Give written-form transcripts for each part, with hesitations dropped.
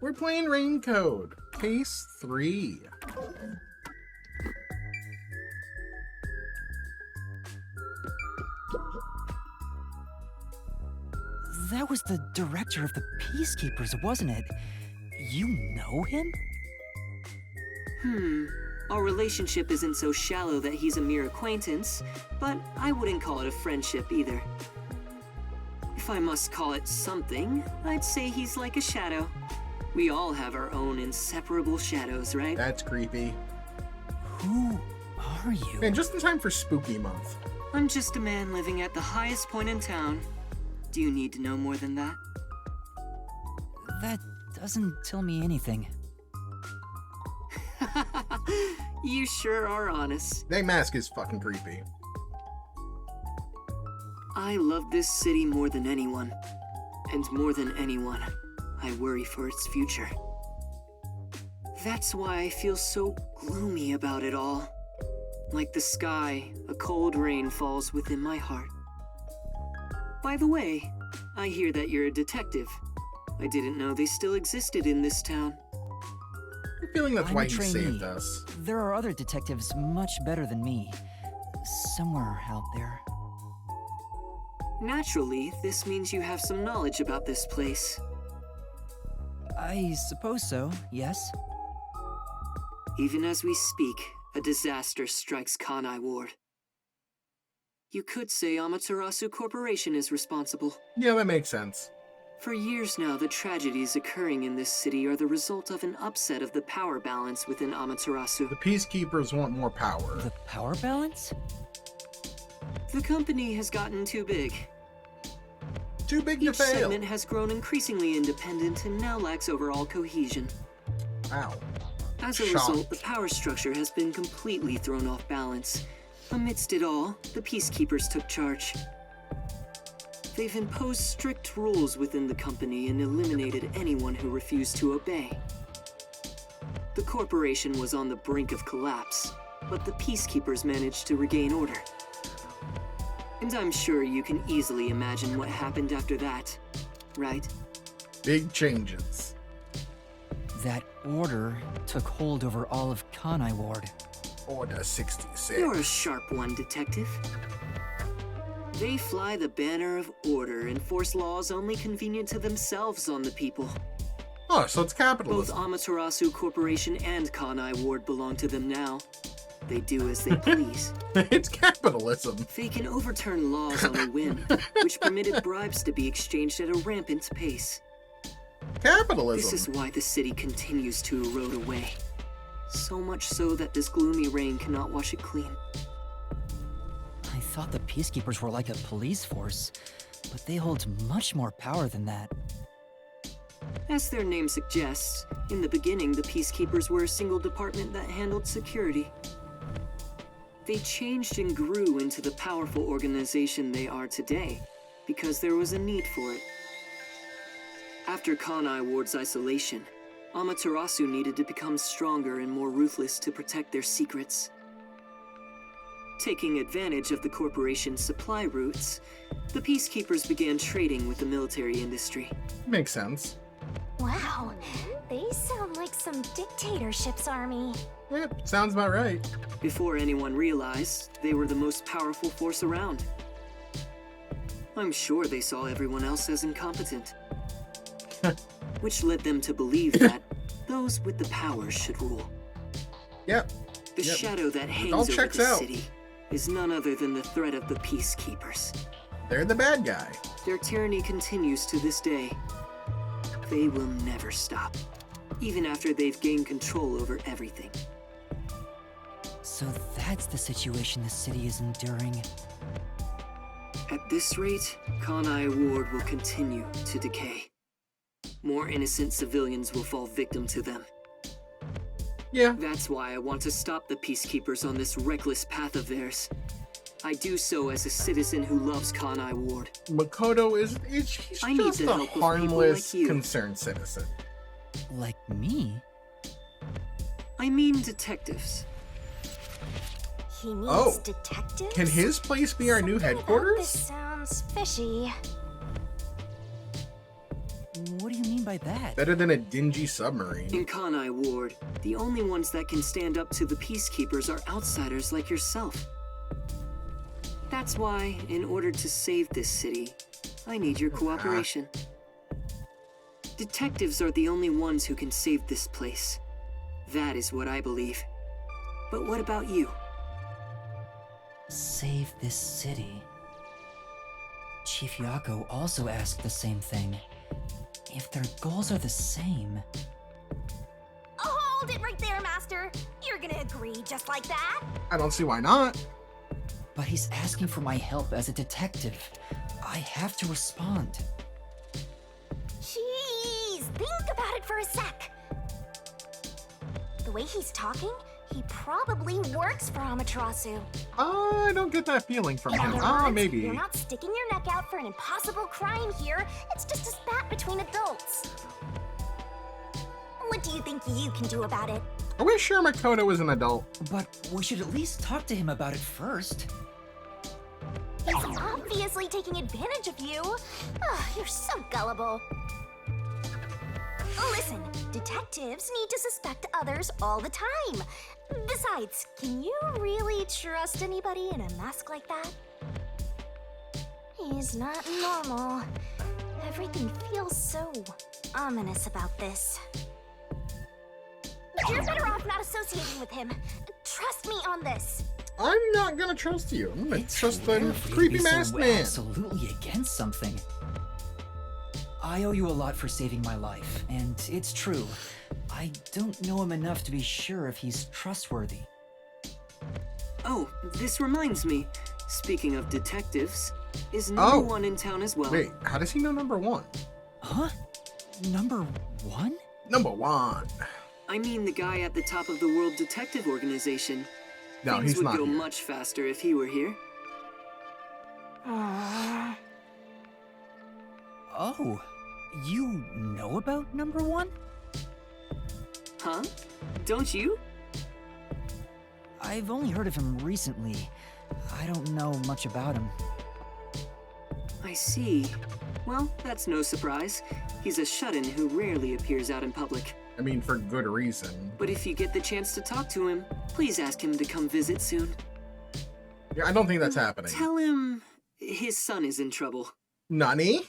We're playing Raincode, Case 3. That was the director of the Peacekeepers, wasn't it? You know him? Our relationship isn't so shallow that he's a mere acquaintance, but I wouldn't call it a friendship either. If I must call it something, I'd say he's like a shadow. We all have our own inseparable shadows, right? That's creepy. Who are you? And just in time for spooky month. I'm just a man living at the highest point in town. Do you need to know more than that? That doesn't tell me anything. You sure are honest. That mask is fucking creepy. I love this city more than anyone. And more than anyone, I worry for its future. That's why I feel so gloomy about it all. Like the sky, a cold rain falls within my heart. By the way, I hear that you're a detective. I didn't know they still existed in this town. I'm feeling that's I'm why a he trainee. saved us. There are other detectives much better than me. Somewhere out there. Naturally, this means you have some knowledge about this place. I suppose so, yes. Even as we speak, a disaster strikes Kanai Ward. You could say Amaterasu Corporation is responsible. Yeah, that makes sense. For years now, the tragedies occurring in this city are the result of an upset of the power balance within Amaterasu. The Peacekeepers want more power. The power balance? The company has gotten too big. Too big to Each fail. segment has grown increasingly independent and now lacks overall cohesion. Wow. As a Shocked. result, the power structure has been completely thrown off balance. Amidst it all, the Peacekeepers took charge. They've imposed strict rules within the company and eliminated anyone who refused to obey. The corporation was on the brink of collapse, but the Peacekeepers managed to regain order. And I'm sure you can easily imagine what happened after that, right? Big changes. That order took hold over all of Kanai Ward. Order 66. You're a sharp one, detective. They fly the banner of order and force laws only convenient to themselves on the people. Oh, so it's Both capitalism. Amaterasu Corporation and Kanai Ward belong to them now. They do as they please. It's capitalism. They can overturn laws on a whim, which permitted bribes to be exchanged at a rampant pace. Capitalism. This is why the city continues to erode away. So much so that this gloomy rain cannot wash it clean. I thought the Peacekeepers were like a police force, but they hold much more power than that. As their name suggests, in the beginning the Peacekeepers were a single department that handled security. They changed and grew into the powerful organization they are today, because there was a need for it. After Kanai Ward's isolation, Amaterasu needed to become stronger and more ruthless to protect their secrets. Taking advantage of the corporation's supply routes, the Peacekeepers began trading with the military industry. Makes sense. Wow, they sound like some dictatorship's army. Yep, sounds about right. Before anyone realized, they were the most powerful force around. I'm sure they saw everyone else as incompetent. Which led them to believe that those with the power should rule. Yep. The Yep. shadow that all hangs over checks the out. city is none other than the threat of the Peacekeepers. They're the bad guy. Their tyranny continues to this day. They will never stop, even after they've gained control over everything. So that's the situation the city is enduring. At this rate, Kanai Ward will continue to decay. More innocent civilians will fall victim to them. Yeah. That's why I want to stop the Peacekeepers on this reckless path of theirs. I do so as a citizen who loves Kanai Ward. Makoto is he's I need just the a help of people harmless, like you. concerned citizen. Like me? I mean detectives. He needs Oh. detectives? Can his place be our new Something about headquarters? This sounds fishy. What do you mean mean by that? Better than a dingy submarine. In Kanai Ward, the only ones that can stand up to the Peacekeepers are outsiders like yourself. That's why, in order to save this city, I need your cooperation. Detectives are the only ones who can save this place. That is what I believe. But what about you? Save this city. Chief Yako also asked the same thing. If their goals are the same... Hold it right there, Master. You're gonna agree just like that? I don't see why not. But he's asking for my help as a detective. I have to respond. Jeez, think about it for a sec. The way he's talking, he probably works for Amaterasu. I don't get that feeling from In him. other Ah, words, maybe. You're not sticking your neck out for an impossible crime here. It's just a spat between adults. What do you think you can do about it? Are we sure Makoto is an adult? But we should at least talk to him about it first. He's obviously taking advantage of you. Ugh, you're so gullible. Listen, detectives need to suspect others all the time. Besides, can you really trust anybody in a mask like that? He's not normal. Everything feels so ominous about this. You're better off not associating with him. Trust me on this. I'm not gonna trust you. I'm gonna It's trust rare the for you to creepy be so masked man. absolutely against something. I owe you a lot for saving my life, and it's true. I don't know him enough to be sure if he's trustworthy. Oh, this reminds me. Speaking of detectives, is Oh. number one in town as well? Wait, how does he know number one? Huh? Number one? Number one. I mean the guy at the top of the World Detective Organization. No, Things he's would not go here. much faster if he were here. Oh, you know about number one? Huh? Don't you? I've only heard of him recently. I don't know much about him. I see. Well, that's no surprise. He's a shut-in who rarely appears out in public. I mean, for good reason. But if you get the chance to talk to him, please ask him to come visit soon. Yeah, I don't think that's happening. Tell him his son is in trouble. Nani?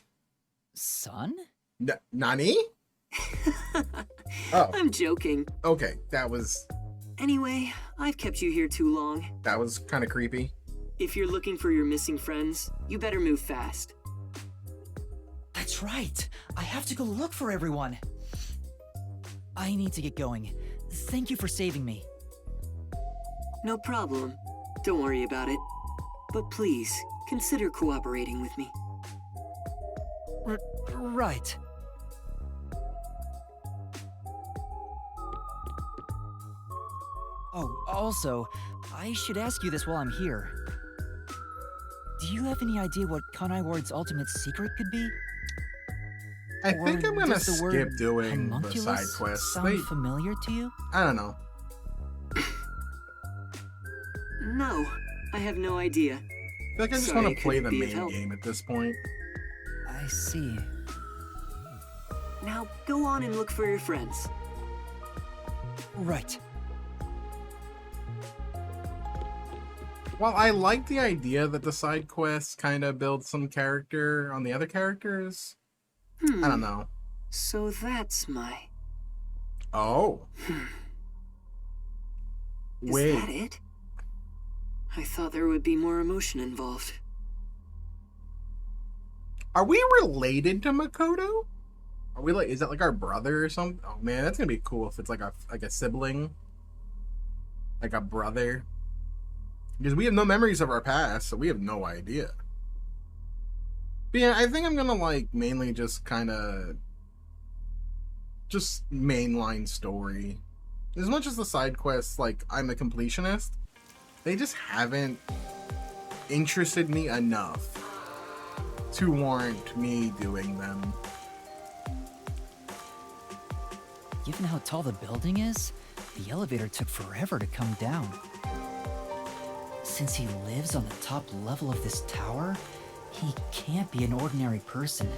Son? Nani? Oh, I'm joking. okay. That was Anyway, I've kept you here too long. kind of creepy. If you're looking for your missing friends, you better move fast. That's right. I have to go look for everyone. I need to get going. Thank you for saving me. No problem. Don't worry about it. But please, consider cooperating with me. Right. Oh, also, I should ask you this while I'm here. Do you have any idea what Kanai Ward's ultimate secret could be? I Or think I'm gonna does the word skip doing the homunculus side quests. sound familiar to you? I don't know. No, I have no idea. I feel like I just Sorry, want I to play the couldn't be of main help. game at this point. I see. Now go on and look for your friends. Right. Well, I like the idea that the side quests kind of build some character on the other characters. I don't know. So that's my... Oh. Is Wait. that it? I thought there would be more emotion involved. Are we related to Makoto? Are we like? Is that like our brother or something? Oh man, that's gonna be cool if it's like a sibling, like a brother. Because we have no memories of our past, so we have no idea. But yeah, I think I'm gonna like mainly just kind of just mainline story. As much as the side quests, like I'm a completionist, they just haven't interested me enough to warrant me doing them. Given how tall the building is, the elevator took forever to come down. Since he lives on the top level of this tower, he can't be an ordinary person.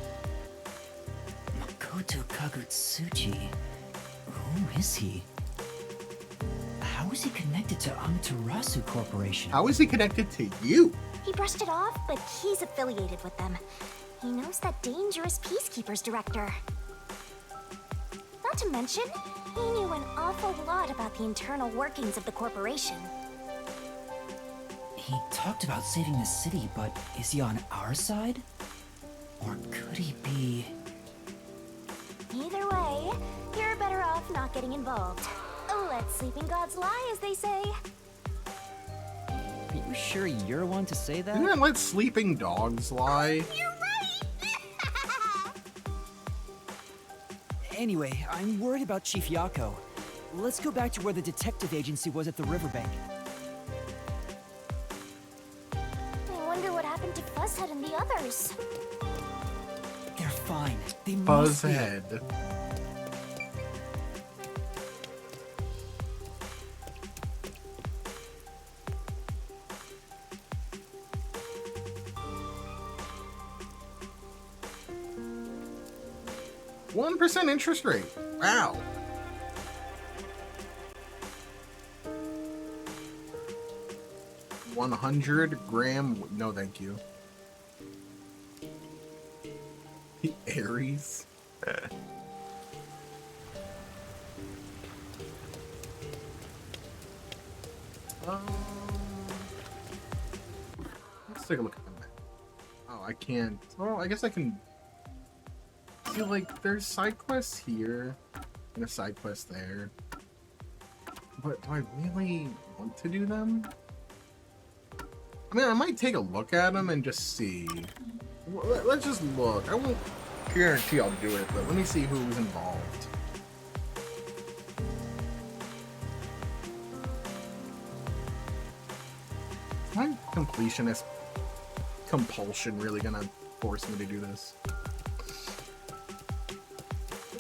Makoto Kagutsuchi. Who is he? How is he connected to Amaterasu Corporation? How is he connected to you? He brushed it off, but he's affiliated with them. He knows that dangerous Peacekeepers director. Not to mention, he knew an awful lot about the internal workings of the corporation. He talked about saving the city, but is he on our side? Or could he be... Either way, you're better off not getting involved. Let sleeping gods lie, as they say. Are you sure you're one to say that? Didn't I let sleeping dogs lie? You're right! Anyway, I'm worried about Chief Yako. Let's go back to where the detective agency was at the riverbank. I wonder what happened to Fuzzhead and the others. They're fine. They must be. Buzzhead. %1 interest rate. Wow. $100 no thank you. Aries. Let's take a look at the map. Oh, I can't. Well, I guess I can. See, like, there's side quests here and a side quest there. But do I really want to do them? I mean, I might take a look at them and just see. Let's just look. I won't guarantee I'll do it, but let me see who's involved. Is my completionist compulsion really gonna force me to do this?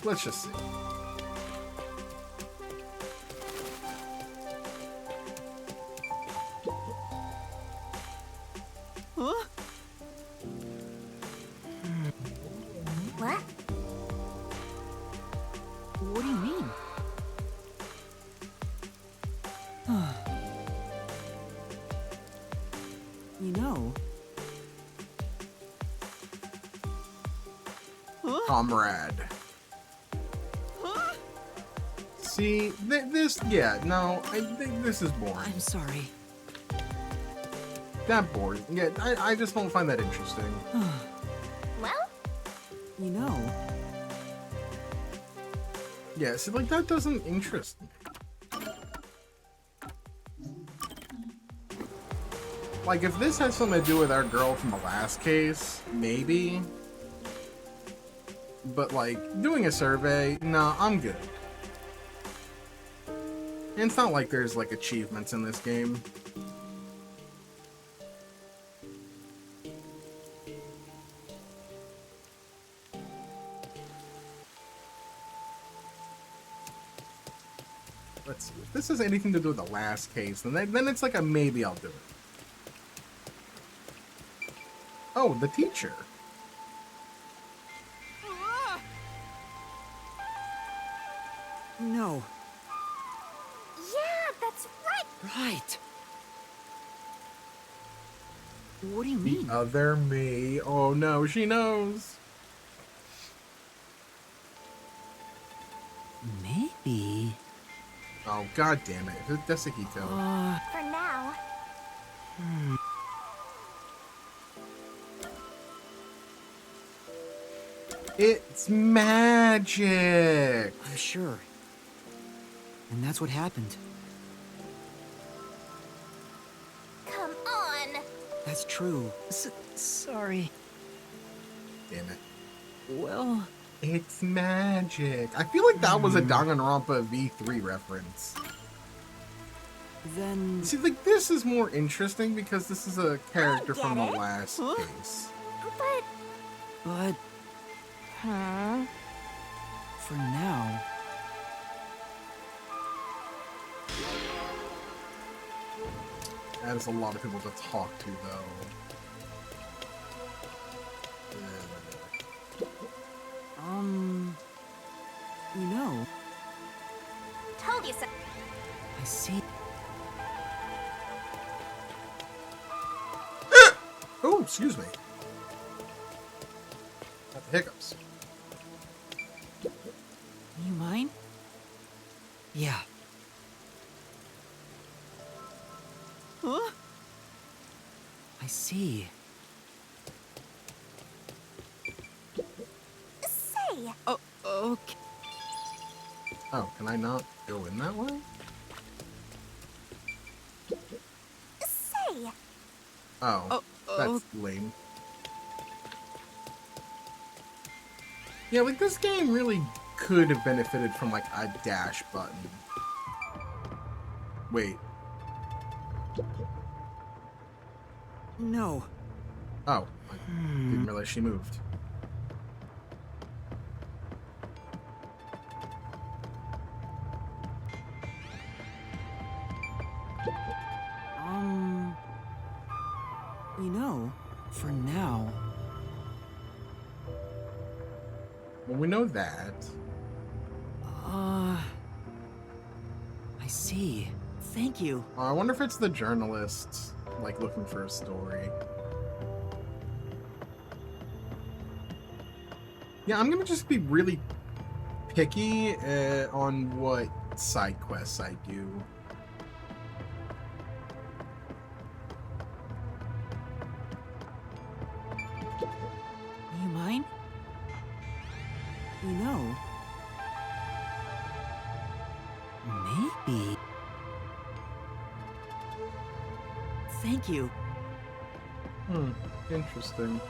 Let's just see. Huh? What? What do you mean? You know... Comrade. See, this, yeah, no, I think this is boring. I'm sorry. That boring. Yeah, I just don't find that interesting. Well? You know... Yeah, see, like, that doesn't interest me. Like, if this has something to do with our girl from the last case, maybe. But, like, doing a survey, no, I'm good. And it's not like there's, like, achievements in this game. Let's see. If this has anything to do with the last case, then it's like a maybe I'll do it. Oh, the teacher. No. Yeah, that's right! Right. What do you The mean? other me. Oh no, she knows. Maybe... Oh, god damn it. Desahito. For now. It's magic! I'm sure. And that's what happened. Come on! That's true. Sorry. Damn it. Well... It's magic. I feel like that was a Danganronpa V3 reference. Then... See, like, this is more interesting because this is a character from the get it. last case. But... For now... That is a lot of people to talk to, though. told you so. I see. Oh, excuse me. Got the hiccups. You mind? Yeah. Huh? I see. Say, Oh, okay. Oh, can I not go in that way? say. Oh, Oh, that's lame. Yeah, like this game really could have benefited from like a dash button. Wait. No. Oh, I didn't realize she moved. You know, for now, Well, we know that. I see. Thank you. I wonder if it's the journalist, like, looking for a story. Yeah, I'm gonna just be really picky on what side quests I do. You mind? You know, maybe. Thank you. Interesting.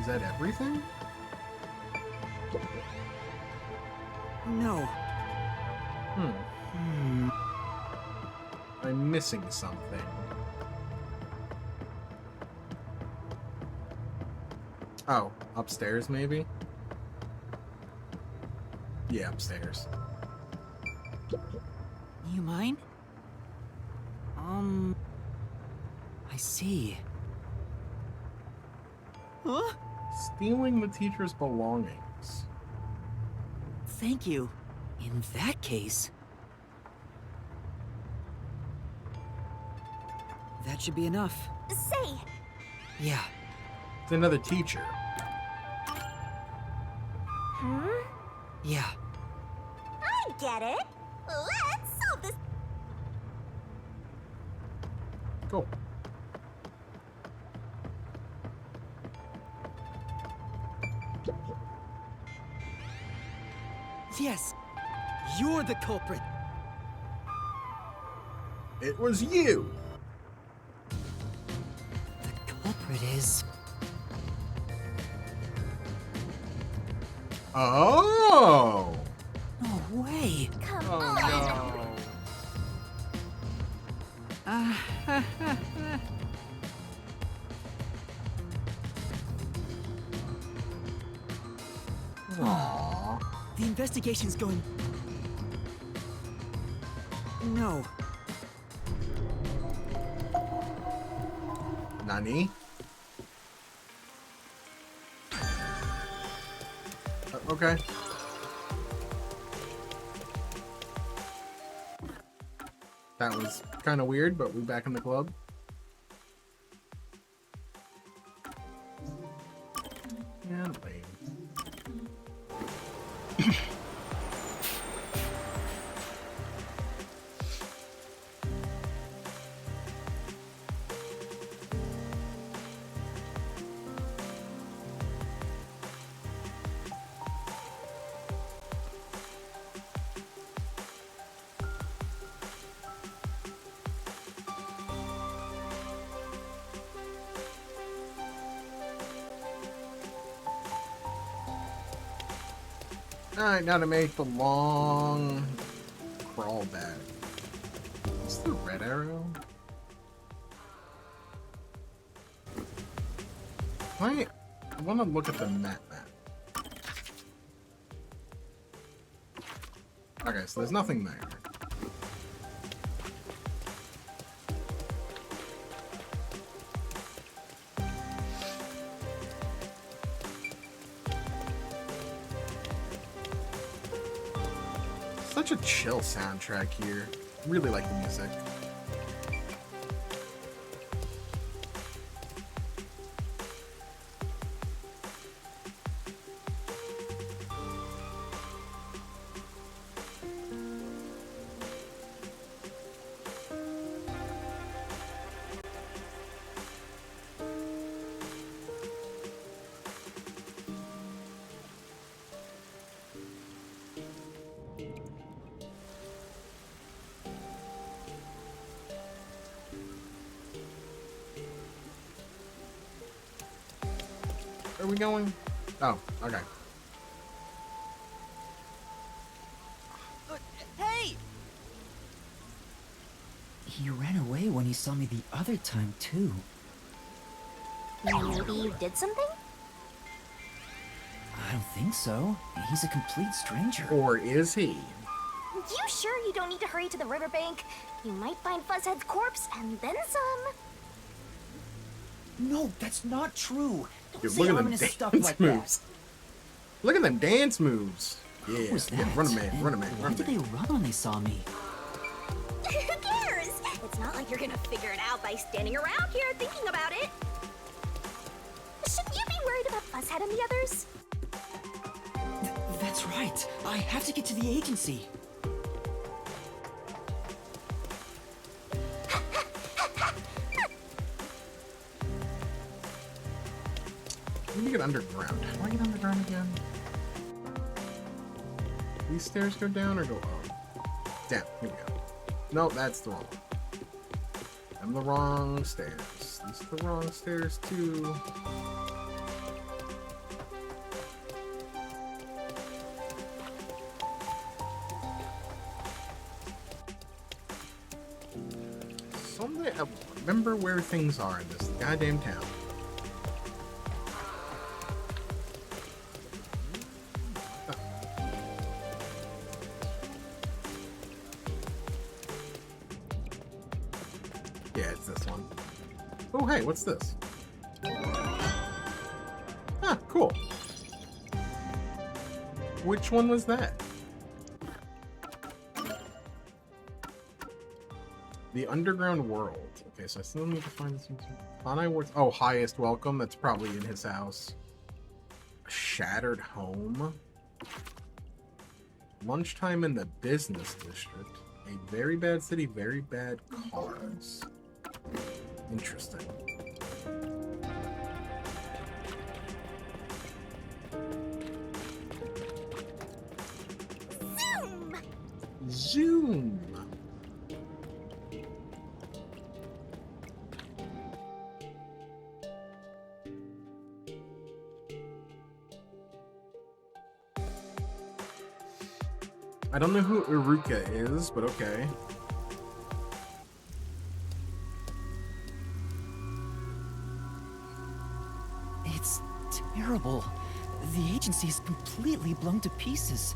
Is that everything? No. I'm missing something. Oh, upstairs maybe? Yeah, upstairs. You mind? I see. Huh? Stealing the teacher's belongings. Thank you. In that case... that should be enough. Say, Yeah. It's another teacher. Yeah. I get it. Let's solve this. Cool. Yes. You're the culprit. It was you! The culprit is... Oh! No way. Come Oh on. no. Aww. The investigation's going... No. Nani? Okay. That was kind of weird, but we're back in the club. And lame. Alright, now to make the long crawl back. What's the red arrow? I want to look at the map. Okay, so there's nothing there. Such a chill soundtrack here. Really like the music. Where are we going? Oh, okay. Hey! He ran away when he saw me the other time, too. Maybe you did something? I don't think so. He's a complete stranger. Or is he? You sure you don't need to hurry to the riverbank? You might find Fuzzhead's corpse and then some. No, that's not true. Don't Dude, say look at them ominous stuff dance like moves. Look at them dance moves. Yeah, What was that? yeah, run a man, And run a man, why run a did man. they run when they saw me? Who cares? It's not like you're gonna figure it out by standing around here thinking about it. Shouldn't you be worried about Fuzzhead and the others? That's right. I have to get to the agency. Let me get underground. How do I get underground again? These stairs go down or go up? Down. Here we go. No, that's the wrong one. I'm the wrong stairs. These are the wrong stairs too. Someday I will remember where things are in this goddamn town. Yeah, it's this one. Oh, hey, what's this? Ah, cool. Which one was that? The Underground World. Okay, so I still need to find this one. Oh, Highest Welcome. That's probably in his house. Shattered Home. Lunchtime in the Business District. A very bad city, very bad cars. Interesting. Zoom! Zoom! I don't know who Iruka is, but okay. It's terrible. The agency is completely blown to pieces.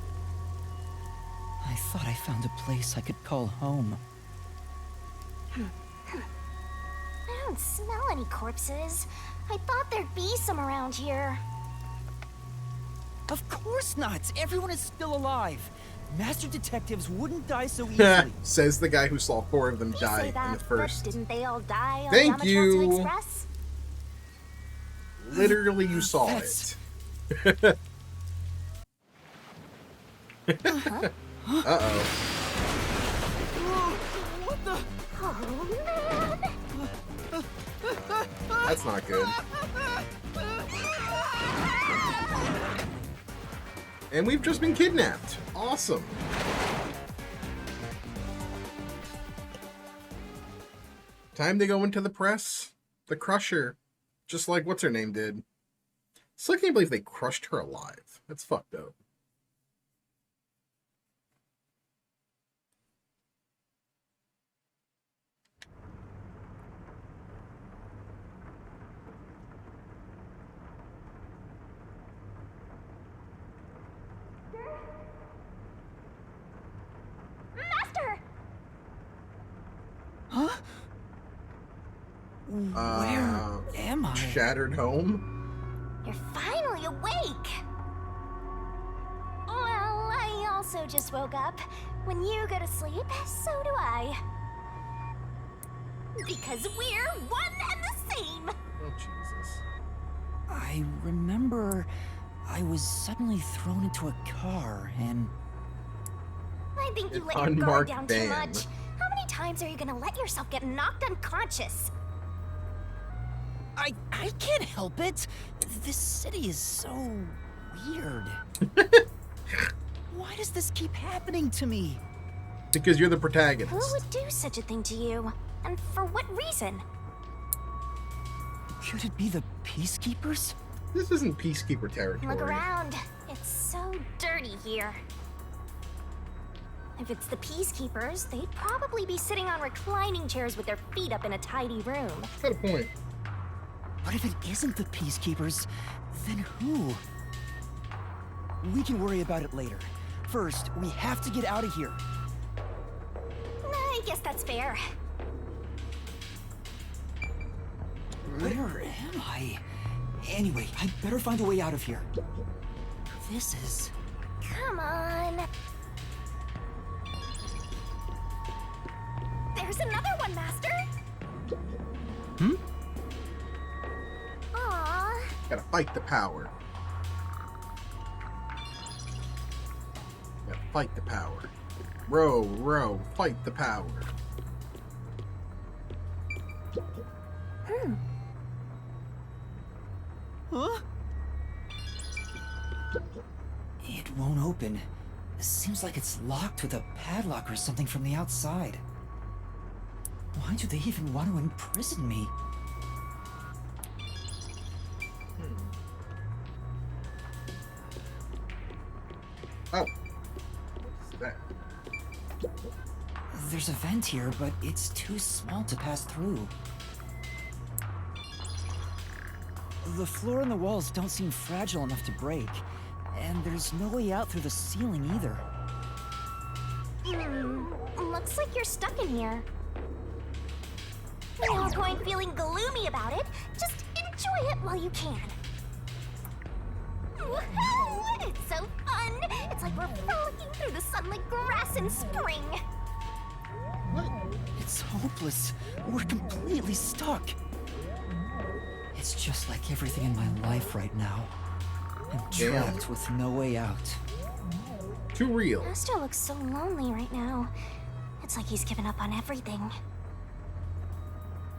I thought I found a place I could call home. I don't smell any corpses. I thought there'd be some around here. Of course not! Everyone is still alive! Master detectives wouldn't die so easily. Says the guy who saw 4 of them You die say in that, the but first. didn't they all die on Thank the Yamato you. Express? Literally, you saw That's- it. Uh-oh. What the? Oh man! That's not good. And we've just been kidnapped. Awesome. Time to go into the press. The Crusher. Just like what's her name did. Still can't believe they crushed her alive. That's fucked up. Master! Huh? Where am I? Shattered Home. You're finally awake! Well, I also just woke up. When you go to sleep, so do I. Because we're one and the same. Oh, Jesus. I remember I was suddenly thrown into a car and... I think you An let your guard unmarked down van. too much. How many times are you gonna let yourself get knocked unconscious? I can't help it. This city is so weird. Why does this keep happening to me? Because you're the Who protagonist. would do such a thing to you? And for what reason? Could it be the Peacekeepers? This isn't Peacekeeper territory. Look around. It's so dirty here. If it's the Peacekeepers, they'd probably be sitting on reclining chairs with their feet up in a tidy room. Got a point. What if it isn't the Peacekeepers? Then who? We can worry about it later. First, we have to get out of here. I guess that's fair. Where am I? Anyway, I'd better find a way out of here. This is... Come on. There's another one, Master. Hmm? Aww. Gotta fight the power. Gotta fight the power. Row, row, fight the power. Huh? It won't open. Seems like it's locked with a padlock or something from the outside. Why do they even want to imprison me? Oh. What's that? There's a vent here, but it's too small to pass through. The floor and the walls don't seem fragile enough to break, and there's no way out through the ceiling either. Looks like you're stuck in here. No point feeling gloomy about it. Just enjoy it while you can. Woohoo! It's so fun! It's like we're frolicking through the sun like grass in spring. It's hopeless. We're completely stuck. It's just like everything in my life right now. I'm trapped with no way out. Too real. Master looks so lonely right now. It's like he's given up on everything.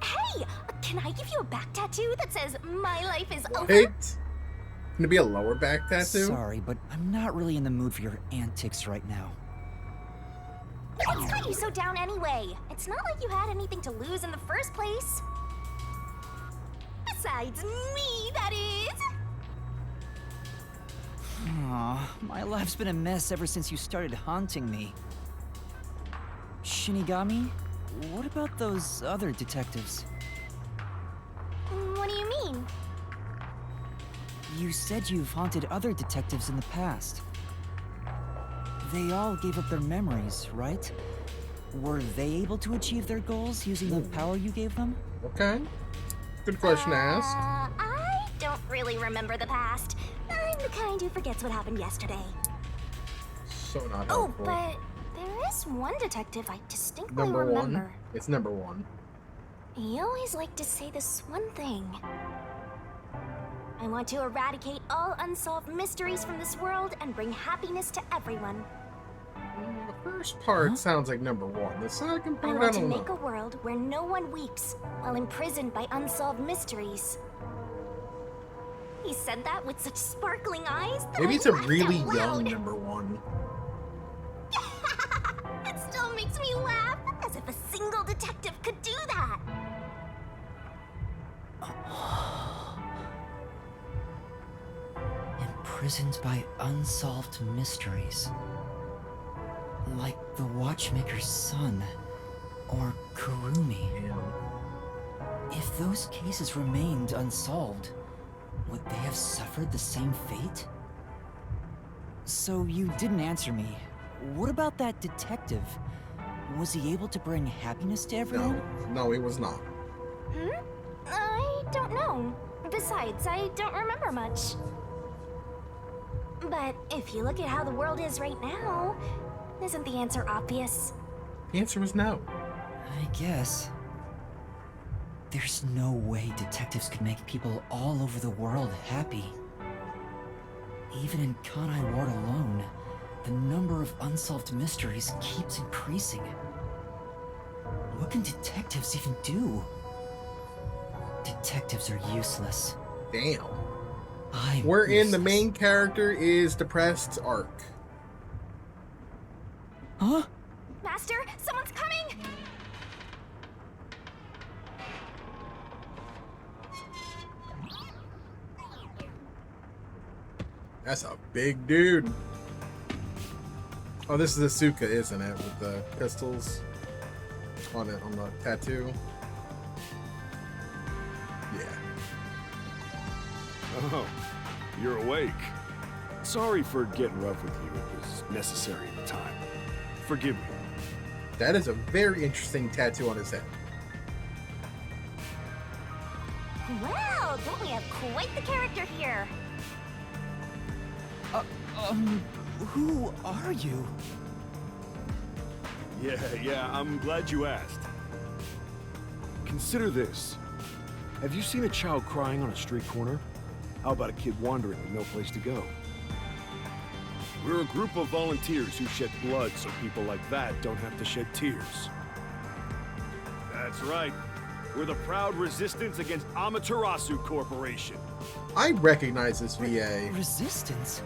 Hey! Can I give you a back tattoo that says, "My life is over"? What? Can it be a lower back tattoo? Sorry, but I'm not really in the mood for your antics right now. What's got you so down anyway? It's not like you had anything to lose in the first place. Besides me, that is. Aw, my life's been a mess ever since you started haunting me. Shinigami, what about those other detectives? What do you mean? You said you've haunted other detectives in the past. They all gave up their memories, right? Were they able to achieve their goals using the power you gave them? Okay. Good question to ask. I don't really remember the past. I'm the kind who forgets what happened yesterday. So not Oh, helpful. but there is one detective I distinctly Number remember. one. It's number one. He always liked to say this one thing. I want to eradicate all unsolved mysteries from this world and bring happiness to everyone. The first part sounds like number one. The second I part, I want to don't make know. a world where no one weeps while imprisoned by unsolved mysteries. He said that with such sparkling eyes that Maybe I it's a laughed really out young loud. number one. It still makes me laugh, as if a single detective could do that. Imprisoned by unsolved mysteries. Like the Watchmaker's son, or Kurumi. Damn. If those cases remained unsolved, would they have suffered the same fate? So you didn't answer me. What about that detective? Was he able to bring happiness to everyone? No, it was not. I don't know. Besides, I don't remember much. But if you look at how the world is right now, Isn't the answer obvious? The answer was no. I guess. There's no way detectives could make people all over the world happy. Even in Kanai Ward alone, the number of unsolved mysteries keeps increasing. What can detectives even do? Detectives are useless. Damn. I'm Wherein the useless. main character is depressed arc. Huh? Master, someone's coming! That's a big dude. Oh, this is Asuka, isn't it? With the pistols on it, on the tattoo. Yeah. Oh, you're awake. Sorry for getting rough with you. It was necessary at the time. Forgive me. That is a very interesting tattoo on his head. Well, don't we have quite the character here? Who are you? Yeah, I'm glad you asked. Consider this. Have you seen a child crying on a street corner? How about a kid wandering with no place to go? We're a group of volunteers who shed blood so people like that don't have to shed tears. That's right. We're the proud resistance against Amaterasu Corporation. I recognize this VA. Resistance?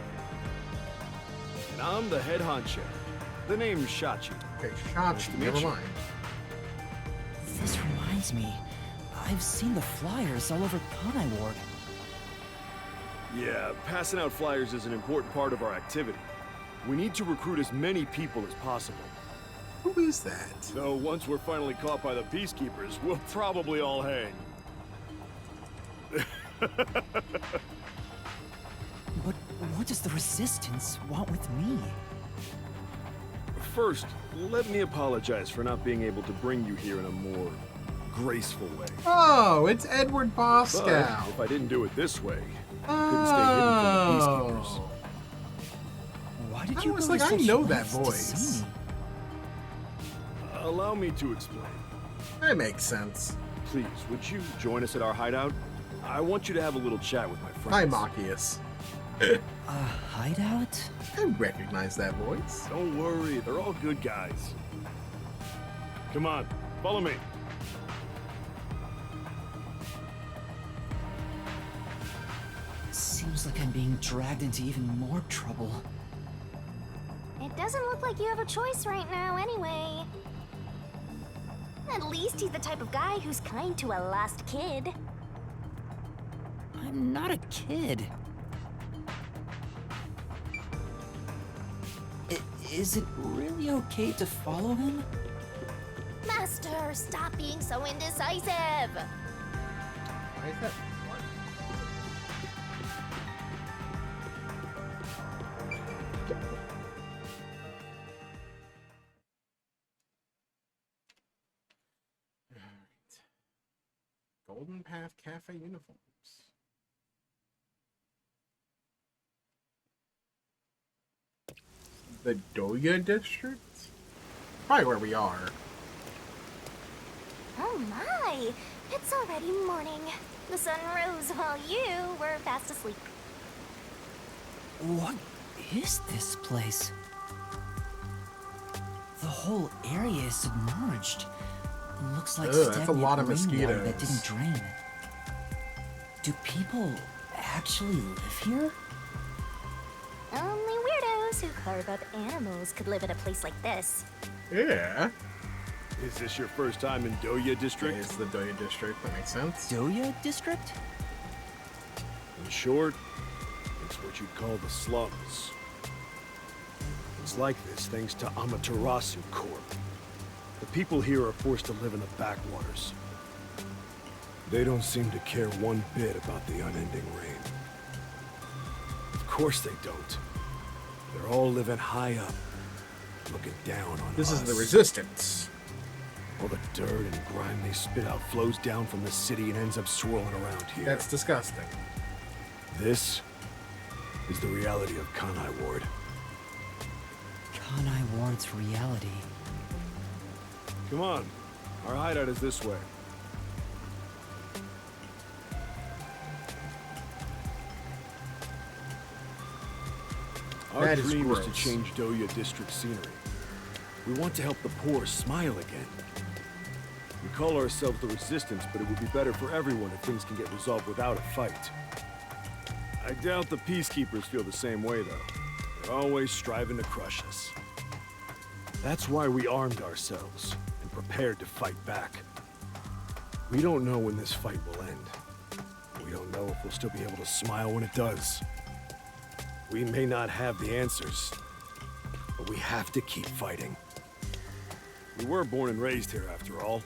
And I'm the head honcho. The name's Shachi. Okay, Nice to Shachi, meet never you. mind. This reminds me. I've seen the flyers all over Kanai Ward. Yeah, passing out flyers is an important part of our activity. We need to recruit as many people as possible. Who is that? Though once we're finally caught by the Peacekeepers, we'll probably all hang. But what does the Resistance want with me? First, let me apologize for not being able to bring you here in a more graceful way. Oh, it's Edward But Boscow. if I didn't do it this way, I couldn't stay hidden from the Peacekeepers. Oh. Why did I you was go like, to I such know that lengths to voice. see me? Allow me to explain. That makes sense. Please, would you join us at our hideout? I want you to have a little chat with my friends. Hi, Machias. A hideout? I recognize that voice. Don't worry, they're all good guys. Come on, follow me. Seems like I'm being dragged into even more trouble. It doesn't look like you have a choice right now, anyway. At least he's the type of guy who's kind to a lost kid. I'm not a kid. Is it really okay to follow him? Master, stop being so indecisive! Why is that? What? Alright. Golden Path Cafe uniforms. The Doya district? Probably where we are. Oh my! It's already morning. The sun rose while you were fast asleep. What is this place? The whole area is submerged. Looks like Ugh, that's a stagnant lot of rainwater that mosquitoes. didn't drain. Do people actually live here? Only weirdos who carve up animals could live in a place like this. Yeah. Is this your first time in Doya District? It's the Doya district. That makes sense. Doya district? In short, it's what you'd call the slums. It's like this thanks to Amaterasu Corp. The people here are forced to live in the backwaters. They don't seem to care one bit about the unending rain. Of course they don't. They're all living high up, looking down on This us. is the resistance. All the dirt and grime they spit out flows down from the city and ends up swirling around here. That's disgusting. This is the reality of Kanai Ward. Kanai Ward's reality. Come on. Our hideout is this way. Our That is dream is to gross. change Doya district scenery. We want to help the poor smile again. We call ourselves the Resistance, but it would be better for everyone if things can get resolved without a fight. I doubt the Peacekeepers feel the same way, though. They're always striving to crush us. That's why we armed ourselves and prepared to fight back. We don't know when this fight will end. We don't know if we'll still be able to smile when it does. We may not have the answers, but we have to keep fighting. We were born and raised here, after all.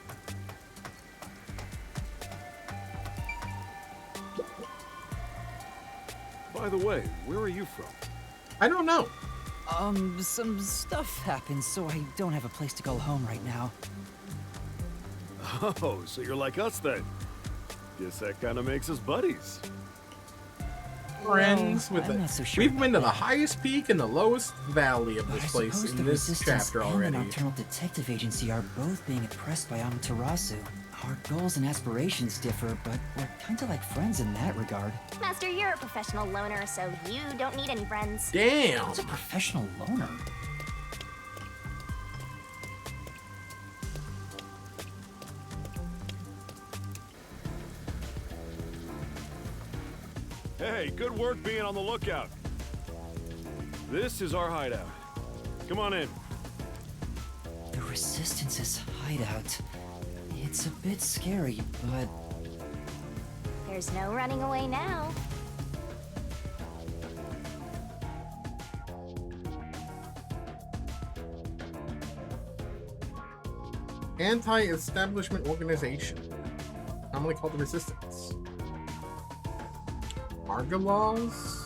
By the way, where are you from? I don't know. Some stuff happened, so I don't have a place to go home right now. Oh, so you're like us then? Guess that kind of makes us buddies. Friends Well, with I'm it. not so sure We've about been to the that. highest peak and the lowest valley of But this I place suppose in the this Resistance chapter and already. the Nocturnal Detective Agency are both being oppressed by Amaterasu. Our goals and aspirations differ, but we're kinda like friends in that regard. Master, you're a professional loner, so you don't need any friends. Damn. What's a professional loner? Hey, good work being on the lookout. This is our hideout. Come on in. The Resistance's hideout. It's a bit scary, but There's no running away now. Anti-establishment organization, commonly called the Resistance. Argalaws.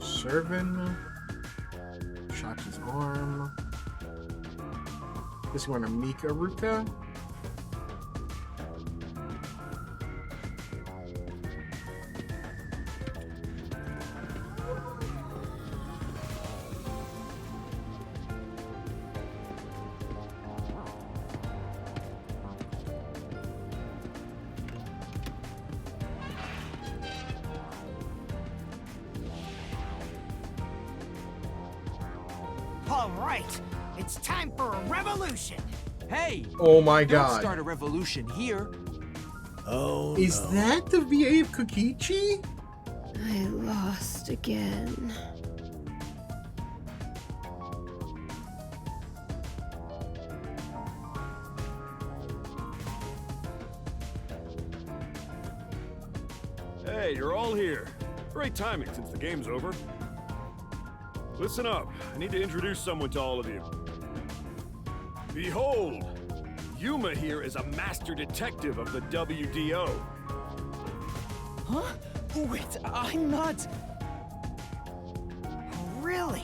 Servin. Shot his arm. This one, Amika Ruka. All right, it's time for a revolution. Hey! Oh my Don't god. start a revolution here. Oh, Is that the VA of Kokichi? I lost again. Hey, you're all here. Great timing since the game's over. Listen up. I need to introduce someone to all of you. Behold! Yuma here is a master detective of the WDO. huh? Wait, I'm not. Really?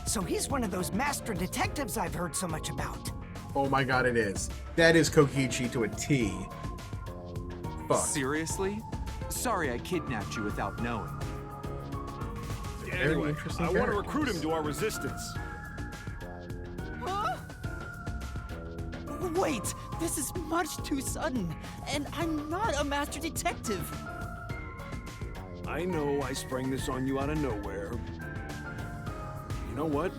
So he's one of those master detectives I've heard so much about. Oh my god, it is. That is Kokichi to a T. Fuck. Seriously? Sorry I kidnapped you without knowing. Very Anyway, interesting I want to characters. recruit him to our resistance. Huh? Wait, this is much too sudden, and I'm not a master detective. I know I sprang this on you out of nowhere. You know what?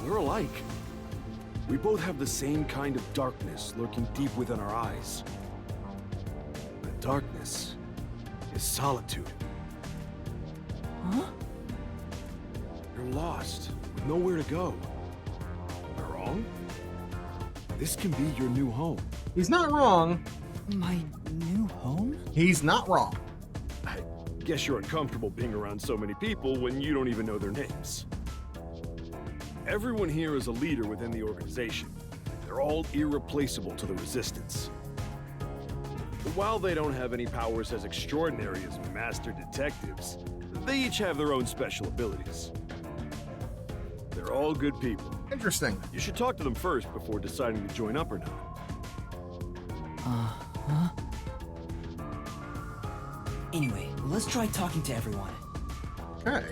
We're alike. We both have the same kind of darkness lurking deep within our eyes. That darkness is solitude. Huh? You're lost, with nowhere to go. Am I wrong? This can be your new home. He's not wrong. My new home? He's not wrong. I guess you're uncomfortable being around so many people when you don't even know their names. Everyone here is a leader within the organization. They're all irreplaceable to the Resistance. But while they don't have any powers as extraordinary as master detectives, they each have their own special abilities. They're all good people. Interesting. You should talk to them first before deciding to join up or not. Huh? Anyway, let's try talking to everyone. Okay.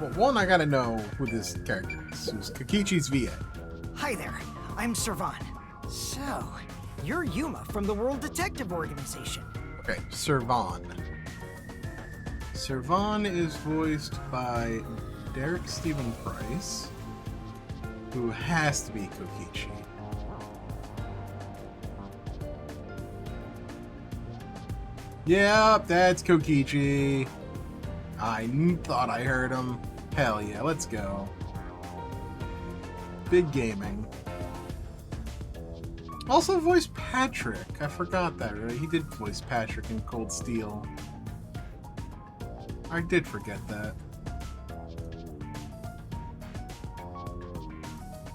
Well, one, I gotta know who this character is. Who's Kokichi's VA? Hi there, I'm Servan. So, you're Yuma from the World Detective Organization. Okay, Servan. Servan is voiced by Derek Stephen Price, who has to be Kokichi. Yep, that's Kokichi. I thought I heard him. Hell yeah, let's go. Big gaming. Also voiced Patrick. I forgot that, right? He did voice Patrick in Cold Steel. I did forget that.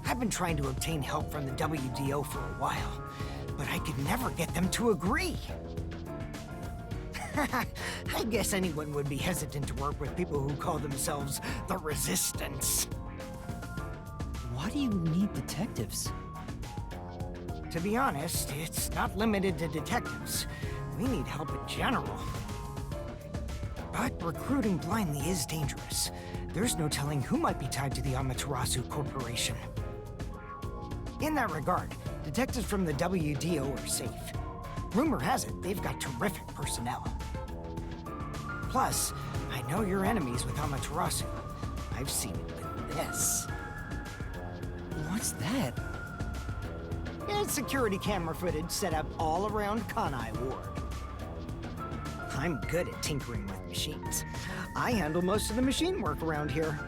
I've been trying to obtain help from the WDO for a while, but I could never get them to agree. I guess anyone would be hesitant to work with people who call themselves the Resistance. Why do you need detectives? To be honest, it's not limited to detectives. We need help in general. But recruiting blindly is dangerous. There's no telling who might be tied to the Amaterasu Corporation. In that regard, detectives from the WDO are safe. Rumor has it they've got terrific personnel. Plus, I know you're enemies with Amaterasu. I've seen it with this. What's that? It's security camera footage set up all around Kanai Ward. I'm good at tinkering with machines. I handle most of the machine work around here.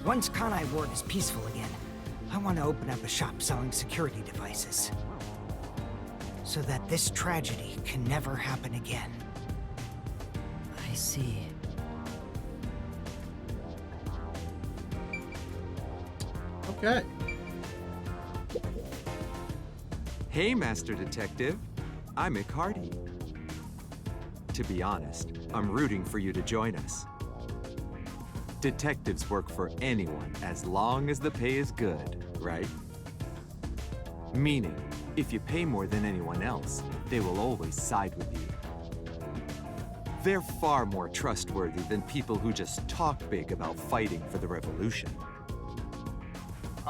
Once Kanai Ward is peaceful again, I want to open up a shop selling security devices. So that this tragedy can never happen again. I see. Okay. Hey, Master Detective. I'm Icardi. To be honest, I'm rooting for you to join us. Detectives work for anyone as long as the pay is good, right? Meaning, if you pay more than anyone else, they will always side with you. They're far more trustworthy than people who just talk big about fighting for the revolution.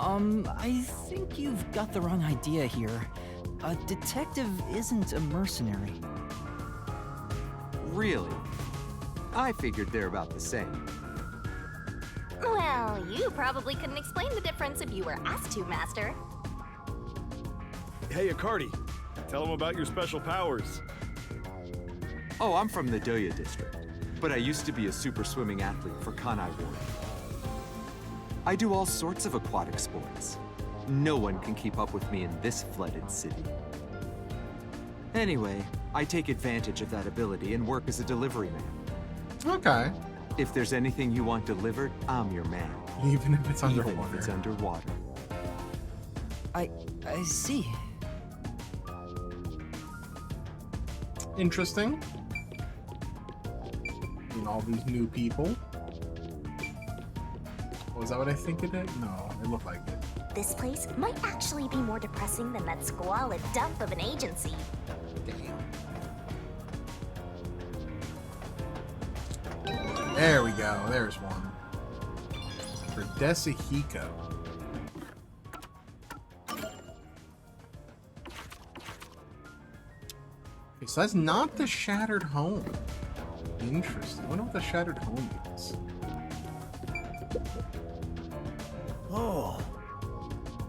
I think you've got the wrong idea here. A detective isn't a mercenary. Really? I figured they're about the same. Well, you probably couldn't explain the difference if you were asked to, Master. Hey, Icardi. Tell them about your special powers. Oh, I'm from the Doya district, but I used to be a super swimming athlete for Kanai Ward. I do all sorts of aquatic sports. No one can keep up with me in this flooded city. Anyway, I take advantage of that ability and work as a delivery man. Okay. If there's anything you want delivered, I'm your man. Even if it's Even underwater. if it's underwater. I see. Interesting. And all these new people. Was that what I think it did? No, it looked like it. This place might actually be more depressing than that squalid dump of an agency. Damn. There we go. There's one. For Desahiko. Okay, so that's not the Shattered Home. Interesting. I wonder what the Shattered Home is. Oh,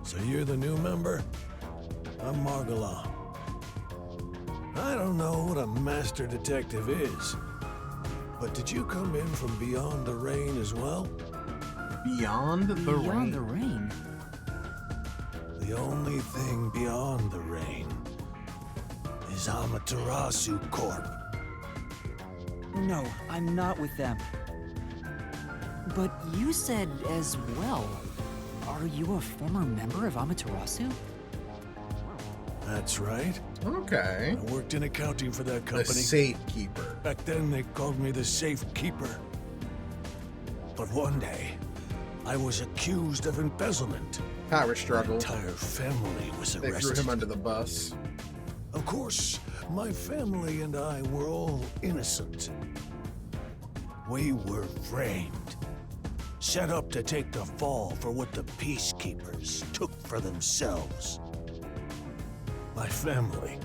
so you're the new member? I'm Margala. I don't know what a master detective is, but did you come in from beyond the rain as well? Beyond the Rain. Beyond the rain? The only thing beyond the rain is Amaterasu Corp. No, I'm not with them. But you said as well. Are you a former member of Amaterasu? That's right. Okay. I worked in accounting for that The company. Safekeeper. Back then, they called me the Safekeeper. But one day, I was accused of embezzlement. Power My struggle. entire family was They threw arrested. him under the bus. Of course, my family and I were all innocent. We were framed. set up to take the fall for what the Peacekeepers took for themselves. My family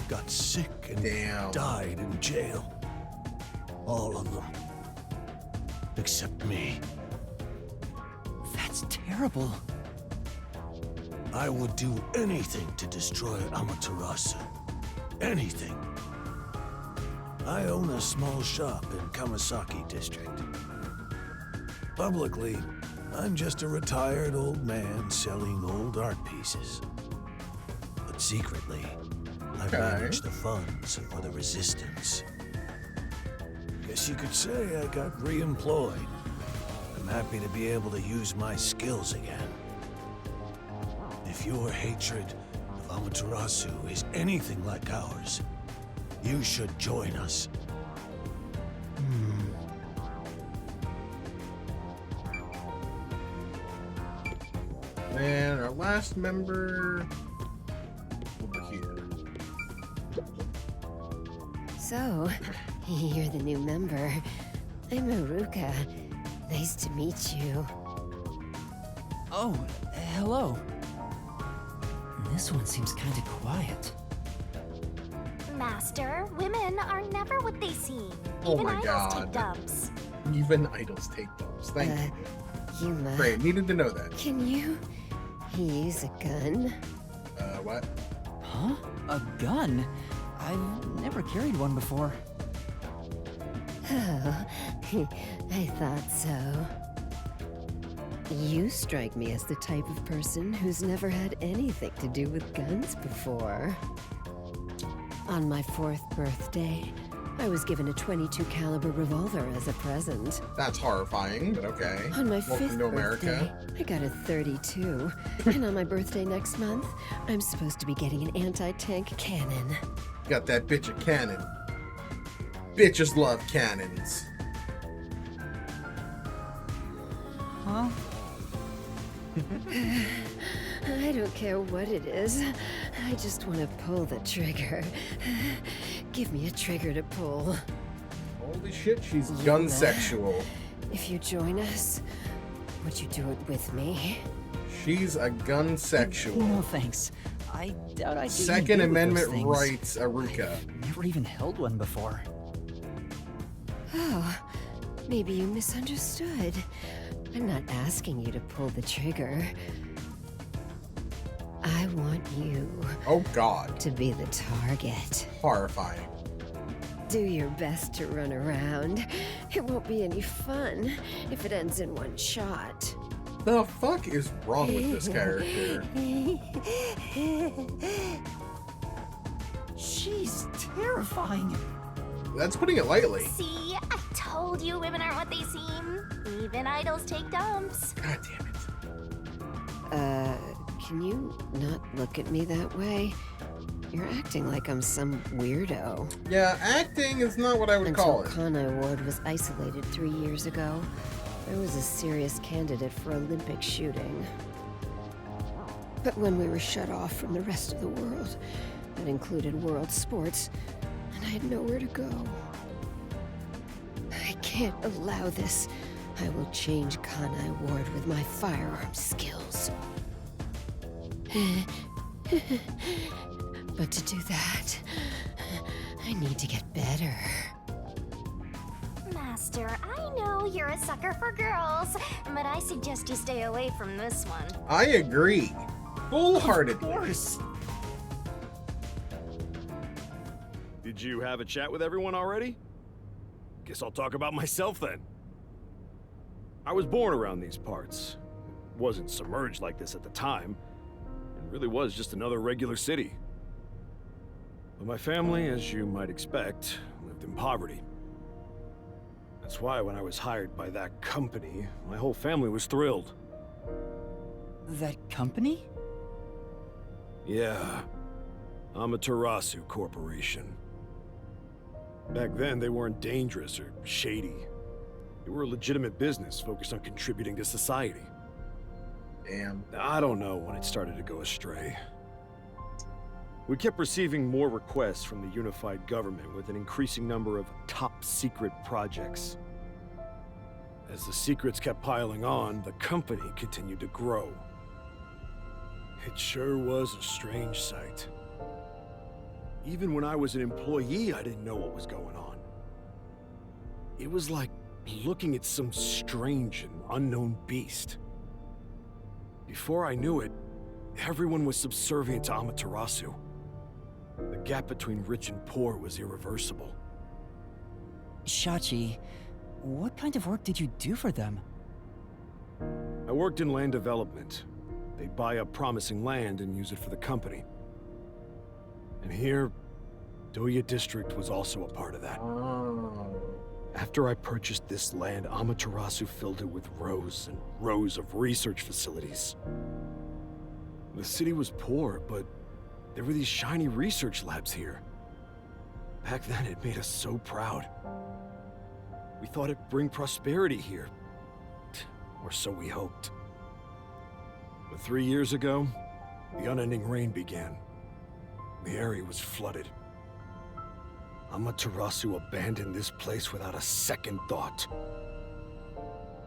got sick and died in jail. All of them. Except me. That's terrible. I would do anything to destroy Amaterasu. Anything. I own a small shop in Kamasaki District. Publicly, I'm just a retired old man selling old art pieces. But secretly, I manage the funds for the Resistance. Guess you could say I got re-employed. I'm happy to be able to use my skills again. If your hatred of Amaterasu is anything like ours, you should join us. And our last member over here. So, you're the new member. I'm Haruka. Nice to meet you. Oh, hello. This one seems kinda quiet. Master, women are never what they seem. Oh Even my idols God. take dumps. Even idols take those. Thank you. Yuma, Great, needed to know that. can you use a gun? What? Huh? A gun? I've never carried one before. Oh, I thought so. You strike me as the type of person who's never had anything to do with guns before. On my 4th birthday, I was given a .22 caliber revolver as a present. That's horrifying, but okay. On my Welcome 5th to birthday, America. I got a .32. And on my birthday next month, I'm supposed to be getting an anti-tank cannon. Got that bitch a cannon. Bitches love cannons. Huh? I don't care what it is. I just want to pull the trigger. Give me a trigger to pull. Holy shit, she's gun sexual. If you join us, would you do it with me? She's a gun sexual. No thanks. I doubt I'd do Second any good with those Amendment things. rights, Aruka. I've never even held one before. Oh, maybe you misunderstood. I'm not asking you to pull the trigger. I want you Oh God. to be the target. Horrifying. Do your best to run around. It won't be any fun if it ends in one shot. The fuck is wrong with this character? She's terrifying. That's putting it lightly. See, I told you women aren't what they seem. Even idols take dumps. God damn it. Can you not look at me that way? You're acting like I'm some weirdo. Yeah, acting is not what I would call Until it. Kanai Ward was isolated 3 years ago, I was a serious candidate for Olympic shooting. But when we were shut off from the rest of the world, that included world sports, and I had nowhere to go. I can't allow this. I will change Kanai Ward with my firearm skills. But to do that, I need to get better. Master, I know you're a sucker for girls, but I suggest you stay away from this one. I agree. Full-heartedly. Of course. Did you have a chat with everyone already? Guess I'll talk about myself then. I was born around these parts. Wasn't submerged like this at the time. It really was just another regular city. But my family, as you might expect, lived in poverty. That's why when I was hired by that company, my whole family was thrilled. That company? Yeah. Amaterasu Corporation. Back then, they weren't dangerous or shady. They were a legitimate business focused on contributing to society. Damn. I don't know when it started to go astray. We kept receiving more requests from the unified government with an increasing number of top-secret projects. As the secrets kept piling on, the company continued to grow. It sure was a strange sight. Even when I was an employee, I didn't know what was going on. It was like looking at some strange and unknown beast. Before I knew it, everyone was subservient to Amaterasu. The gap between rich and poor was irreversible. Shachi, what kind of work did you do for them? I worked in land development. They'd buy up promising land and use it for the company. And here, Doya District was also a part of that. Oh. After I purchased this land, Amaterasu filled it with rows and rows of research facilities. The city was poor, but there were these shiny research labs here. Back then, it made us so proud. We thought it'd bring prosperity here. Or so we hoped. But 3 years ago, the unending rain began. The area was flooded. Amaterasu abandoned this place without a second thought.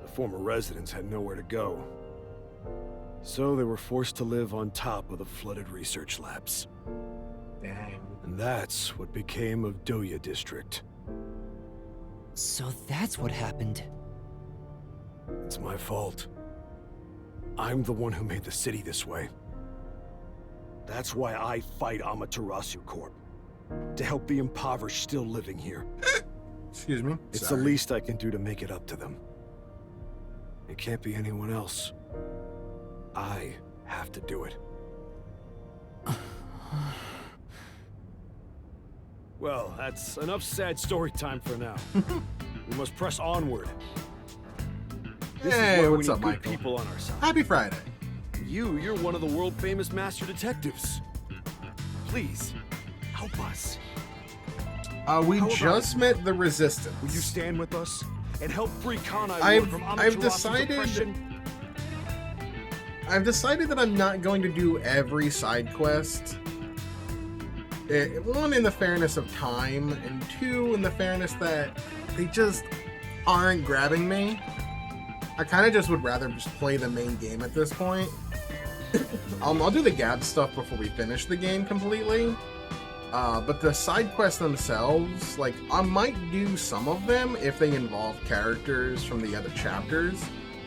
The former residents had nowhere to go. So they were forced to live on top of the flooded research labs. Dang. And that's what became of Doya District. So that's what happened. It's my fault. I'm the one who made the city this way. That's why I fight Amaterasu Corp. To help the impoverished still living here. Excuse me. It's Sorry. the least I can do to make it up to them. It can't be anyone else. I have to do it. Well, that's enough sad story time for now. We must press onward. This Hey, is why what's we up, need good Michael? people on our side. Happy Friday. You're one of the world-famous master detectives. Please, help us. We How about just it? met the Resistance. Will you stand with us and help free Kanai I've- from I've Amaterasu's decided- oppression? I've decided that I'm not going to do every side quest. One, in the fairness of time, and two, in the fairness that they just aren't grabbing me. I kind of just would rather just play the main game at this point. I'll do the Gab stuff before we finish the game completely. But the side quests themselves, like, I might do some of them if they involve characters from the other chapters.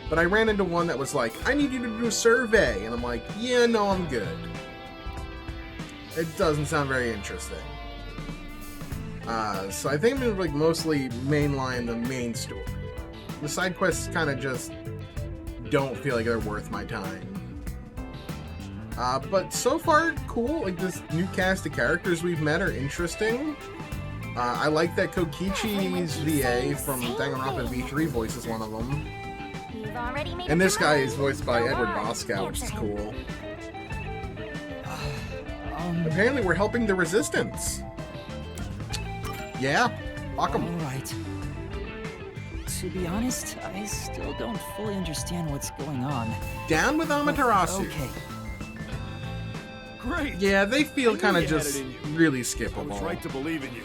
But I ran into one that was like, I need you to do a survey. And I'm like, yeah, no, I'm good. It doesn't sound very interesting. So I think I'm gonna like mostly mainline the main story. The side quests kind of just don't feel like they're worth my time. But so far, cool. Like, this new cast of characters we've met are interesting. I like that Kokichi's VA from Danganronpa V3 voices one of them. You've already made And up this your guy mind. is voiced by Go Edward on, Boscow, which is answer him. cool. Apparently we're helping the Resistance. Yeah, fuck 'em. Alright. To be honest, I still don't fully understand what's going on. Down with But Amaterasu. okay. Great. Yeah, they feel I knew kind of you had just it in you. really I was skippable. right to believe in you.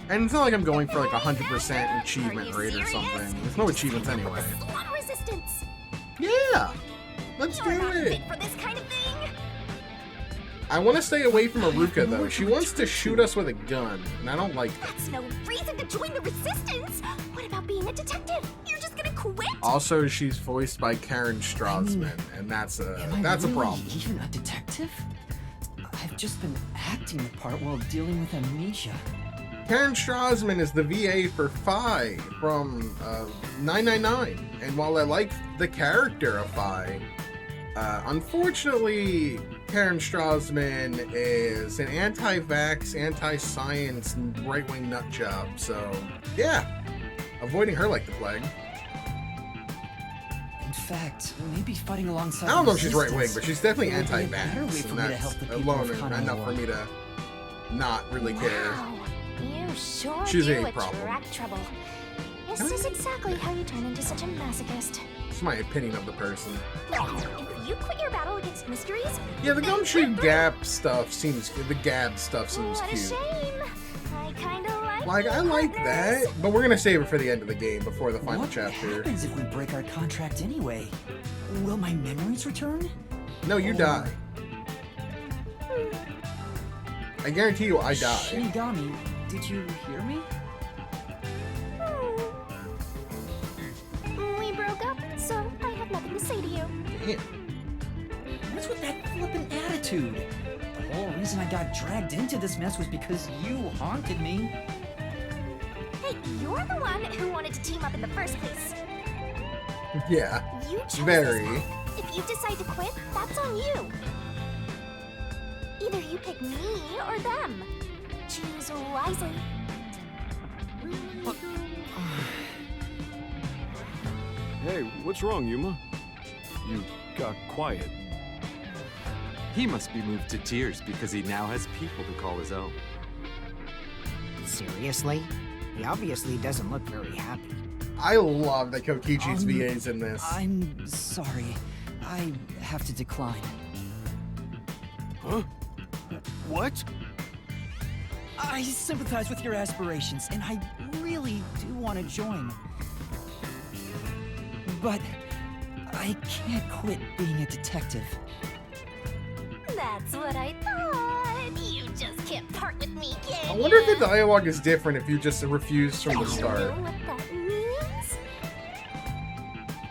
And it's not like I'm going for like 100% achievement Are you rate or serious? something. There's no achievements Sign up anyway. with the SWAT resistance. Yeah, let's do You're not it. fit for this kind of thing. I want to stay away from Aruka though. She wants to shoot us with a gun, and I don't like that. That's no reason to join the resistance. What about being a detective? You're just gonna quit? Also, she's voiced by Karen Strassman, and that's Am a I really problem. even a detective? I've just been acting the part while dealing with amnesia. Karen Strassman is the VA for Phi from 999, and while I like the character of Phi, unfortunately, Karen Strassman is an anti-vax, anti-science, right-wing nutjob. So, yeah, avoiding her like the plague. In fact, maybe fighting alongside I don't know if she's resistance right-wing, but she's definitely would be a better way anti-vax, for and me to that's help the people alone of Kanai enough for War. me to not really care. Wow, you sure She's do a problem. attract trouble. This is exactly how you turn into such a masochist. It's my opinion of the person. If you quit your battle against mysteries, Yeah, the then Gumshoe good for Gap stuff seems good. The Gab stuff seems What a cute. shame. I kinda like Like, I like that, but we're gonna save it for the end of the game before the final What chapter. happens if we break our contract anyway? Will my memories return? No, you die. I guarantee you, I die. Shinigami, did you hear me? We broke up, so I have nothing to say to you. Damn. What's with that flippant attitude? The whole reason I got dragged into this mess was because you haunted me. Hey, you're the one who wanted to team up in the first place. Yeah. You chose Very. this path. If you decide to quit, that's on you. Either you pick me or them. Choose wisely. Hey, what's wrong, Yuma? You got quiet. He must be moved to tears because he now has people to call his own. Seriously? He obviously doesn't look very happy. I love that Kokichi's VA's in this. I'm sorry. I have to decline. Huh? What? I sympathize with your aspirations, and I really do want to join. But I can't quit being a detective. That's what I thought. You just can't part with me, can I you? wonder if the dialogue is different if you just refuse from the You start. know what that means?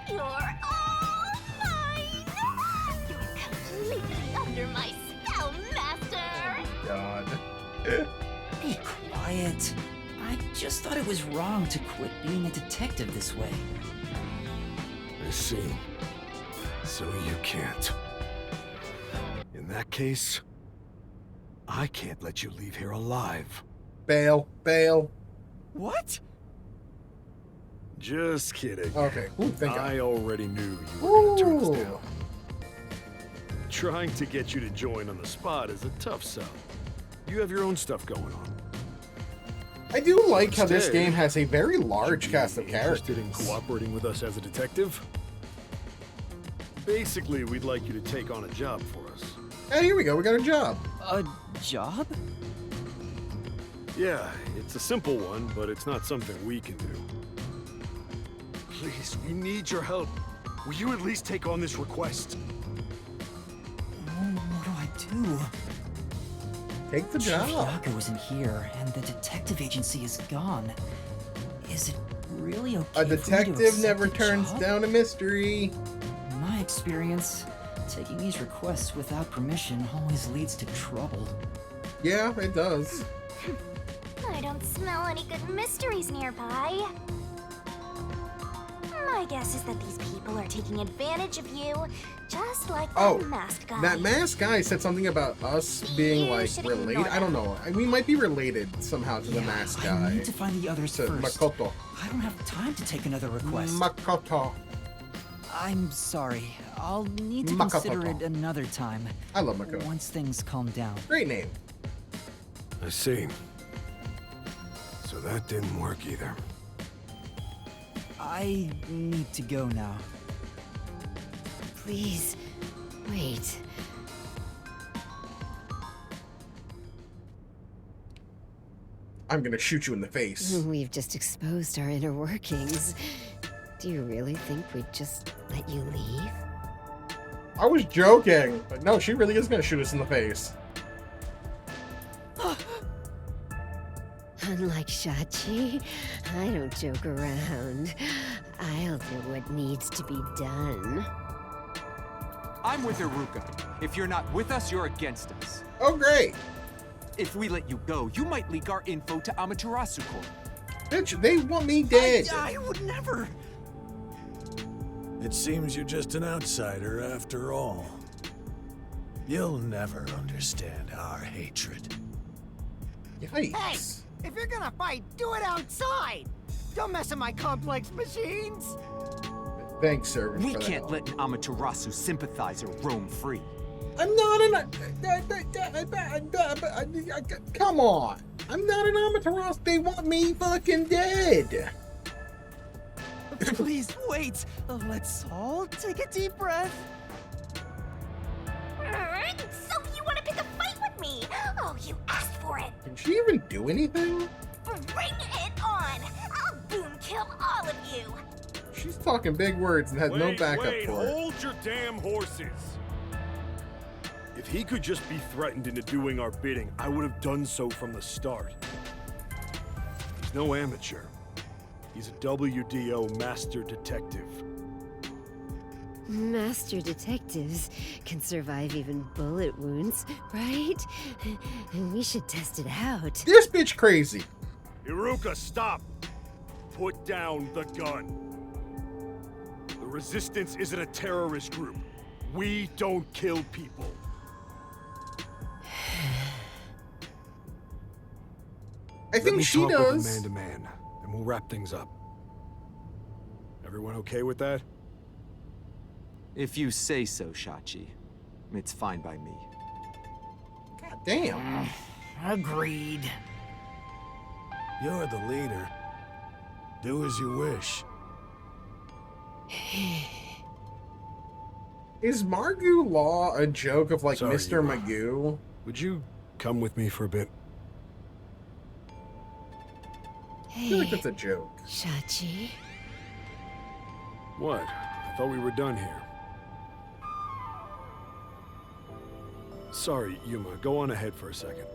You're all mine! You're completely under my spell, Master! God. Be quiet. I just thought it was wrong to quit being a detective this way. I see. So you can't. In that case, I can't let you leave here alive. Bail. Bail. What? Just kidding. Okay. Ooh, thank God. I already knew you were gonna turn us Ooh. down. Trying to get you to join on the spot is a tough sell. You have your own stuff going on. I do like how this Instead, game has a very large cast of Interested characters. in cooperating with us as a detective? Basically, we'd like you to take on a job for us. Hey, here we go. We got a job. A job? Yeah, it's a simple one, but it's not something we can do. Please, we need your help. Will you at least take on this request? What do I do? Take the Chief job. Yako isn't here, and the detective agency is gone. Is it really okay A for me to detective accept never the turns job? down a mystery. In my experience, taking these requests without permission always leads to trouble. Yeah, it does. I don't smell any good mysteries nearby. My guess is that these people are taking advantage of you, just like Oh, that masked guy. That masked guy said something about us being You like should related. ignore I don't know. We might be related somehow to the Yeah, masked I guy. need to find the others To first. Makoto. I don't have time to take another request. Makoto. I'm sorry. I'll need to Makoto. consider it another time. I love Makoto. Once things calm down. Great name. I see. So that didn't work either. I need to go now. Please, wait. I'm gonna shoot you in the face. We've just exposed our inner workings. Do you really think we'd just let you leave? I was joking, but no, she really is gonna shoot us in the face. Unlike Shachi, I don't joke around. I'll do what needs to be done. I'm with Iruka. If you're not with us, you're against us. Oh, great. If we let you go, you might leak our info to Amaterasu Corp. Bitch, they want me dead. I would never. It seems you're just an outsider after all. You'll never understand our hatred. Yikes. If you're gonna fight, do it outside! Don't mess with my complex machines! Thanks, sir. We for that can't help. let an Amaterasu sympathizer roam free. I'm not an. Come on. I'm not an Amaterasu. They want me fucking dead. Please wait. Let's all take a deep breath. So you want to pick a fight with me? Oh, you asked for it. Can she even do anything? Bring it on! I'll boom kill all of you! She's talking big words and has no backup for it. Hold your damn horses! If he could just be threatened into doing our bidding, I would have done so from the start. He's no amateur. He's a WDO master detective. Master detectives can survive even bullet wounds, right? We should test it out. This bitch crazy. Iruka, stop! Put down the gun. The Resistance isn't a terrorist group. We don't kill people. I think she Let me talk with does. man to man, and we'll wrap things up. Everyone okay with that? If you say so, Shachi. It's fine by me. God damn. Agreed. You're the leader. Do as you wish. Is Margoo Law a joke of like Sorry, Mr. Yuma. Magoo? Would you come with me for a bit? I feel like that's a joke. Shachi? What? I thought we were done here. Sorry, Yuma. Go on ahead for a second.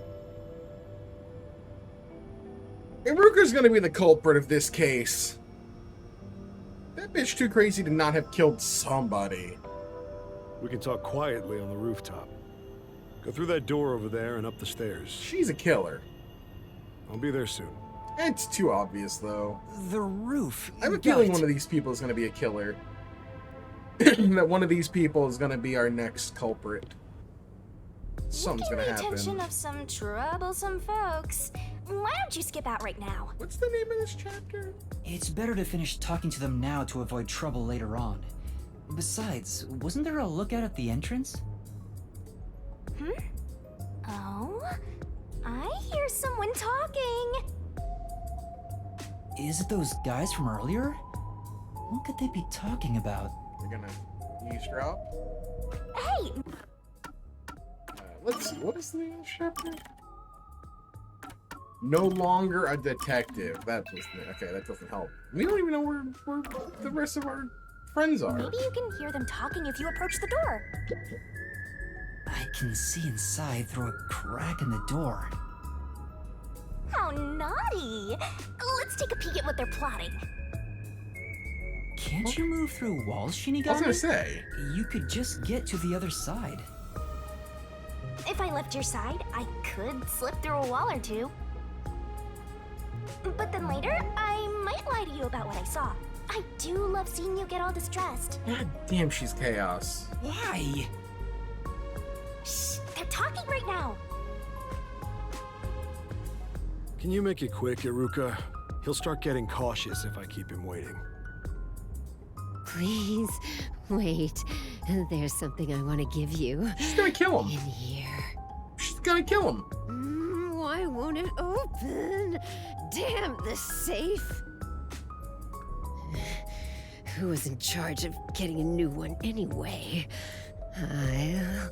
Iruka's gonna be the culprit of this case. That bitch too crazy to not have killed somebody. We can talk quietly on the rooftop. Go through that door over there and up the stairs. She's a killer. I'll be there soon. It's too obvious though. The roof. I have a feeling one of these people is gonna be a killer. That one of these people is gonna be our next culprit. Something's gonna Getting the attention happen. of some troublesome folks. Why don't you skip out right now? What's the name of this chapter? It's better to finish talking to them now to avoid trouble later on. Besides, wasn't there a lookout at the entrance? Oh? I hear someone talking. Is it those guys from earlier? What could they be talking about? We're gonna eavesdrop. Hey, Let's see, what is the name of this chapter? No longer a detective. That was okay. That doesn't help. We don't even know where the rest of our friends are. maybe you can hear them talking if you approach the door. I can see inside through a crack in the door. How naughty! Let's take a peek at what they're plotting. Can't you move through walls, I was gonna Shinigami? say. You could just get to the other side. If I left your side, I could slip through a wall or two. But then later, I might lie to you about what I saw. I do love seeing you get all distressed. God damn, she's chaos. Why? Shh, they're talking right now. Can you make it quick, Iruka? He'll start getting cautious if I keep him waiting. Please, wait. There's something I want to give you. She's gonna kill In him. here. She's gonna kill him. Why won't it open? Damn the safe. Who was in charge of getting a new one anyway? I'll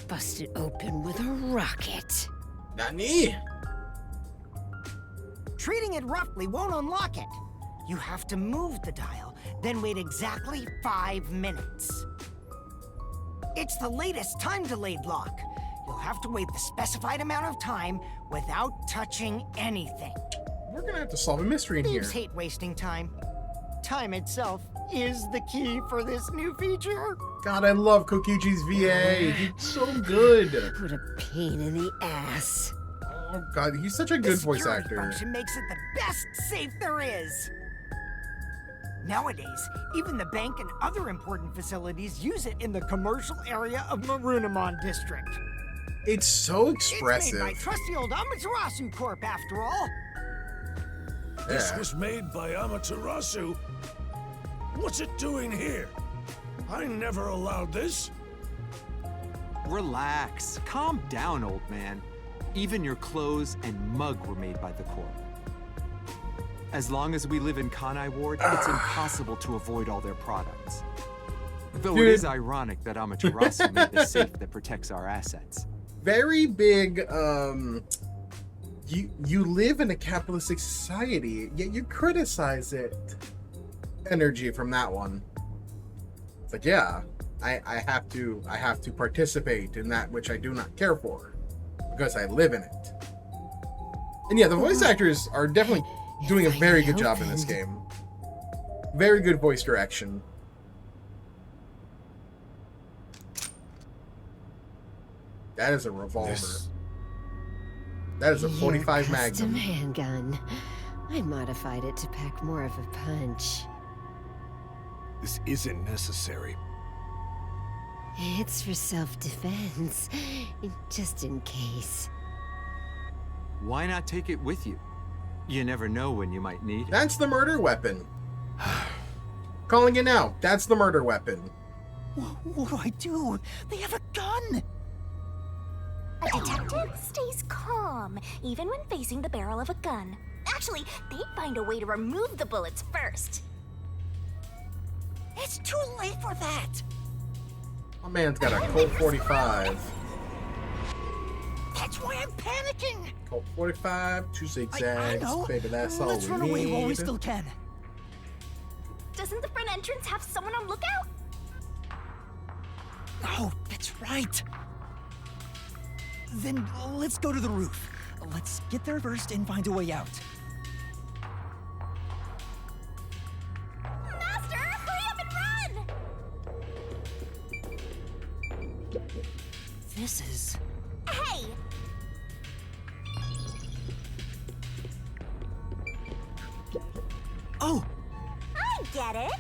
bust it open with a rocket. Nani? Treating it roughly won't unlock it. You have to move the dial, then wait exactly 5 minutes. It's the latest time-delayed lock. You'll have to wait the specified amount of time without touching anything. We're gonna have to solve a mystery in here. Thieves hate wasting time. Time itself is the key for this new feature. God, I love Kokichi's VA. He's so good. What a pain in the ass. Oh God, he's such a good The voice security actor. function makes it the best safe there is. Nowadays, even the bank and other important facilities use it in the commercial area of Marunimon District. It's so It's expressive. made by trusty old Amaterasu Corp, after all. This Yeah. was made by Amaterasu. What's it doing here? I never allowed this. Relax. Calm down, old man. Even your clothes and mug were made by the Corp. As long as we live in Kanai Ward, it's impossible to avoid all their products. Though Dude. it is ironic that Amaterasu made the safe that protects our assets. Very big You live in a capitalistic society, yet you criticize it. Energy from that one. It's like, yeah, I have to participate in that which I do not care for because I live in it. And yeah, the voice actors are definitely doing a very good job in this game. Very good voice direction. That is a revolver. That is a 45 Your custom Magnum. handgun. I modified it to pack more of a punch. This isn't necessary. It's for self-defense, just in case. Why not take it with you? You never know when you might need it. That's the murder weapon. Calling it now. That's the murder weapon. What do I do? They have a gun! A detective stays calm, even when facing the barrel of a gun. Actually, they'd find a way to remove the bullets first. It's too late for that! My man's got a Colt 45. That's why I'm panicking! Colt 45, 2 I zigzags. know! Baby, that's all Let's we run away while we need. still can. Doesn't the front entrance have someone on lookout? Oh, that's right. Then let's go to the roof. Let's get there first and find a way out. Master, hurry up and run! This is... Hey! Oh! I get it!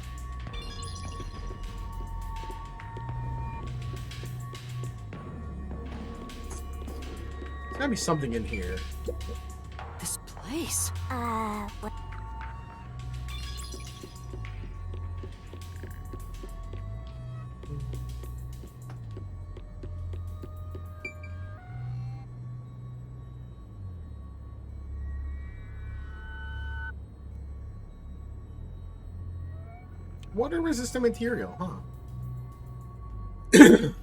There's gotta be something in here. This place. What? Water-resistant material, huh? Okay,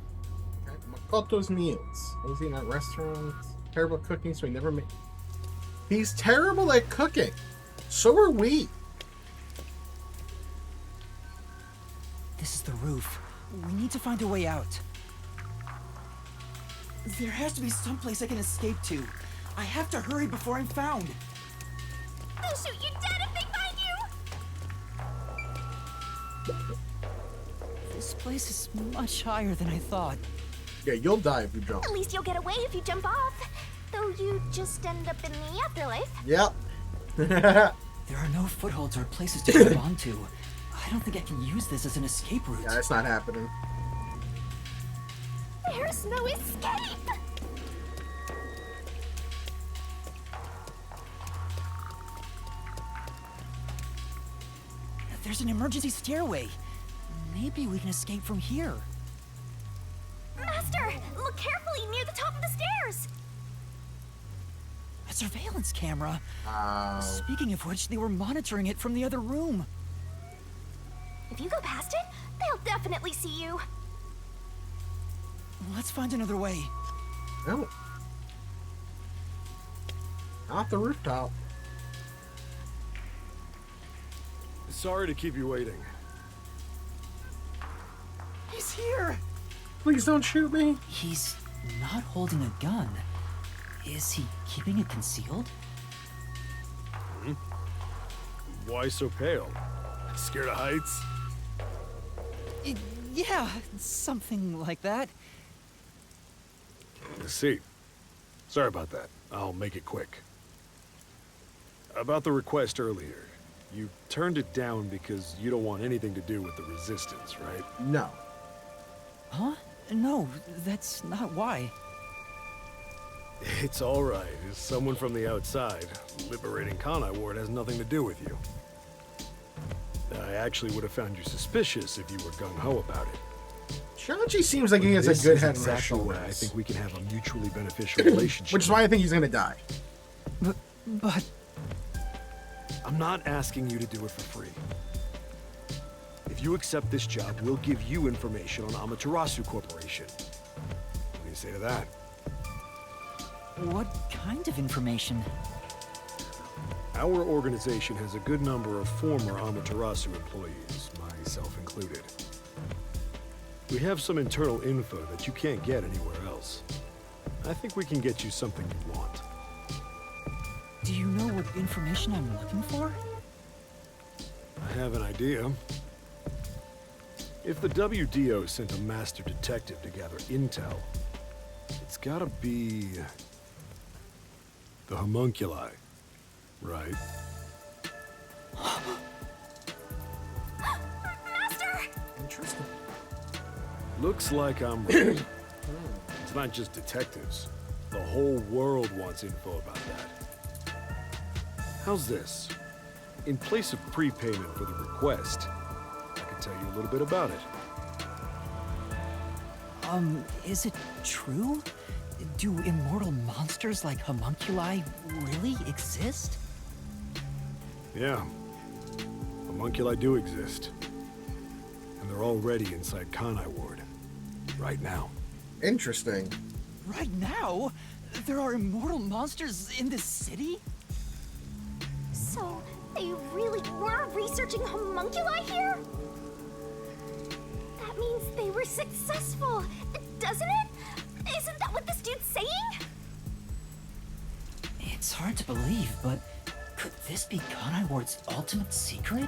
Makoto's meals. I was eating at restaurants. Terrible cooking, so he never made. He's terrible at cooking. So are we. This is the roof. We need to find a way out. There has to be some place I can escape to. I have to hurry before I'm found. They'll shoot you dead if they find you! This place is much higher than I thought. Yeah, you'll die if you jump. At least you'll get away if you jump off. Though you just end up in the afterlife. Yep. There are no footholds or places to grab onto. I don't think I can use this as an escape route. Yeah, that's not happening. There's no escape! There's an emergency stairway. Maybe we can escape from here. Master, look carefully near the top of the stairs! A surveillance camera. Oh. Speaking of which, they were monitoring it from the other room. If you go past it, they'll definitely see you. Let's find another way. No. Not the rooftop. Sorry to keep you waiting. He's here! Please don't shoot me. He's not holding a gun. Is he keeping it concealed? Why so pale? Scared of heights? Yeah, something like that. I see. Sorry about that. I'll make it quick. About the request earlier. You turned it down because you don't want anything to do with the Resistance, right? No. Huh? No, that's not why. It's all right. As someone from the outside, liberating Kanai Ward has nothing to do with you. I actually would have found you suspicious if you were gung-ho about it. Shachi seems like he has This a good is head on his exactly shoulders. why I think we can have a mutually beneficial relationship. Which is why I think he's gonna die. But I'm not asking you to do it for free. If you accept this job, we'll give you information on Amaterasu Corporation. What do you say to that? What kind of information? Our organization has a good number of former Amaterasu employees, myself included. We have some internal info that you can't get anywhere else. I think we can get you something you want. Do you know what information I'm looking for? I have an idea. If the WDO sent a master detective to gather intel, it's gotta be... the homunculi, right? Master! Interesting. Looks like I'm right. It's not just detectives. The whole world wants info about that. How's this? In place of prepayment for the request, I can tell you a little bit about it. Is it true? Do immortal monsters like homunculi really exist? Yeah. Homunculi do exist. And they're already inside Kanai Ward. Right now. Interesting. Right now? There are immortal monsters in this city? So, they really were researching homunculi here? That means they were successful, doesn't it? Isn't that what this dude's saying? It's hard to believe, but could this be Kanai Ward's ultimate secret?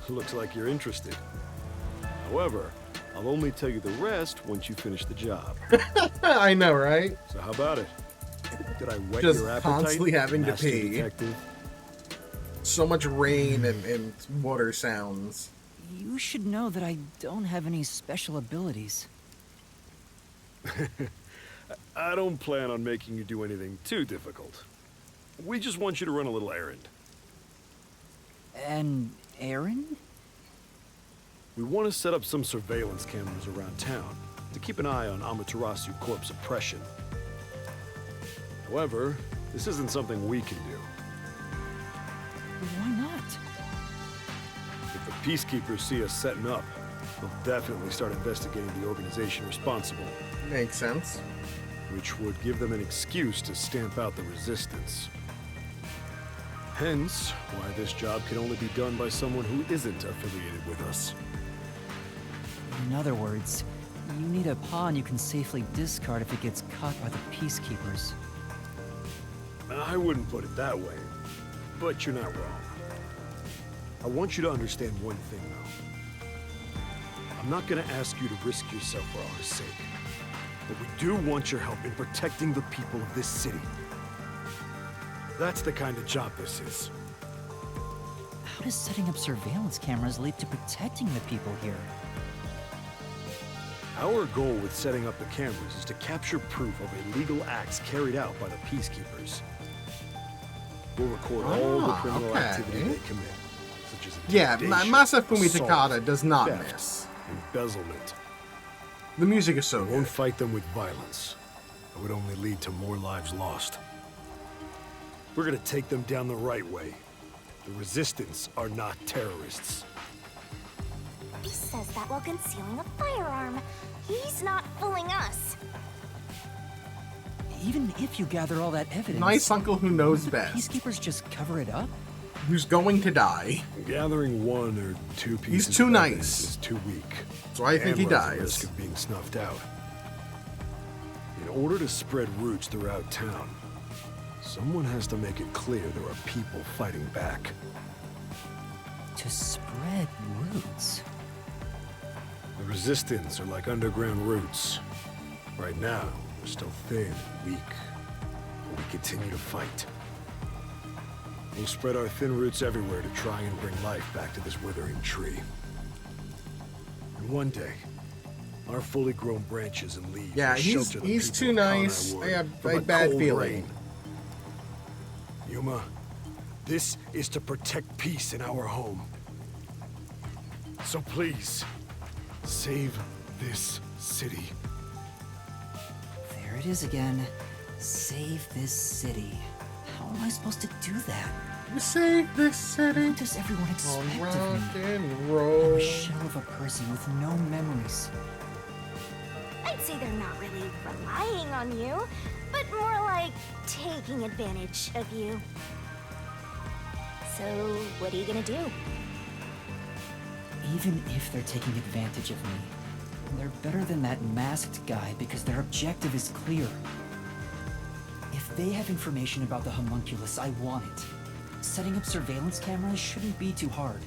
Looks like you're interested. However, I'll only tell you the rest once you finish the job. I know, right? So how about it? Did I whet Just your appetite? constantly having to Master pee. Detective? So much rain and water sounds. You should know that I don't have any special abilities. I don't plan on making you do anything too difficult. We just want you to run a little errand. An errand? We want to set up some surveillance cameras around town to keep an eye on Amaterasu Corp's oppression. However, this isn't something we can do. Why not? If the peacekeepers see us setting up, they'll definitely start investigating the organization responsible, Makes sense. which would give them an excuse to stamp out the resistance. Hence, why this job can only be done by someone who isn't affiliated with us. In other words, you need a pawn you can safely discard if it gets caught by the peacekeepers. I wouldn't put it that way, but you're not wrong. I want you to understand one thing, though. I'm not gonna ask you to risk yourself for our sake, but we do want your help in protecting the people of this city. That's the kind of job this is. How does setting up surveillance cameras lead to protecting the people here? Our goal with setting up the cameras is to capture proof of illegal acts carried out by the peacekeepers. We'll record all the criminal okay. activity they commit, such as Yeah, intimidation, Masafumi assault, Takada does not theft, miss. embezzlement. The music is so We won't good. fight them with violence. It would only lead to more lives lost. We're gonna take them down the right way. The Resistance are not terrorists. He says that while concealing a firearm. He's not fooling us. Even if you gather all that evidence, Nice uncle who knows the best. peacekeepers just cover it up? Who's going to die. Gathering one or two pieces He's too of evidence nice. is too weak. So I think And he runs the dies. risk of being snuffed out. In order to spread roots throughout town, someone has to make it clear there are people fighting back. To spread roots? The Resistance are like underground roots. Right now, we're still thin and weak, but we continue to fight. We'll spread our thin roots everywhere to try and bring life back to this withering tree. And one day, our fully grown branches and leaves Yeah, will he's shelter the too people of nice. Kanai I Ward have from a the bad cold feeling. rain. Yuma, this is to protect peace in our home. So please, save this city. There it is again. Save this city. How am I supposed to do that? Save this city. What does everyone On expect rock of me? and I'm roll. a shell of a person with no memories. I'd say they're not really relying on you, but more like taking advantage of you. So, what are you gonna do? Even if they're taking advantage of me, they're better than that masked guy because their objective is clear. If they have information about the homunculus, I want it. Setting up surveillance cameras shouldn't be too hard.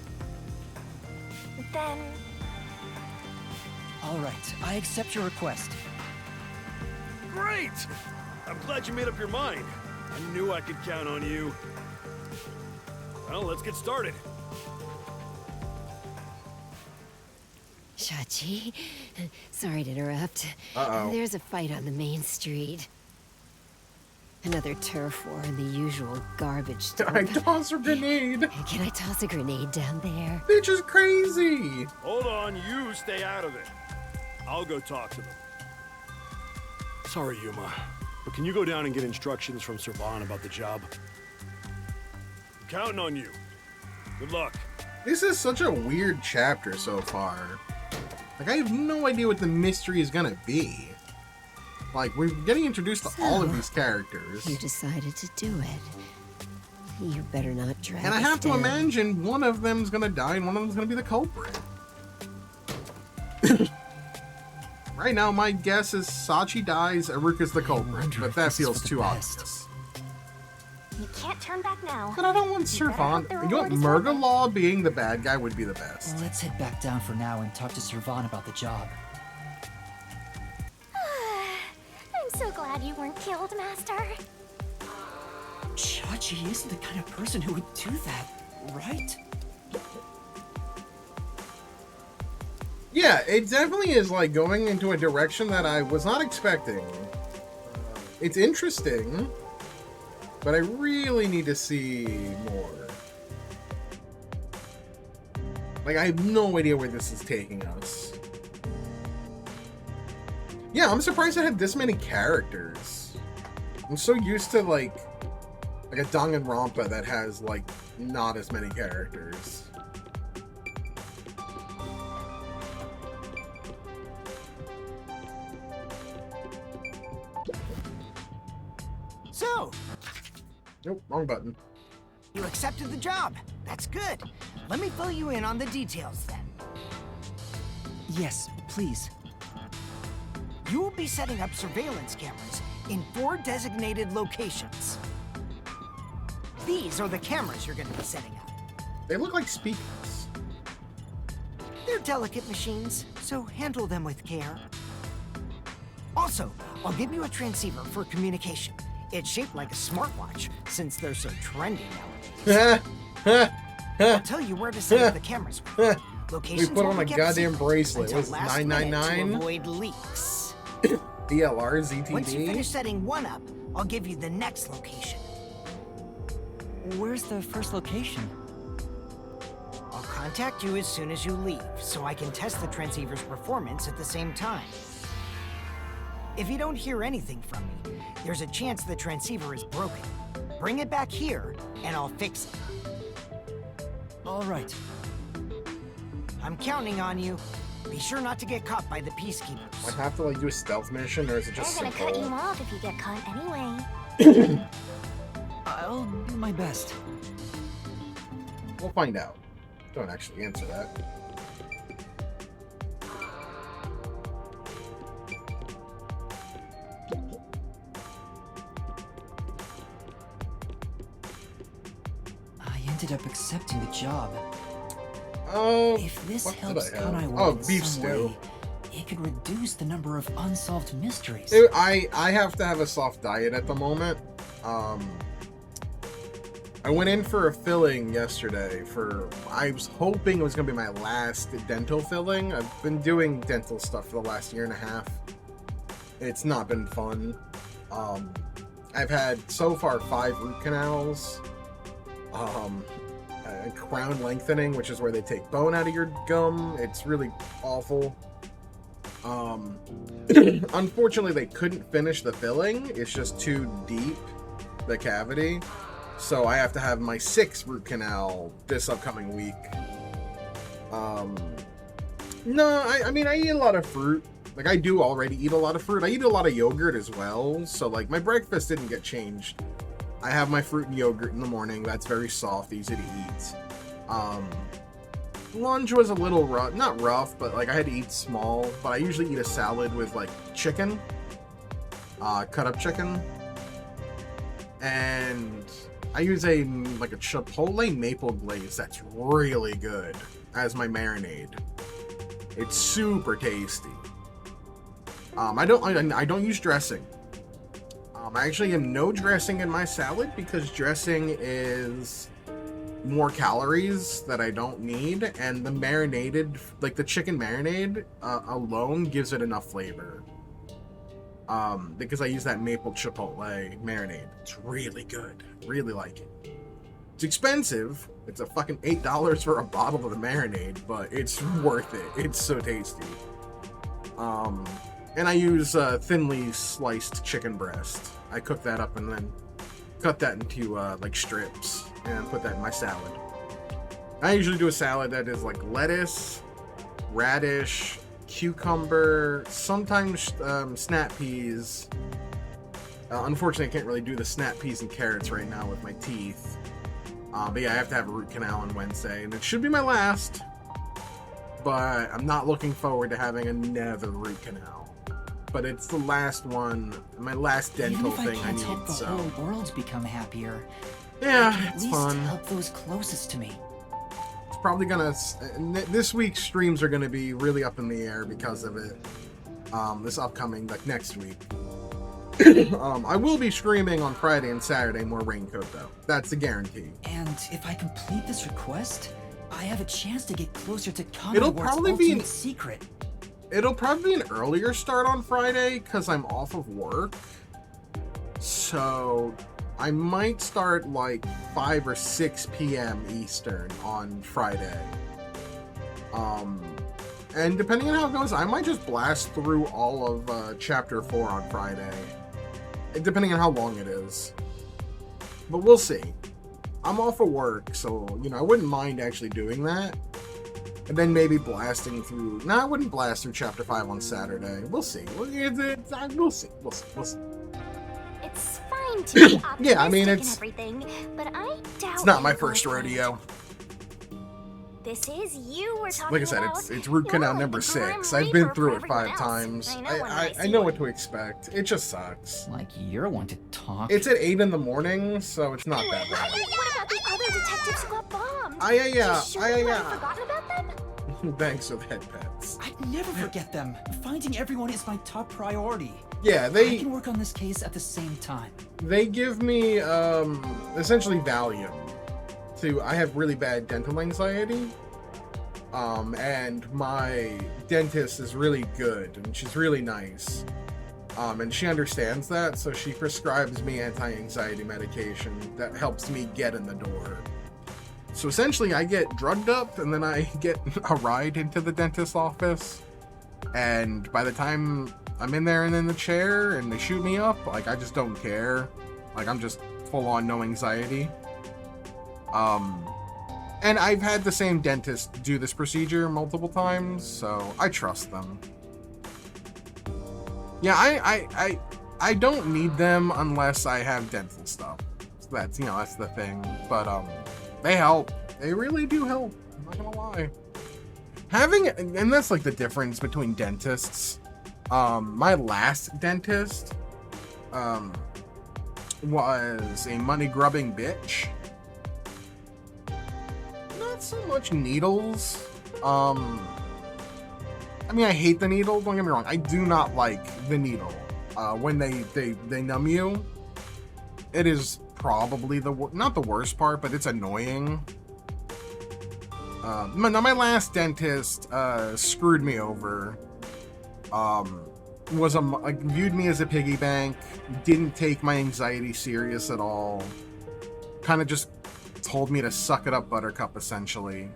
Then... All right, I accept your request. Great! I'm glad you made up your mind. I knew I could count on you. Well, let's get started. Shachi, sorry to interrupt. Uh-oh. There's a fight on the main street. Another turf war in the usual garbage I dump. toss a grenade. Can I toss a grenade down there? Bitch is crazy. Hold on, you stay out of it. I'll go talk to them. Sorry, Yuma, but can you go down and get instructions from Servan about the job? I'm counting on you. Good luck. This is such a weird chapter so far. Like, I have no idea what the mystery is gonna be. Like, we're getting introduced to all of these characters. You decided to do it. You better not drag And I us have to down. imagine one of them's gonna die and one of them's gonna be the culprit. Right now, my guess is Sachi dies, Eruka's the culprit, wonder but if that this is feels for the too best. obvious. You can't turn back now. But I don't want You better Servan. hope the You know what? reward is worth it. Murgalaw being the bad guy would be the best. Let's head back down for now and talk to Servan about the job. I'm so glad you weren't killed, Master. Chachi isn't the kind of person who would do that, right? Yeah, it definitely is like going into a direction that I was not expecting. It's interesting, but I really need to see more. Like, I have no idea where this is taking us. Yeah, I'm surprised it had this many characters. I'm so used to like a Danganronpa that has like not as many characters. So, Nope, wrong button. you accepted the job. That's good. Let me fill you in on the details then. Yes, please. You will be setting up surveillance cameras in 4 designated locations. These are the cameras you're going to be setting up. They look like speakers. They're delicate machines, so handle them with care. Also, I'll give you a transceiver for communication. It's shaped like a smartwatch, since they're so trendy nowadays. I'll tell you where to set up the cameras. Locations We put won't on a be kept goddamn secret bracelet. until What's last minute to 999? avoid leaks. DLR, Once you ZTD. finish setting one up, I'll give you the next location. Where's the first location? I'll contact you as soon as you leave, so I can test the transceiver's performance at the same time. If you don't hear anything from me, there's a chance the transceiver is broken. Bring it back here, and I'll fix it. All right. I'm counting on you. Be sure not to get caught by the I peacekeepers. have to like do a stealth mission, or is it They're just gonna cut you simple? off if you get caught anyway. I'll do my best. We'll find out. Don't actually answer that. I ended up accepting the job. Oh, If this what did helps I have? Kanai Oh, Ward in beef some stew. way, it could reduce the number of unsolved mysteries. Dude, I have to have a soft diet at the moment. I went in for a filling yesterday I was hoping it was gonna be my last dental filling. I've been doing dental stuff for the last year and a half. It's not been fun. I've had so far 5 root canals, a crown lengthening, which is where they take bone out of your gum. It's really awful. Unfortunately, they couldn't finish the filling. It's just too deep, the cavity. So I have to have my 6th root canal this upcoming week. No, I mean, I eat a lot of fruit. Like, I do already eat a lot of fruit. I eat a lot of yogurt as well. So, like, my breakfast didn't get changed. I have my fruit and yogurt in the morning. That's very soft, easy to eat. Lunch was a little rough. Not rough, but, like, I had to eat small. But I usually eat a salad with, like, chicken. Cut up chicken. And I use a chipotle maple glaze that's really good as my marinade. It's super tasty. I don't use dressing. I actually have no dressing in my salad because dressing is more calories that I don't need, and the marinated, like the chicken marinade alone gives it enough flavor. Because I use that maple chipotle marinade. It's really good. Really like it. It's expensive. It's a fucking $8 for a bottle of the marinade, but it's worth it. It's so tasty. And I use thinly sliced chicken breast. I cook that up and then cut that into like strips and put that in my salad. I usually do a salad that is like lettuce, radish, cucumber, sometimes snap peas. Unfortunately, I can't really do the snap peas and carrots right now with my teeth. But yeah, I have to have a root canal on Wednesday, and it should be my last. But I'm not looking forward to having another root canal. But it's the last one, my last dental thing I need. Help the so whole world become happier. Yeah, it's fun. At least help those closest to me. It's probably gonna. This week's streams are gonna be really up in the air because of it. This upcoming, like next week. I will be streaming on Friday and Saturday more Raincode though. That's a guarantee. And if I complete this request, I have a chance to get closer to It'll Connor's probably be ultimate secret. It'll probably be an earlier start on Friday because I'm off of work. So I might start like 5 or 6 p.m. Eastern on Friday. And depending on how it goes, I might just blast through all of Chapter 4 on Friday. Depending on how long it is. But we'll see. I'm off of work, so, you know, I wouldn't mind actually doing that. And then maybe blasting through... No, I wouldn't blast through Chapter 5 on Saturday. We'll see. We'll see. It's fine to be optimistic Yeah, I mean, and it's... everything, but I doubt It's not my you're first going to. rodeo. This is you we're talking Like I said, about. it's root canal number 6. I've been through it 5 times. I know what to expect. It just sucks. Like you're one to talk. It's at 8 in the morning, so it's not that bad. What about the other detectives who got bombed? Yeah. You sure you haven't forgotten about them? Thanks for that, Pets. I'd never forget them. Finding everyone is my top priority. Yeah, I can work on this case at the same time. They give me essentially Valium. I have really bad dental anxiety. And my dentist is really good and she's really nice. And she understands that, so she prescribes me anti-anxiety medication that helps me get in the door. So essentially I get drugged up and then I get a ride into the dentist's office. And by the time I'm in there and in the chair and they shoot me up, like I just don't care. Like I'm just full on no anxiety. And I've had the same dentist do this procedure multiple times, so I trust them. Yeah, I don't need them unless I have dental stuff. So that's, you know, that's the thing. But they help. They really do help. I'm not gonna lie. And that's like the difference between dentists. My last dentist was a money grubbing bitch. Not so much needles. I mean, I hate the needle, don't get me wrong. I do not like the needle. When they numb you, it is probably not the worst part, but it's annoying. My last dentist screwed me over. Viewed me as a piggy bank, didn't take my anxiety serious at all. Kind of just told me to suck it up, Buttercup, essentially.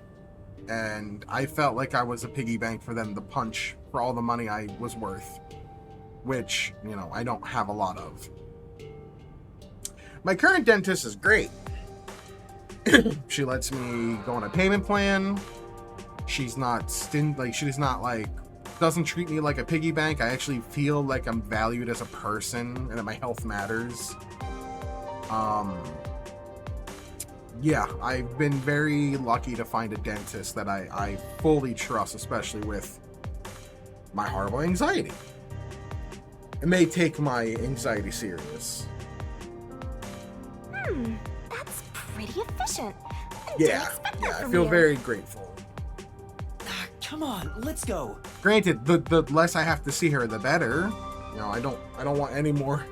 And I felt like I was a piggy bank for them to punch for all the money I was worth. Which, you know, I don't have a lot of. My current dentist is great. She lets me go on a payment plan. She's not doesn't treat me like a piggy bank. I actually feel like I'm valued as a person and that my health matters. Yeah, I've been very lucky to find a dentist that I fully trust, especially with my horrible anxiety. And they take my anxiety serious. That's pretty efficient. I didn't Yeah, expect that yeah, I from feel you. very grateful. Come on, let's go. Granted, the less I have to see her, the better. You know, I don't want any more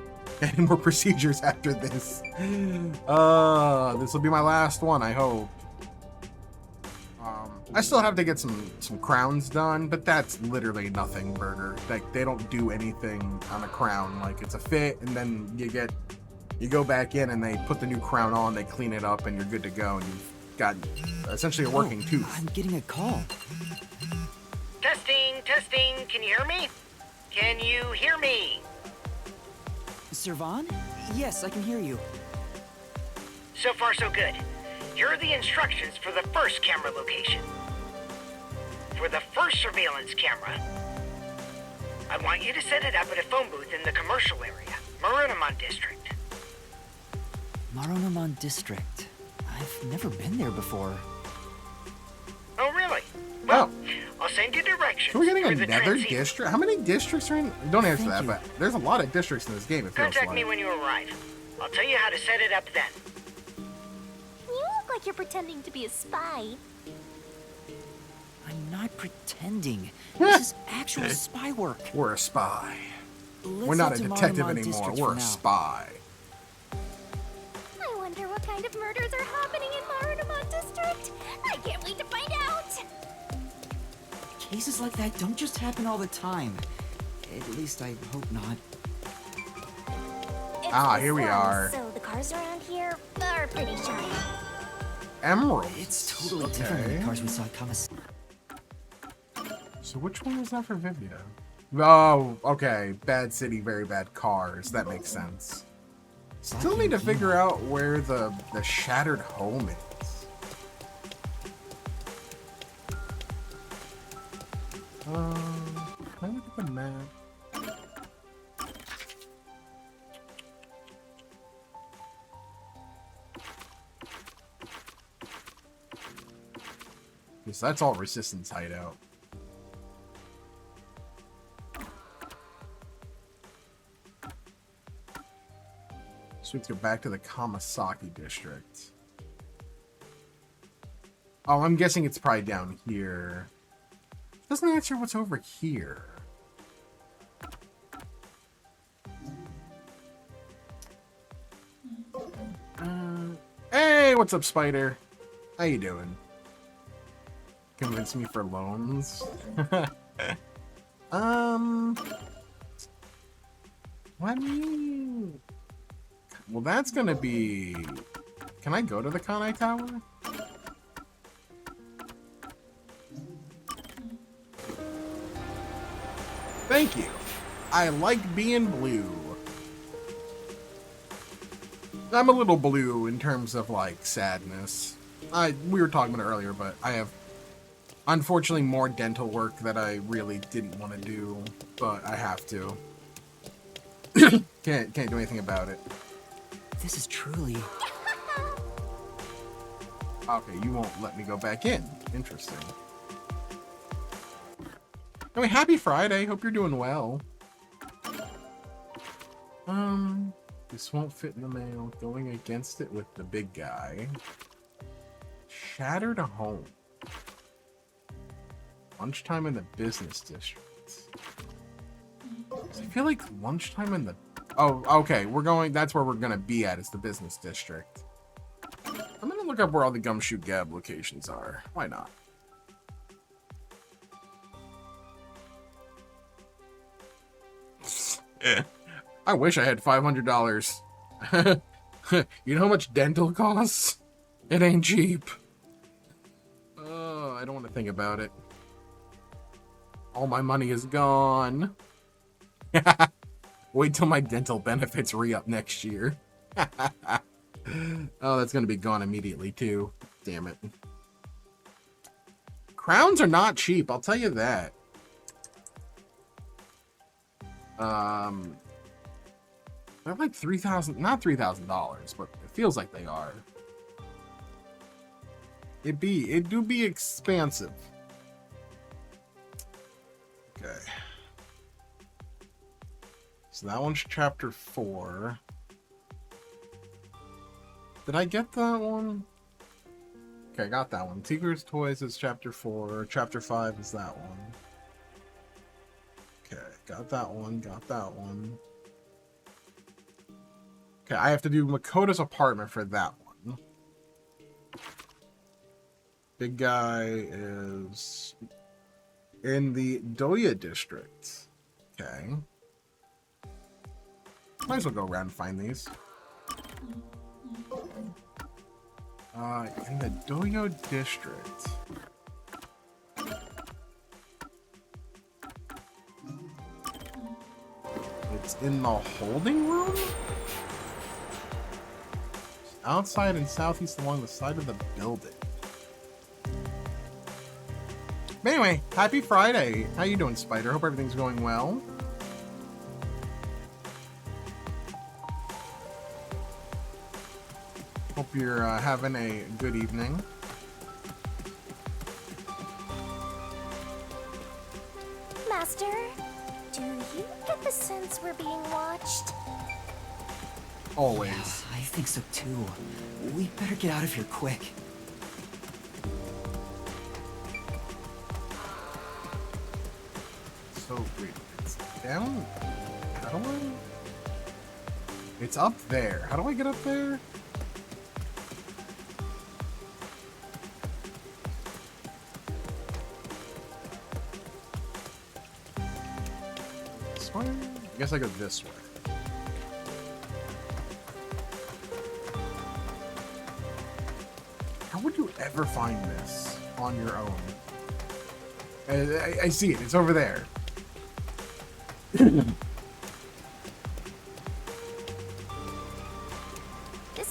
procedures after this. This will be my last one, I hope. I still have to get some crowns done, but that's literally nothing, Burger. Like, they don't do anything on a crown. Like, it's a fit, and then you go back in and they put the new crown on, they clean it up, and you're good to go, and you've got essentially a working tooth. I'm getting a call. Testing, can you hear me? Can you hear me? Servan? Yes, I can hear you. So far, so good. Here are the instructions for the first camera location. For the first surveillance camera, I want you to set it up at a phone booth in the commercial area, Marunamon District. Marunamon District. I've never been there before. Oh, really? Well, I'll send you directions. Are we getting through the another transceiver. district? How many districts are in? Don't answer Thank that, you. but there's a lot of districts in this game, it feels Contact me like. when you arrive. I'll tell you how to set it up then. You look like you're pretending to be a spy. I'm not pretending. This is actual spy work. We're a spy. Let's We're not head a to detective Marunamon anymore. District We're for a now. spy. I wonder what kind of murders are happening in Marunamon District. I can't wait to find out. Cases like that don't just happen all the time. At least I hope not. It's Ah, the here we slums, are. So the cars around here are pretty shiny. Emeralds. It's totally different than the Okay. cars we saw at Kamas. So which one was that for Vivia? Oh, okay. Bad city, very bad cars. That makes sense. Still need to figure out where the shattered home is. Can I look at the map? Yes, that's all Resistance hideout. So we have to go back to the Kamasaki district. Oh, I'm guessing it's probably down here. Doesn't answer what's over here. Hey, what's up, Spider? How you doing? Convince me for loans? Let me... Well, that's gonna be... Can I go to the Kanai Tower? Thank you. I like being blue. I'm a little blue in terms of, like, sadness. We were talking about it earlier, but I have, unfortunately, more dental work that I really didn't want to do, but I have to. Can't do anything about it. This is truly... Okay, you won't let me go back in. Interesting. Anyway, happy Friday. Hope you're doing well. This won't fit in the mail. Going against it with the big guy. Shattered home. Lunchtime in the business district. I feel like lunchtime in the... Oh, okay. We're going... That's where we're going to be at, is the business district. I'm going to look up where all the Gumshoe Gab locations are. Why not? I wish I had $500. You know how much dental costs? It ain't cheap. Oh, I don't want to think about it. All my money is gone. Wait till my dental benefits re-up next year. Oh, that's going to be gone immediately, too. Damn it. Crowns are not cheap, I'll tell you that. They're like $3,000, not $3,000, but it feels like they are. It do be expansive. Okay. So that one's chapter 4. Did I get that one? Okay, I got that one. Tigger's Toys is chapter 4. Chapter 5 is that one. Okay, got that one. Got that one. Okay, I have to do Makoto's apartment for that one. Big guy is in the Doya district. Okay. Might as well go around and find these. In the Doyo district. It's in the holding room? It's outside and southeast along the side of the building. But anyway, happy Friday. How you doing, Spider? Hope everything's going well. Hope you're having a good evening. Master, do you get the sense we're being watched? Always. I think so too. We better get out of here quick. So, wait, it's down? How do I? It's up there. How do I get up there? This way? I guess I go this way. How would you ever find this on your own? I see it. It's over there. This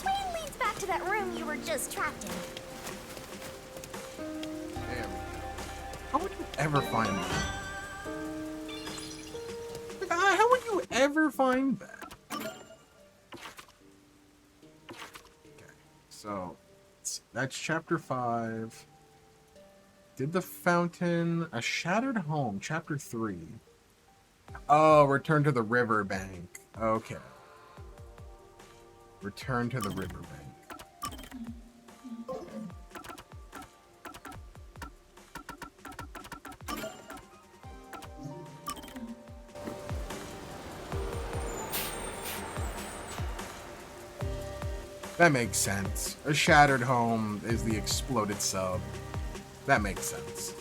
way leads back to that room you were just trapped in. Damn. How would you ever find that? How would you ever find that? Okay, so that's chapter 5. Did the fountain, a shattered home, chapter 3. Oh, return to the riverbank. Okay. Return to the riverbank. That makes sense. A shattered home is the exploded sub. That makes sense.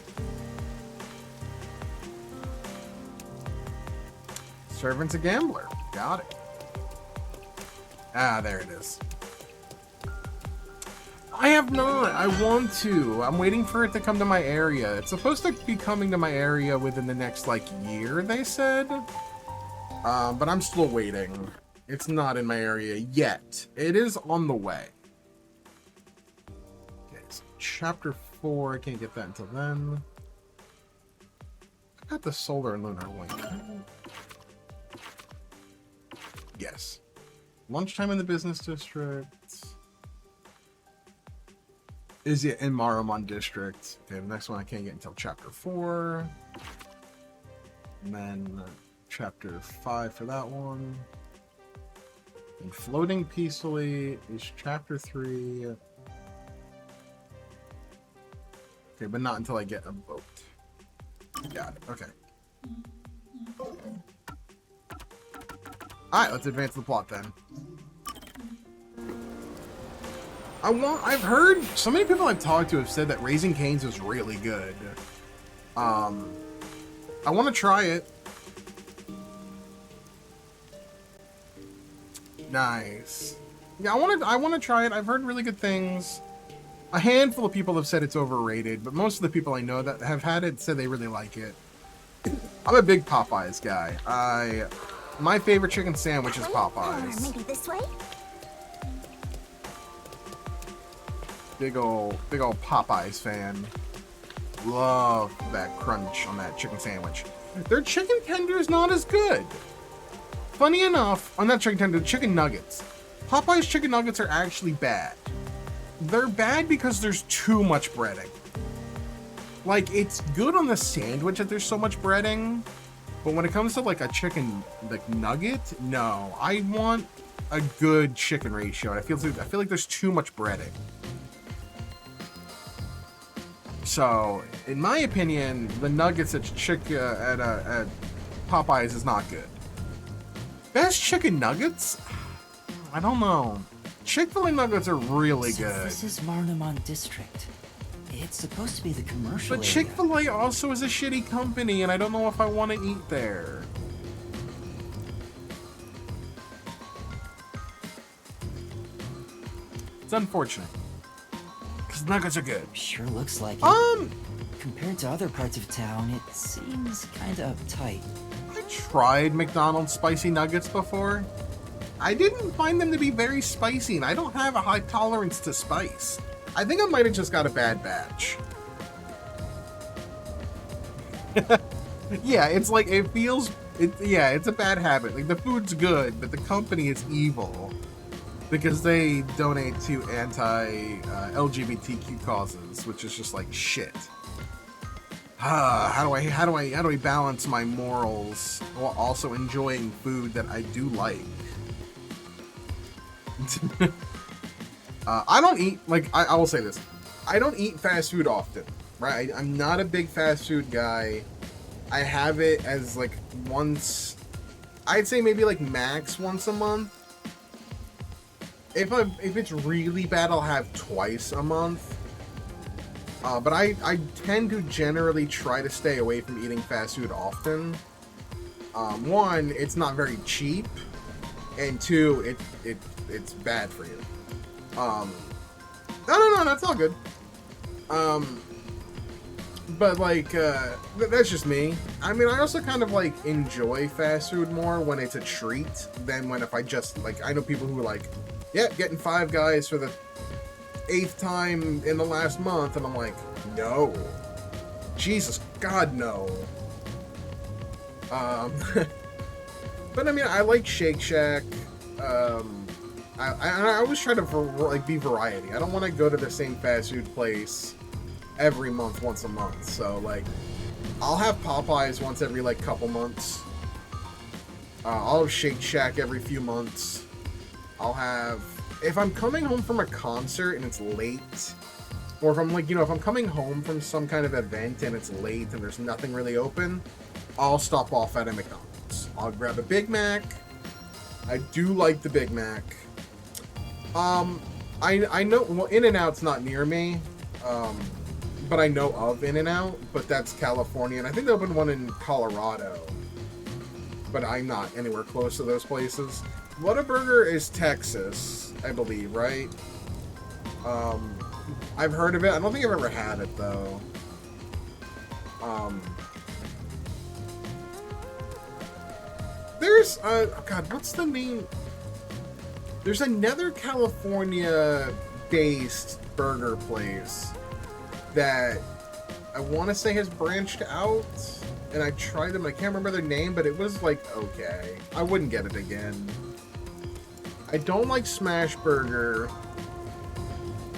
Servant's a gambler. Got it. Ah, there it is. I have not. I want to. I'm waiting for it to come to my area. It's supposed to be coming to my area within the next, like, year, they said. But I'm still waiting. It's not in my area yet. It is on the way. Okay, so chapter 4. I can't get that until then. I got the solar and lunar link. Yes. Lunchtime in the business district. Is it in Marumon district? Okay, the next one I can't get until chapter 4. And then chapter 5 for that one. And floating peacefully is chapter 3. Okay, but not until I get a boat. Got it. Okay. Alright, let's advance the plot then. I've heard, so many people I've talked to have said that Raising Cane's is really good. I want to try it. Nice. Yeah, I want to try it. I've heard really good things. A handful of people have said it's overrated, but most of the people I know that have had it said they really like it. I'm a big Popeyes guy. My favorite chicken sandwich is Popeyes. Maybe this way? Big old Popeyes fan. Love that crunch on that chicken sandwich. Their chicken tender is not as good. Funny enough, on that chicken tender, chicken nuggets. Popeye's chicken nuggets are actually bad. They're bad because there's too much breading. Like, it's good on the sandwich that there's so much breading, but when it comes to like a chicken like nugget, no. I want a good chicken ratio, and I feel like there's too much breading. So, in my opinion, the nuggets at Popeyes is not good. Best chicken nuggets? I don't know. Chick-fil-A nuggets are really So good. this is Marnamon District. It's supposed to be the commercial But area. Chick-fil-A also is a shitty company, and I don't know if I want to eat there. It's unfortunate. Because nuggets are good. Sure looks like it. Compared to other parts of town, it seems kinda uptight. I tried McDonald's spicy nuggets before. I didn't find them to be very spicy, and I don't have a high tolerance to spice. I think I might have just got a bad batch. Yeah, it's like, it feels, yeah, it's a bad habit. Like, the food's good, but the company is evil. Because they donate to anti-LGBTQ causes, which is just like shit. How do I balance my morals while also enjoying food that I do like? I don't eat, like, I will say this. I don't eat fast food often, right? I'm not a big fast food guy. I have it as, like, once, I'd say maybe, like, max once a month. If it's really bad, I'll have twice a month. But I tend to generally try to stay away from eating fast food often. One, it's not very cheap, and two, it's bad for you. No, that's all good. But like, that's just me. I mean, I also kind of like enjoy fast food more when it's a treat than when if I just, like, I know people who are like, yeah, getting Five Guys for the 8th time in the last month, and I'm like, no. Jesus, God, no. But I mean, I like Shake Shack. I always try to be variety. I don't want to go to the same fast food place every month, once a month. So like, I'll have Popeyes once every like couple months. I'll have Shake Shack every few months. I'll have, if I'm coming home from a concert and it's late, or if I'm like, if I'm coming home from some kind of event and it's late and there's nothing really open, I'll stop off at a McDonald's. I'll grab a Big Mac. I do like the Big Mac. I know, well, In-N-Out's not near me, but I know of In-N-Out, but that's California, and I think they opened one in Colorado, but I'm not anywhere close to those places. Whataburger is Texas, I believe, right? I've heard of it. I don't think I've ever had it, though. There's, God, what's the name? There's another California-based burger place that I want to say has branched out, and I tried them. I can't remember their name, but it was, like, okay. I wouldn't get it again. I don't like Smash Burger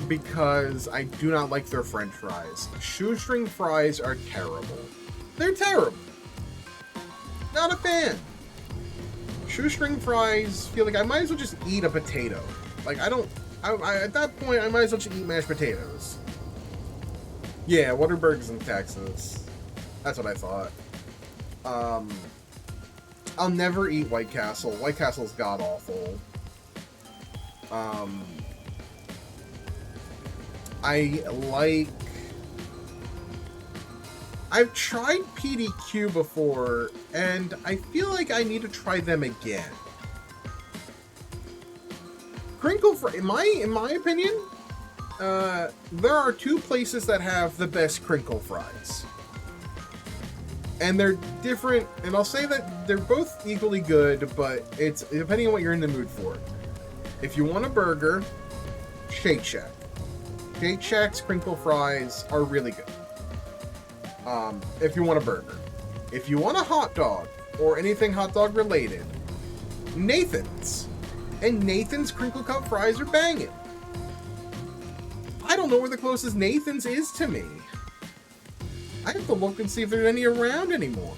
because I do not like their french fries. Shoestring fries are terrible. They're terrible. Not a fan. Shoestring fries feel like I might as well just eat a potato. Like, at that point, I might as well just eat mashed potatoes. Yeah, Whataburger's in Texas. That's what I thought. I'll never eat White Castle. White Castle's god-awful. I've tried PDQ before, and I feel like I need to try them again. Crinkle fry, in my opinion, there are two places that have the best crinkle fries. And they're different, and I'll say that they're both equally good, but it's depending on what you're in the mood for. If you want a burger, Shake Shack. Shake Shack's crinkle fries are really good. If you want a burger. If you want a hot dog, or anything hot dog related, Nathan's. And Nathan's crinkle cut fries are banging. I don't know where the closest Nathan's is to me. I have to look and see if there's any around anymore.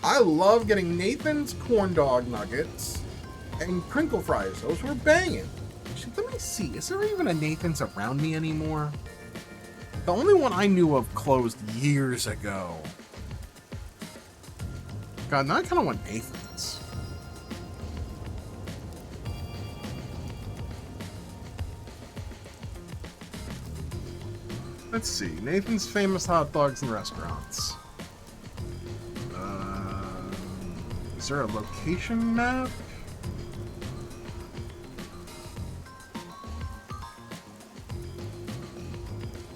I love getting Nathan's corn dog nuggets and crinkle fries. Those were banging. Actually, let me see. Is there even a Nathan's around me anymore? The only one I knew of closed years ago. God, now I kind of want Nathan's. Let's see. Nathan's famous hot dogs and restaurants. Is there a location map?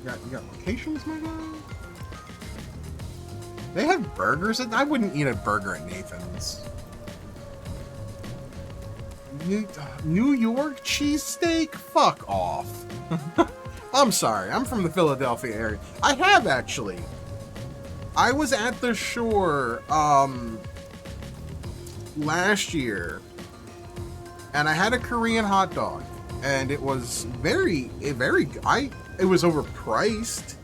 You got locations, my guy? They have burgers? I wouldn't eat a burger at Nathan's. New York cheesesteak? Fuck off. I'm sorry, I'm from the Philadelphia area. I have, actually. I was at the shore, last year, and I had a Korean hot dog, and it was it was overpriced.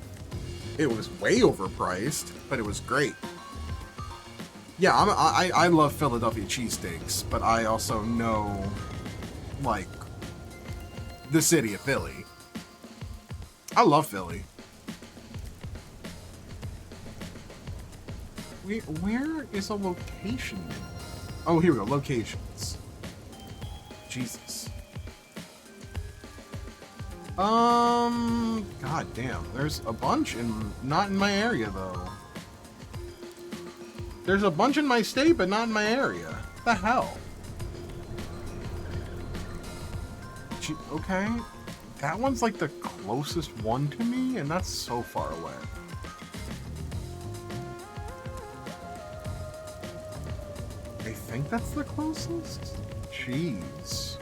It was way overpriced, but it was great. Yeah, I love Philadelphia cheesesteaks, but I also know, like, the city of Philly. I love Philly. Where is a location? Oh, here we go. Locations. Jesus. God damn. There's a bunch not in my area, though. There's a bunch in my state, but not in my area. What the hell? Okay. That one's like the closest one to me, and that's so far away. I think that's the closest? Jeez.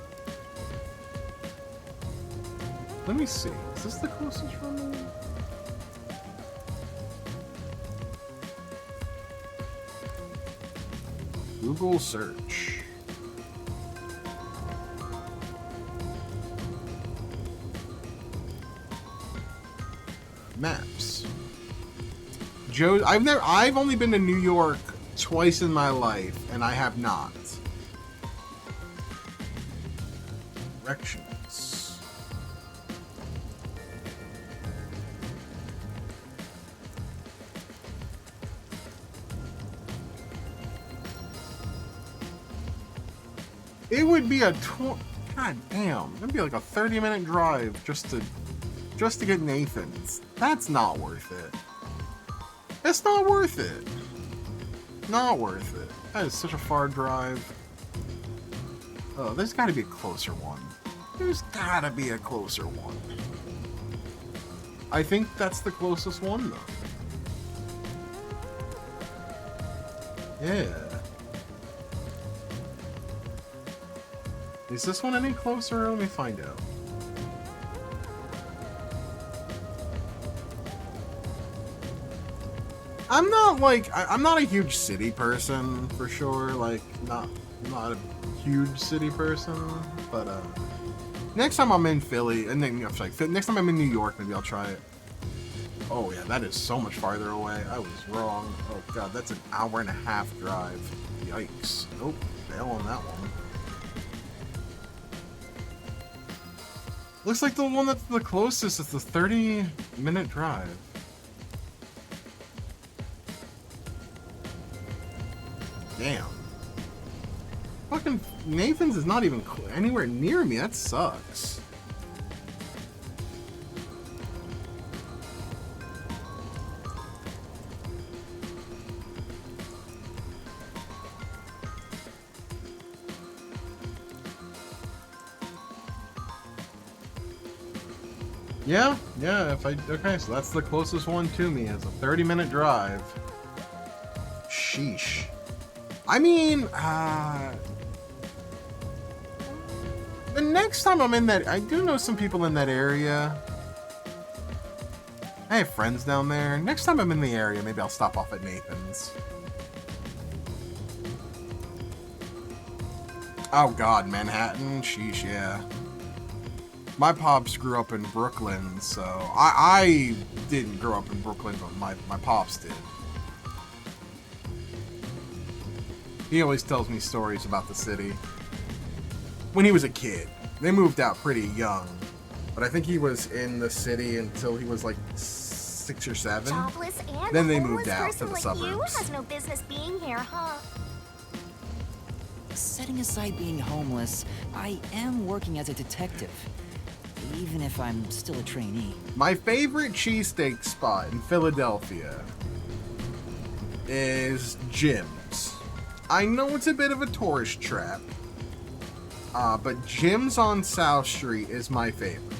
Let me see. Is this the closest from me? Google search. Maps. Joe, I've only been to New York twice in my life, and I have not. Directions. It would be a God damn, it'd be like a 30-minute drive just to get Nathan's. That's not worth it. It's not worth it. Not worth it. That is such a far drive. Oh, there's gotta be a closer one. There's gotta be a closer one. I think that's the closest one, though. Yeah. Is this one any closer? Let me find out. I'm not a huge city person, for sure. Like, not a huge city person, but next time I'm in Philly, and then next time I'm in New York, maybe I'll try it. Oh yeah, that is so much farther away. I was wrong. Oh god, that's an hour and a half drive. Yikes. Nope, fail on that one. Looks like the one that's the closest is the 30-minute drive. Damn. Fucking Nathan's is not even anywhere near me. That sucks. Yeah, okay, so that's the closest one to me. It's a 30-minute drive. Sheesh. I mean, the next time I'm in that, I do know some people in that area. I have friends down there. Next time I'm in the area, maybe I'll stop off at Nathan's. Oh God, Manhattan. Sheesh, yeah. My pops grew up in Brooklyn, so I didn't grow up in Brooklyn, but my pops did. He always tells me stories about the city. When he was a kid. They moved out pretty young. But I think he was in the city until he was like 6 or 7. Jobless and Then they homeless moved out to person the like suburbs. You has no business being here, huh? Setting aside being homeless, I am working as a detective. Even if I'm still a trainee. My favorite cheesesteak spot in Philadelphia is Jim's. I know it's a bit of a tourist trap, but Jim's on South Street is my favorite.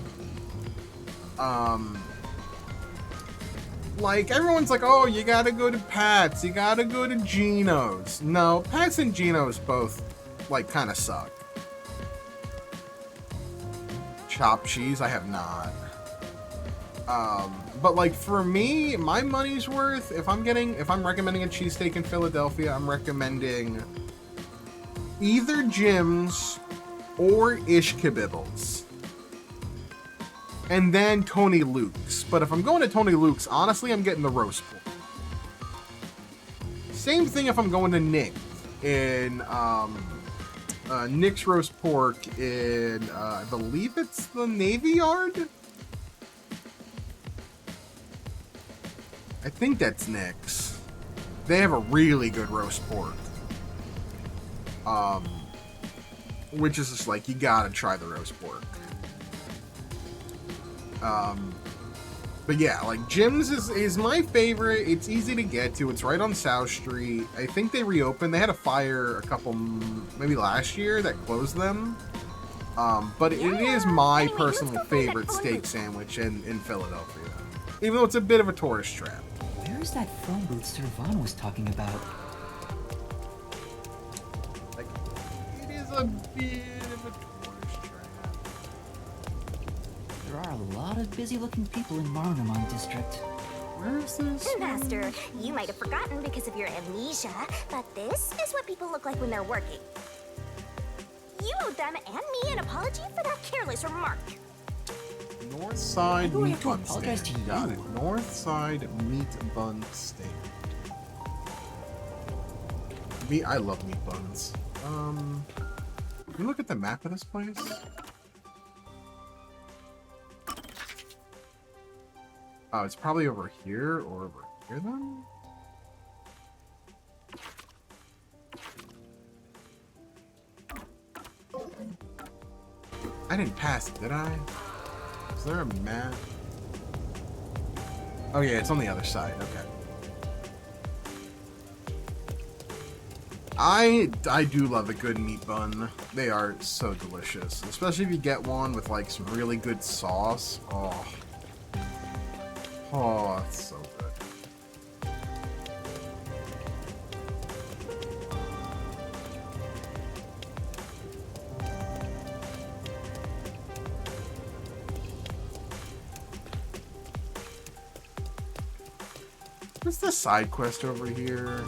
Like, everyone's like, oh, you gotta go to Pat's, you gotta go to Gino's. No, Pat's and Gino's both, like, kind of suck. Chopped cheese, I have not. But like for me, my money's worth, if I'm recommending a cheesesteak in Philadelphia, I'm recommending either Jim's or Ish Kibibbles. And then Tony Luke's. But if I'm going to Tony Luke's, honestly, I'm getting the roast pork. Same thing if I'm going to Nick in Nick's roast pork in, I believe it's the Navy Yard? I think that's Nick's. They have a really good roast pork. Which is just like, you gotta try the roast pork. But yeah, like Jim's is my favorite. It's easy to get to. It's right on South Street. I think they reopened. They had a fire a couple, maybe last year, that closed them. But it is my personal favorite steak sandwich in Philadelphia. Even though it's a bit of a tourist trap. Where's that phone booth Servan was talking about? Like, it is a bit of a tourist trap. There are a lot of busy-looking people in Marunamon District. Where's this? Master, you might have forgotten because of your amnesia, but this is what people look like when they're working. You owe them and me an apology for that careless remark. North Side do I Meat have to Bun apologize Stand. to Got you? it. North Side Meat Bun Stand. I love meat buns. Can you look at the map of this place? Oh, it's probably over here or over here then? I didn't pass it, did I? Is there a map? Oh yeah, it's on the other side, okay. I do love a good meat bun. They are so delicious. Especially if you get one with like some really good sauce. Oh. Oh, it's so good. What's the side quest over here?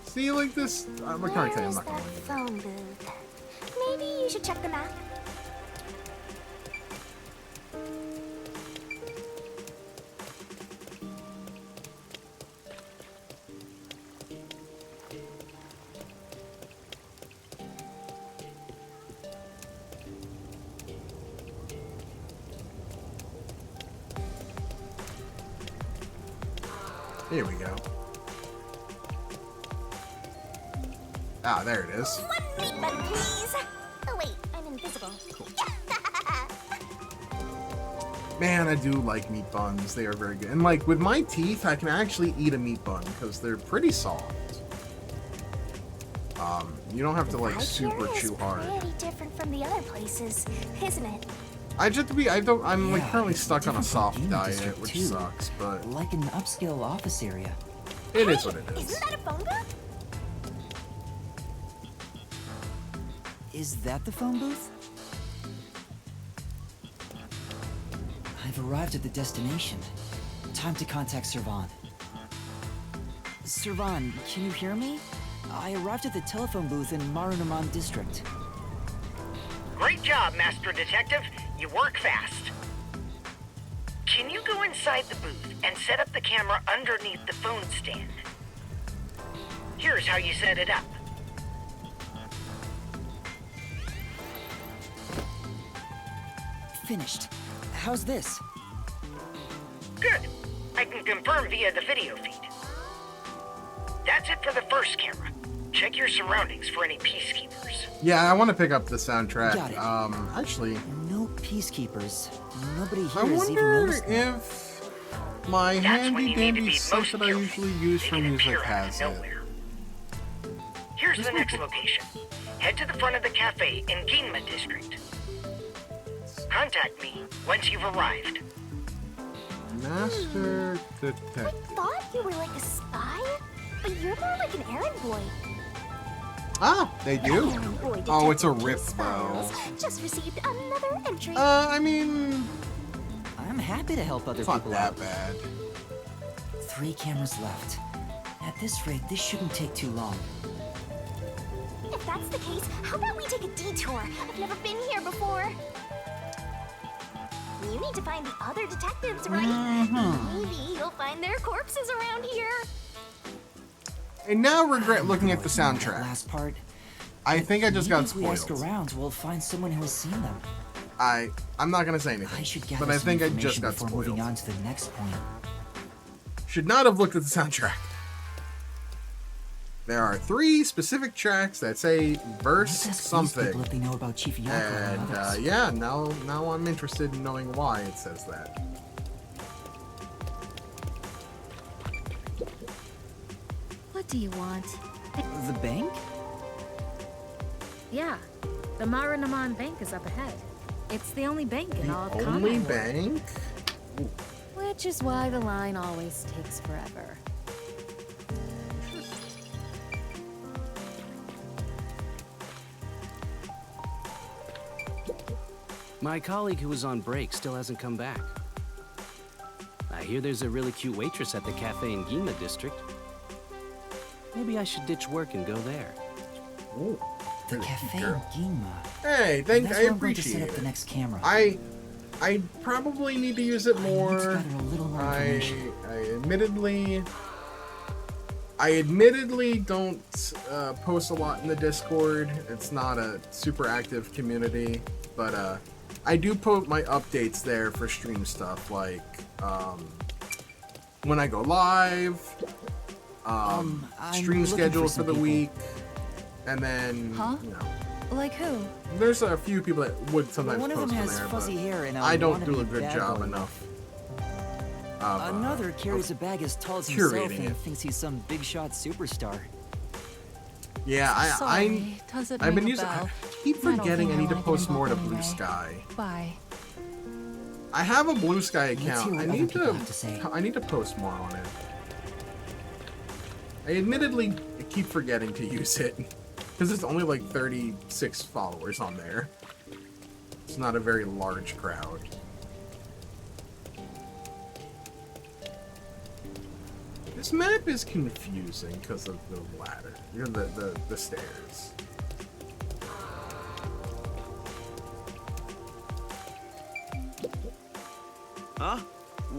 See, like this. I'm not gonna tell you. I'm Where's not gonna. that phone booth? Maybe you should check the map. Here we go. Ah, there it is. One meat bun, please. Oh wait, I'm invisible. Cool. Man, I do like meat buns. They are very good. And like with my teeth, I can actually eat a meat bun because they're pretty soft. You don't have to like super chew hard. Pretty different from the other places, isn't it? I just have to be. I'm like Yeah, currently it's stuck on a different from soft Union diet, District, which too. sucks. But Like an upscale office area. it is what it is. Isn't that a phone booth? Is that the phone booth? I've arrived at the destination. Time to contact Servan. Servan, can you hear me? I arrived at the telephone booth in Marunaman District. Great job, Master Detective. You work fast. Can you go inside the booth and set up the camera underneath the phone stand? Here's how you set it up. Finished. How's this? Good. I can confirm via the video feed. That's it for the first camera. Check your surroundings for any peacekeepers. Yeah, I want to pick up the soundtrack. Got it. Actually, No peacekeepers. Nobody I here has even wonder noticed them. if my That's when handy you need to dandy be set most that I careful. usually use They for can music appear out of has it. nowhere. Here's the next location. Head to the front of the cafe in Ginma District. Contact me once you've arrived. Master Detective. Thought you were like a spy, but you're more like an errand boy. Ah, they do. Errand boy Oh, it's a Detective rip, Case bro. Files just received another entry. I mean, I'm happy to help other it's not people that out. bad. 3 cameras left. At this rate, this shouldn't take too long. If that's the case, how about we take a detour? I've never been here before. You need to find the other detectives, right? Maybe you'll find their corpses around here. I now regret looking at the That soundtrack. last part. I think I just got Maybe if we ask spoiled. around, we'll find someone who has seen them. I'm not gonna say I anything, should gather but I some think I information just got before spoiled. moving on to the next point. Should not have looked at the soundtrack. There are 3 specific tracks that say verse Let's ask these something. people if they know about Chief Yako and And others. yeah, now I'm interested in knowing why it says that. What do you want? The bank? Yeah, the Marunaman Bank is up ahead. It's the only bank in all of The only Kanai. bank? Which is why the line always takes forever. My colleague who was on break still hasn't come back. I hear there's a really cute waitress at the cafe in Ginma District. Maybe I should ditch work and go there. Ooh, The there's a cafe in girl. Ginma. Hey, That's I where I'm going to set appreciate up the it. next camera. I probably need to use it I need to more. gather a little more information. I admittedly don't post a lot in the Discord. It's not a super active community, but I do put my updates there for stream stuff, like when I go live, I'm stream looking schedule for for some the people. week, and then Huh? you know, Like who? there's a few people that would sometimes One of them post on has there, fuzzy but hair and a I don't wannabe do a good bad job boy enough. look. Of, Another carries a bag as tall as himself curating and it. thinks he's some big shot superstar. Yeah, Sorry, doesn't I've been ring a using. I bell. keep I don't forgetting think I I need to like post it more to anyway. Blue Sky. Bye. I have a Blue Sky Let's account. hear I what need other people to. have to say. I need to post more on it. I admittedly keep forgetting to use it because it's only like 36 followers on there. It's not a very large crowd. This map is confusing because of the ladder, the stairs. Huh?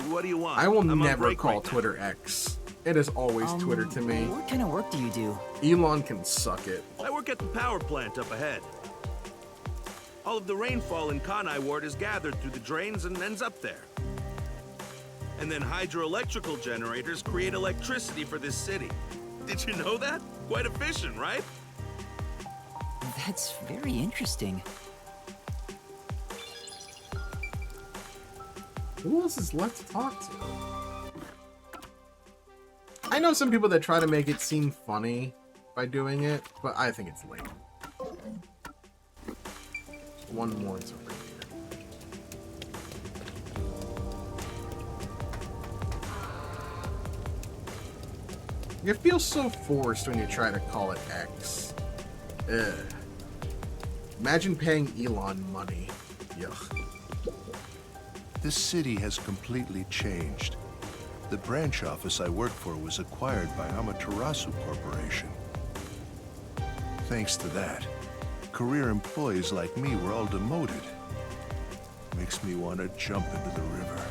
What do you want? I will I'm on never break call right now. Twitter X. It is always Twitter to me. What kind of work do you do? Elon can suck it. I work at the power plant up ahead. All of the rainfall in Kanai Ward is gathered through the drains and ends up there. And then hydroelectrical generators create electricity for this city. Did you know that? Quite efficient, right? That's very interesting. Who else is left to talk to? I know some people that try to make it seem funny by doing it, but I think it's lame. One more is over here. It feels so forced when you try to call it X. Ugh. Imagine paying Elon money. Yuck. This city has completely changed. The branch office I work for was acquired by Amaterasu Corporation. thanks to that, career employees like me were all demoted. Makes me want to jump into the river.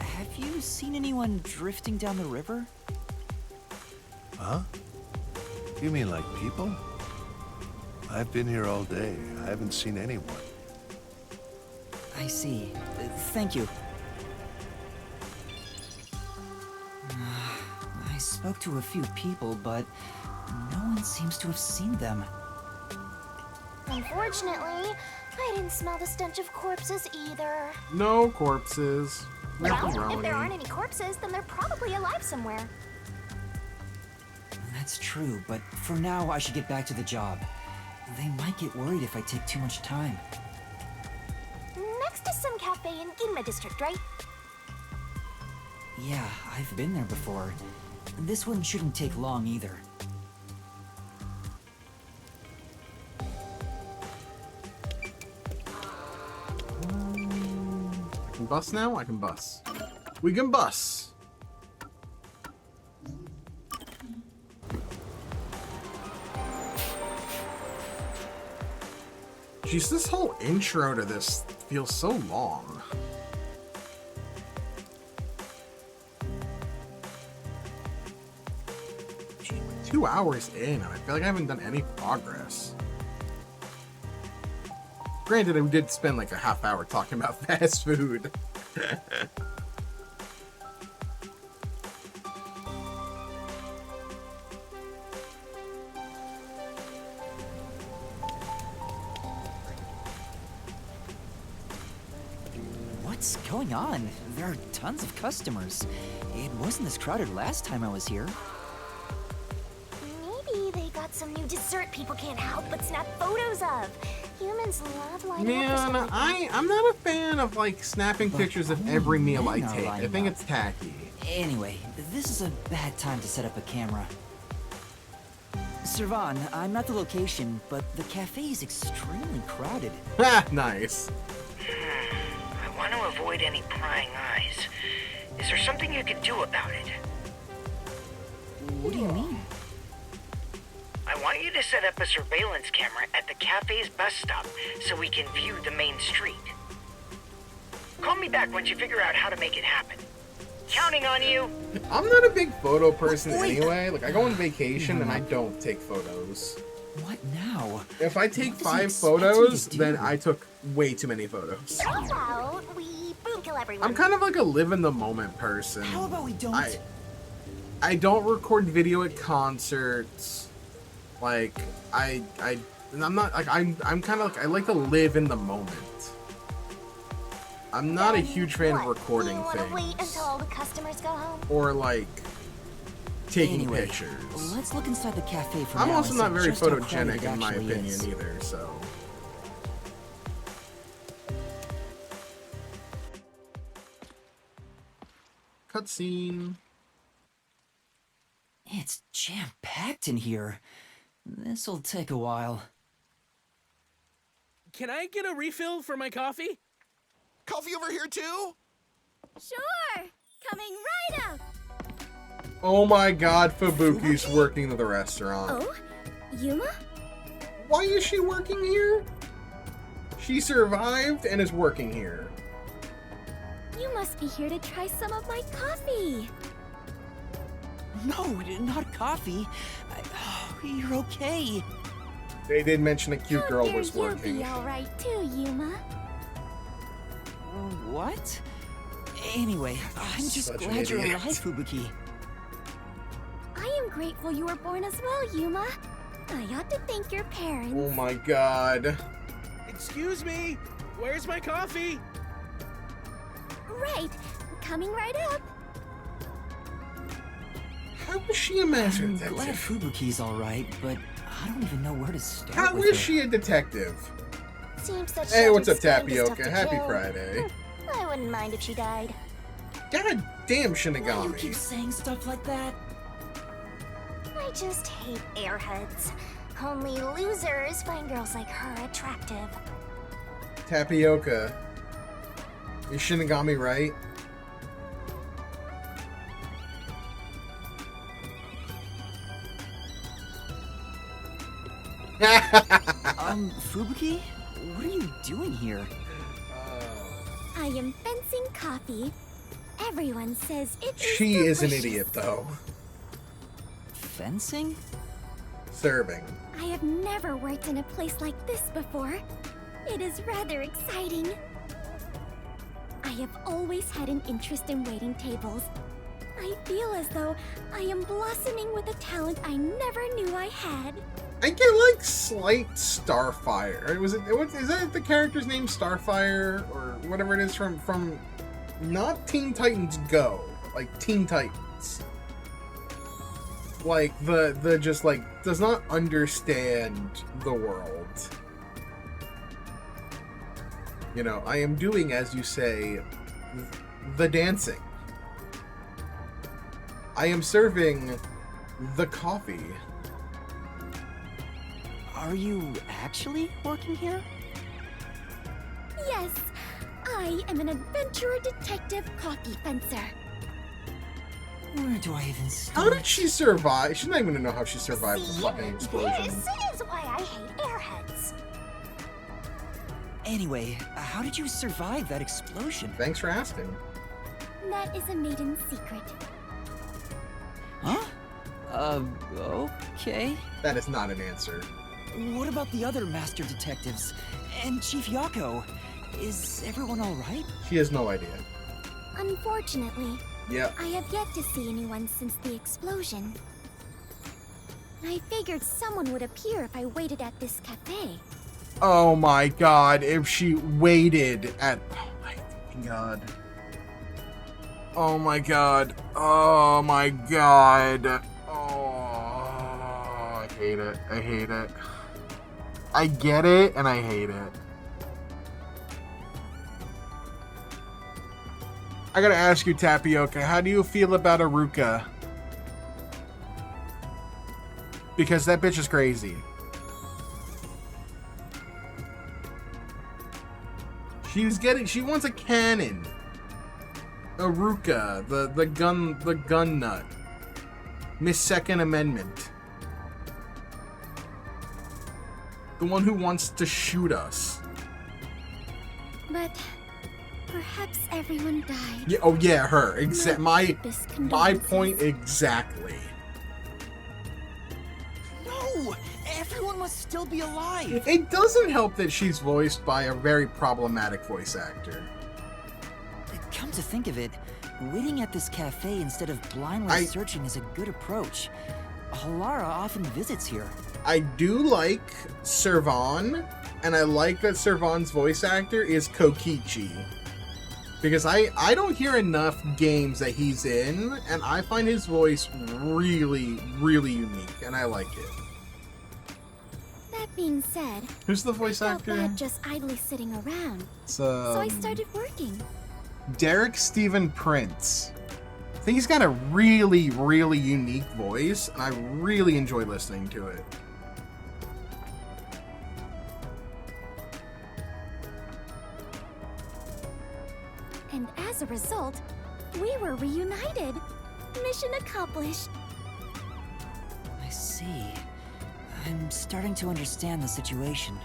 Have you seen anyone drifting down the river? Huh? You mean like people? I've been here all day. I haven't seen anyone. I see. Thank you. I spoke to a few people, but no one seems to have seen them. Unfortunately, I didn't smell the stench of corpses either. No corpses. Well, if Pepperoni. there aren't any corpses, then they're probably alive somewhere. That's true, but for now I should get back to the job. They might get worried if I take too much time. Next is some cafe in Ginma district, right? Yeah, I've been there before. This one shouldn't take long either. I can bus now? I can bus. We can bus! Jeez, this whole intro to this feels so long. Gee, we're 2 hours in, and I feel like I haven't done any progress. Granted, we did spend like a half hour talking about fast food. What's going on? There are tons of customers. It wasn't this crowded last time I was here. Maybe they got some new dessert people can't help but snap photos of. Humans love lining up for stuff Man, like that. I'm not a fan of like snapping pictures of every meal I men are take. I lining think up. it's tacky. Anyway, this is a bad time to set up a camera. Servan, I'm at the location, but the cafe is extremely crowded. Ha, nice. I want to avoid any prying eyes. Is there something you can do about it? What do you mean? I want you to set up a surveillance camera at the cafe's bus stop so we can view the main street. Call me back once you figure out how to make it happen. Counting on you. I'm not a big photo person Wait. anyway. Like, I go on vacation and I don't take photos. What now? If I take What does he 5 expect photos, me to then do? I took way too many photos. How about we boom kill everyone? I'm kind of like a live in the moment person. How about we don't? I don't record video at concerts. Like I'm not like I'm kind of like I like to live in the moment. I'm not a huge fan of recording you wanna wait things until all the customers go home? or like taking Anyway, pictures. let's look inside the cafe for I'm now also and not see very just how crowded photogenic it in my actually opinion is. either, so. Cutscene. It's jam-packed in here. This'll take a while. Can I get a refill for my coffee? Coffee over here too? Sure! Coming right up! Oh my god, Fubuki's working at the restaurant. Oh? Yuma? Why is she working here? She survived and is working here. You must be here to try some of my coffee! No, not coffee. You're okay. They did mention a cute girl Figure was you'll working. be alright too, Yuma. What? Anyway, I'm just Such an glad you're idiot. alive, Fubuki. I am grateful you were born as well, Yuma. I ought to thank your parents. Oh my god. Excuse me, where's my coffee? Right, coming right up. How is she a master I'm glad detective? Fubuki's alright, but I don't even know where to start How with is her. she a detective? Seems that Hey, what's up, sheltered stand is tough Tapioca? to Happy kill. Friday. I wouldn't mind if she died. God damn Why do you Shinigami. keep saying stuff like that? I just hate airheads. Only losers find girls like her attractive. Tapioca. Is Shinigami right? Fubuki? What are you doing here? I am fencing coffee. Everyone says it is She is an delicious. idiot, though. Fencing? Serving. I have never worked in a place like this before. It is rather exciting. I have always had an interest in waiting tables. I feel as though I am blossoming with a talent I never knew I had. I get like slight Starfire. Is that the character's name, Starfire, or whatever it is from not Teen Titans Go, like Teen Titans. Like the just like does not understand the world. You know, I am doing, as you say, the dancing. I am serving the coffee. Are you actually working here? Yes, I am an adventurer detective coffee fencer. Where do I even start? How did she survive? She's not even gonna know how she survived the fucking explosion. This is why I hate airheads. Anyway, how did you survive that explosion? Thanks for asking. That is a maiden secret. Huh? Okay. That is not an answer. What about the other master detectives? And Chief Yako? Is everyone alright? She has no idea. Unfortunately, Yeah. I have yet to see anyone since the explosion. I figured someone would appear if I waited at this cafe. Oh my god, if she waited at... Oh my fucking god. Oh my god. Oh my god. Oh, I hate it. I hate it. I get it, and I hate it. I gotta ask you, Tapioca, how do you feel about Aruka? Because that bitch is crazy. She wants a cannon. Aruka, the gun nut. Miss Second Amendment. The one who wants to shoot us. But perhaps everyone died. Yeah, oh yeah, her. My deepest my condolences. point exactly. No! Everyone must still be alive! It doesn't help that she's voiced by a very problematic voice actor. Come to think of it, waiting at this cafe instead of blindly searching is a good approach. Halara often visits here. I do like Servan, and I like that Servan's voice actor is Kokichi. Because I don't hear enough games that he's in, and I find his voice really, really unique, and I like it. That being said, Who's the voice I felt actor? bad just idly sitting around. It's, So I started working. Derek Stephen Prince. I think he's got a really, really unique voice, and I really enjoy listening to it. And as a result, we were reunited. Mission accomplished. I see. I'm starting to understand the situation.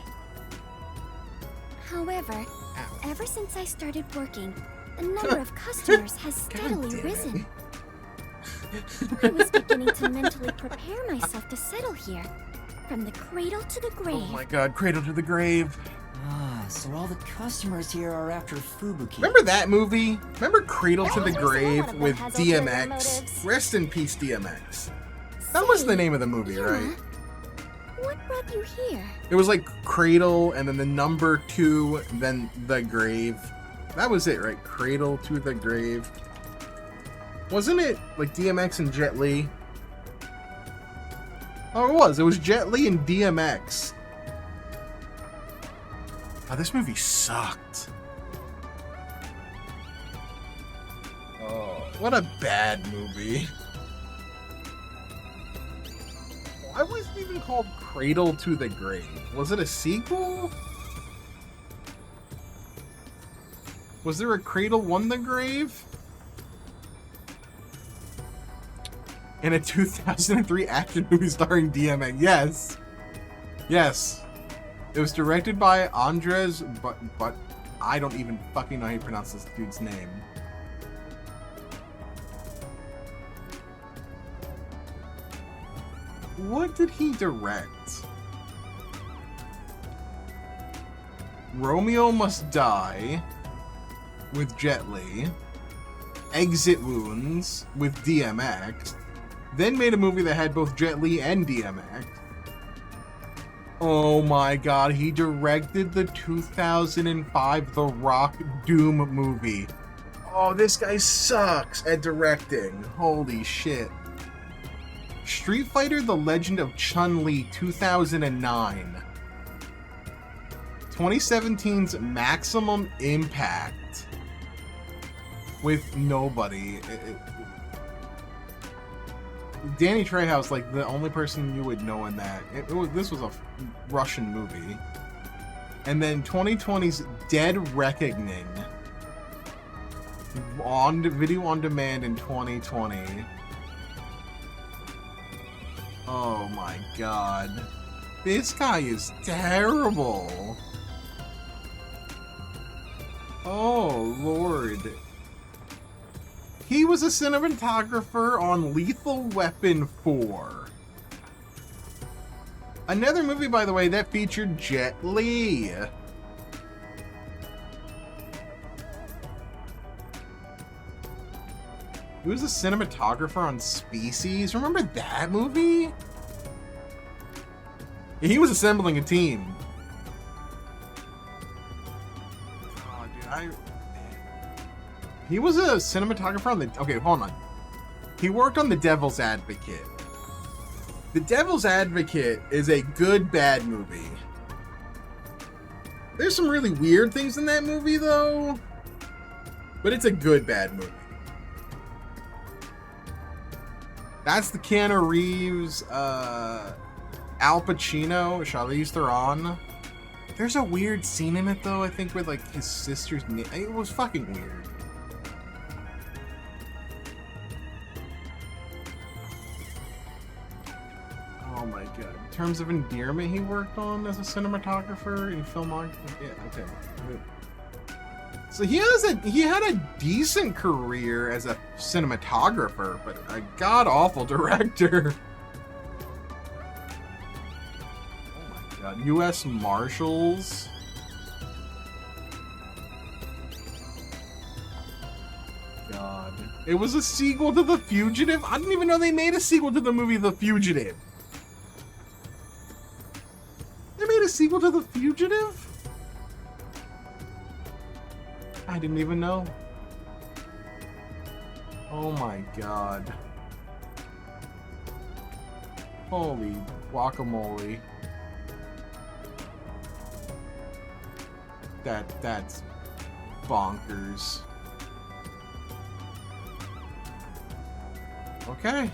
However, ever since I started working, the number of customers has steadily risen. I was beginning to mentally prepare myself to settle here, from the cradle to the grave. Oh my god, Cradle to the Grave. Ah, so all the customers here are after Fubuki. Remember that movie? Remember Cradle to the Every single one Grave of them with has ulterior DMX? motives. Rest in peace, DMX. That was the name of the movie, right? What brought you here? It was like Cradle and then the number 2, then the grave. That was it, right? Cradle to the Grave. Wasn't it like DMX and Jet Li? Oh, it was. It was Jet Li and DMX. Oh, this movie sucked. Oh, what a bad movie. Why was it even called Cradle to the Grave? Was it a sequel? Was there a Cradle Won the Grave? In a 2003 action movie starring DMX, yes. Yes. It was directed by Andres, but I don't even fucking know how you pronounce this dude's name. What did he direct? Romeo Must Die with Jet Li, Exit Wounds with DMX, then made a movie that had both Jet Li and DMX. Oh my god, he directed the 2005 The Rock Doom movie. Oh, this guy sucks at directing. Holy shit. Street Fighter: The Legend of Chun-Li 2009. 2017's Maximum Impact with nobody. Danny Trejo's like the only person you would know in that. This was a Russian movie. And then 2020's Dead Reckoning on video on demand in 2020. Oh my god. This guy is terrible. Oh lord. He was a cinematographer on Lethal Weapon 4. Another movie, by the way, that featured Jet Li. He was a cinematographer on Species. Remember that movie? He was assembling a team. Oh, dude, He was a cinematographer on the... Okay, hold on. He worked on The Devil's Advocate. The Devil's Advocate is a good, bad movie. There's some really weird things in that movie, though. But it's a good, bad movie. That's the Keanu Reeves, Al Pacino, Charlize Theron. There's a weird scene in it, though, I think, with, like, his sister's name. It was fucking weird. Oh my god. Terms of Endearment he worked on as a cinematographer in filmography. Yeah, okay. So he had a decent career as a cinematographer, but a god-awful director. Oh my god. U.S. Marshals. God. It was a sequel to The Fugitive? I didn't even know they made a sequel to the movie The Fugitive. They made a sequel to The Fugitive? I didn't even know. Oh my god. Holy guacamole. That's bonkers. Okay.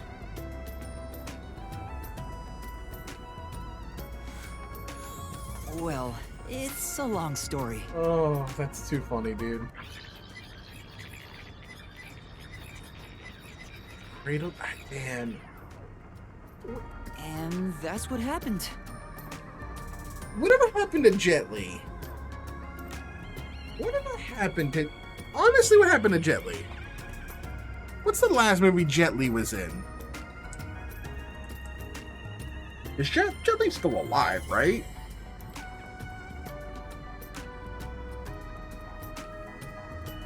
Well, it's a long story. Oh, that's too funny, dude. Cradle, man. And that's what happened. Whatever happened to Jet Li? Whatever happened to... Honestly, what happened to Jet Li? What's the last movie Jet Li was in? Is Jet Li still alive, right?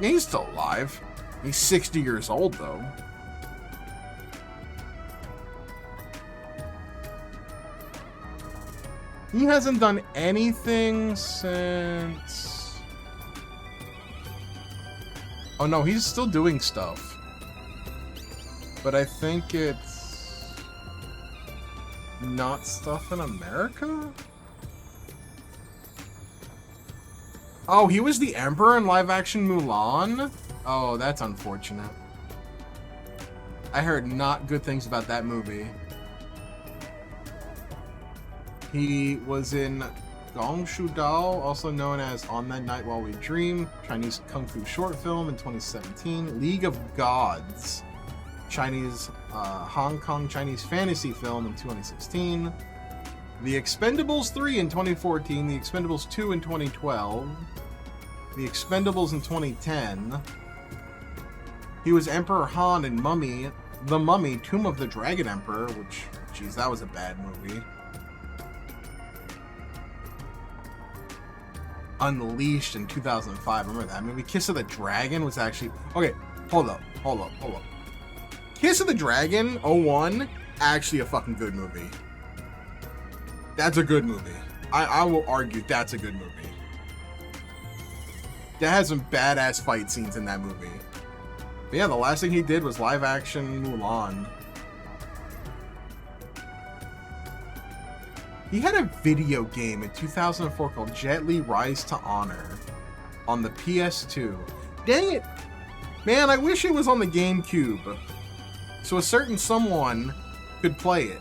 Yeah, he's still alive. He's 60 years old, though. He hasn't done anything since... Oh no, he's still doing stuff. But I think it's... not stuff in America? Oh, he was the Emperor in live-action Mulan? Oh, that's unfortunate. I heard not good things about that movie. He was in Gong Shu Dao, also known as On That Night While We Dream, Chinese Kung Fu short film in 2017. League of Gods, Hong Kong Chinese fantasy film in 2016. The Expendables 3 in 2014, The Expendables 2 in 2012, The Expendables in 2010. He was Emperor Han in Mummy, The Mummy, Tomb of the Dragon Emperor, which, geez, that was a bad movie. Unleashed in 2005, remember that movie? Kiss of the Dragon was actually... Okay, hold up. Kiss of the Dragon, 01, actually a fucking good movie. That's a good movie. I will argue that's a good movie. That has some badass fight scenes in that movie. But yeah, the last thing he did was live action Mulan. He had a video game in 2004 called Jet Li Rise to Honor on the PS2. Dang it! Man, I wish it was on the GameCube, so a certain someone could play it.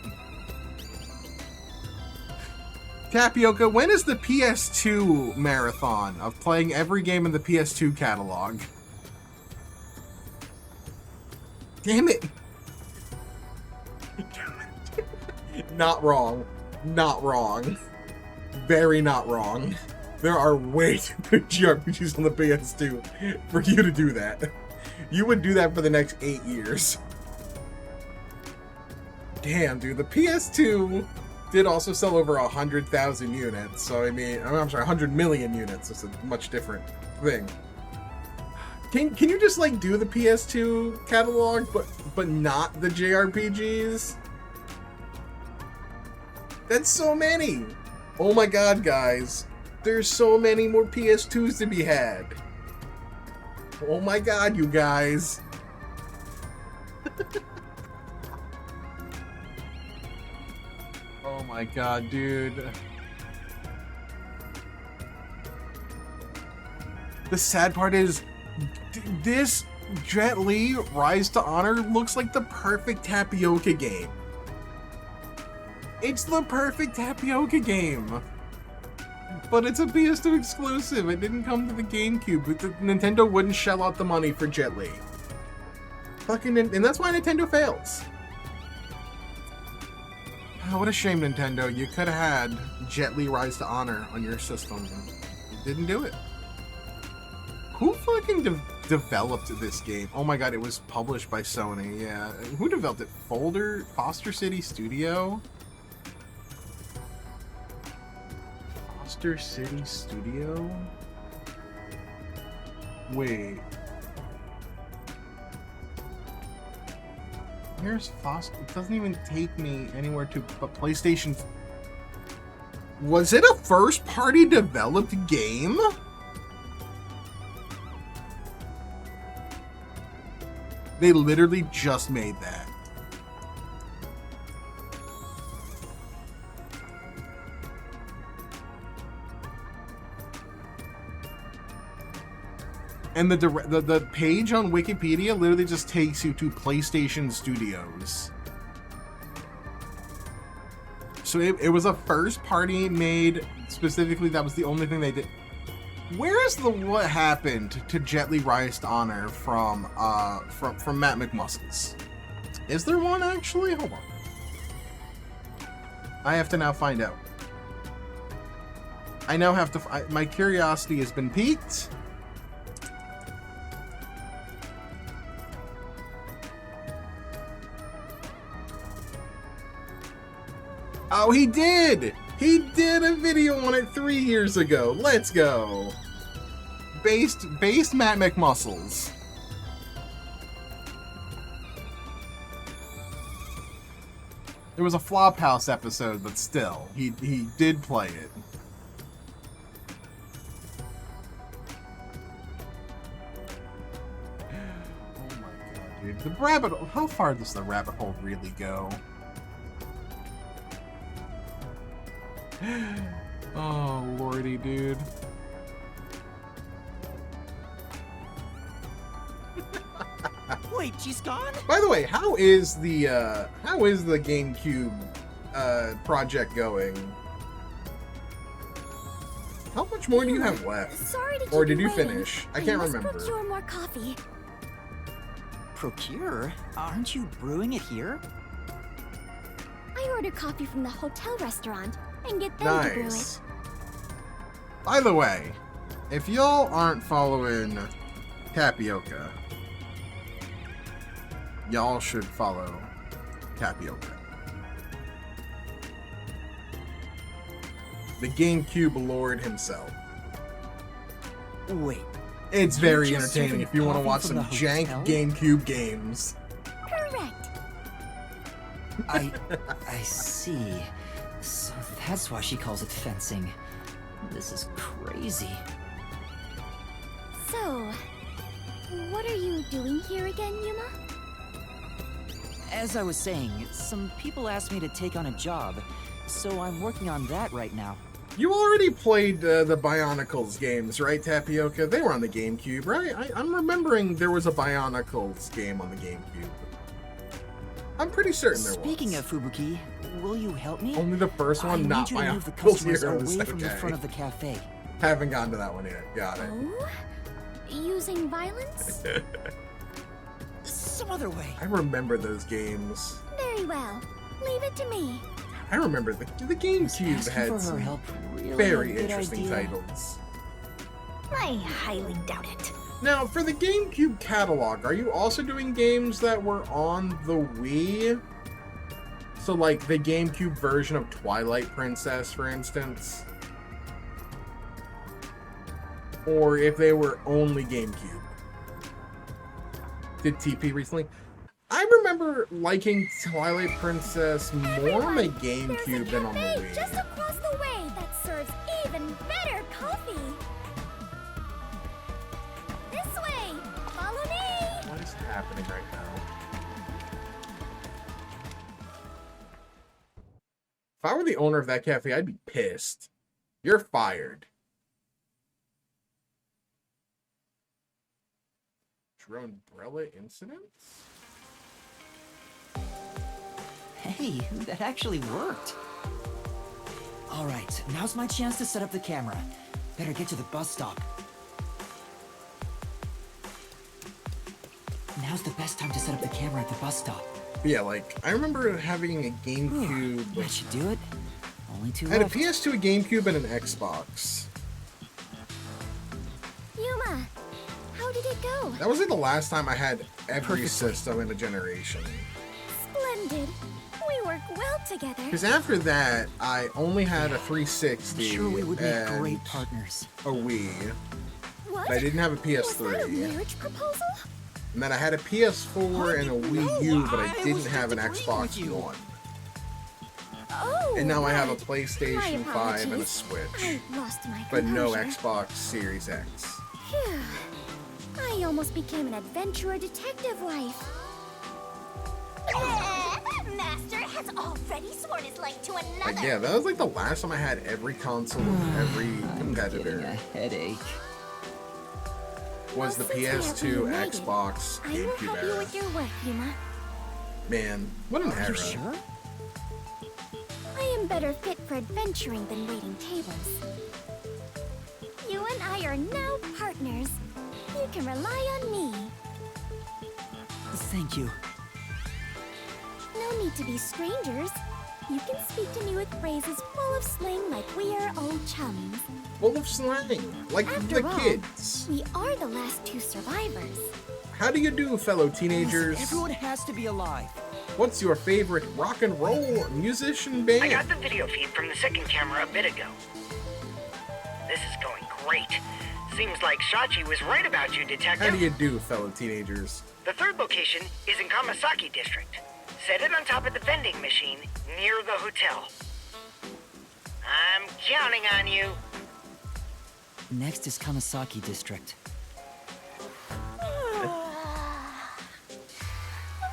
Tapioca, when is the PS2 marathon of playing every game in the PS2 catalog? Damn it! Not wrong. Not wrong. Very not wrong. There are way too many JRPGs on the PS2 for you to do that. You would do that for the next 8 years. Damn, dude. The PS2 did also sell over 100,000 units. So, I mean, I'm sorry, 100 million units. It's a much different thing. Can you just, like, do the PS2 catalog, but not the JRPGs? That's so many! Oh my god, guys. There's so many more PS2s to be had. Oh my god, you guys. Oh my god, dude. The sad part is, this Jet Li Rise to Honor looks like the perfect Tapioca game. It's the perfect Tapioca game. But it's a PS2 exclusive. It didn't come to the GameCube. Nintendo wouldn't shell out the money for Jet Li. And that's why Nintendo fails. Oh, what a shame, Nintendo. You could have had Jet Li Rise to Honor on your system. You didn't do it. Who fucking developed this game? Oh my god, it was published by Sony. Yeah. Who developed it? Foster City Studio? Foster City Studio? Wait. Here's Foster. It doesn't even take me anywhere to but PlayStation. Was it a first-party developed game? They literally just made that. And the page on Wikipedia literally just takes you to PlayStation Studios. So it was a first party made specifically. That was the only thing they did. Where is the what happened to Jet Li Rise to Honor from Matt McMuscles? Is there one actually? Hold on. I have to now find out. I now have to. My curiosity has been piqued. Oh, he did! He did a video on it 3 years ago. Let's go. Based Matt McMuscles. It was a Flophouse episode, but still, he did play it. Oh my god, dude. The rabbit hole, how far does the rabbit hole really go? Oh, lordy, dude. Wait, she's gone? By the way, how is the GameCube project going? How much more do you have left? Sorry to keep or did you waiting. finish? I can't remember. Procure more coffee. Procure? Aren't you brewing it here? I ordered coffee from the hotel restaurant. and get them to brew it. Nice. By the way, if y'all aren't following Tapioca, y'all should follow Tapioca. The GameCube Lord himself. Wait. It's You're very just entertaining serving if you want to coffee watch from some the jank hotel? GameCube games. Correct. I see. So that's why she calls it fencing. This is crazy. So, what are you doing here again, Yuma? As I was saying, some people asked me to take on a job, so I'm working on that right now. You already played the Bionicles games, right, Tapioca? They were on the GameCube, right? I'm remembering there was a Bionicles game on the GameCube. I'm pretty certain there was. Speaking of Fubuki, will you help me? Only the first one, I not need you to move the Bionicles customers Heroes. away from the Okay. front of the cafe. Haven't gotten to that one yet. Got it. Oh? Using violence? Some other way. I remember those games. Very well. Leave it to me. I remember the GameCube Asking had for her some help really very a good interesting idea? titles. I highly doubt it. Now, for the GameCube catalog, are you also doing games that were on the Wii? So, like, the GameCube version of Twilight Princess, for instance? Or if they were only GameCube? Did TP recently? I remember liking Twilight Princess more on the GameCube than on the Wii. Just across the way that serves even better coffee. This way. Follow me. What is happening right now? If I were the owner of that cafe, I'd be pissed. You're fired. Drone umbrella incidents? Hey, that actually worked. All right, now's my chance to set up the camera. Better get to the bus stop. Now's the best time to set up the camera at the bus stop. Yeah, like, I remember having a GameCube. That should do it. Only two I had a left. PS2, a GameCube, and an Xbox. Yuma, how did it go? That was like the last time I had every Perfectly. system in a generation. Splendid. We work well together. Because after that, I only had a 360 I'm sure we would make and great partners. a Wii. What? But I didn't have a Was that a PS3. marriage proposal? And then I had a PS4 and a Wii U, but I didn't was have an just agreeing Xbox with you. One. Oh. And now I have a right. PlayStation My 5 and a apologies. Switch. I lost my But no composure. Xbox Series X. Phew. I almost became an adventurer detective wife. Master has already sworn his life to Like, another. yeah, that was like the last time I had every console of every Getting a competitor. headache. Was the Well, since we have PS2, reunited, Xbox, I will GameCube help you era. with your work, Yuma. Man, what an Are era. you sure? I am better fit for adventuring than waiting tables. You and I are now partners. You can rely on me. Thank you. No need to be strangers. You can speak to me with phrases full of slang like we are old chums. Full of slang, like After the all, kids. we are the last two survivors. How do you do, fellow teenagers? Everyone has to be alive. What's your favorite rock and roll musician band? I got the video feed from the second camera a bit ago. This is going great. Seems like Shachi was right about you, Detective. How do you do, fellow teenagers? The third location is in Kamasaki District. Set it on top of the vending machine near the hotel. I'm counting on you. Next is Kamasaki District. I'm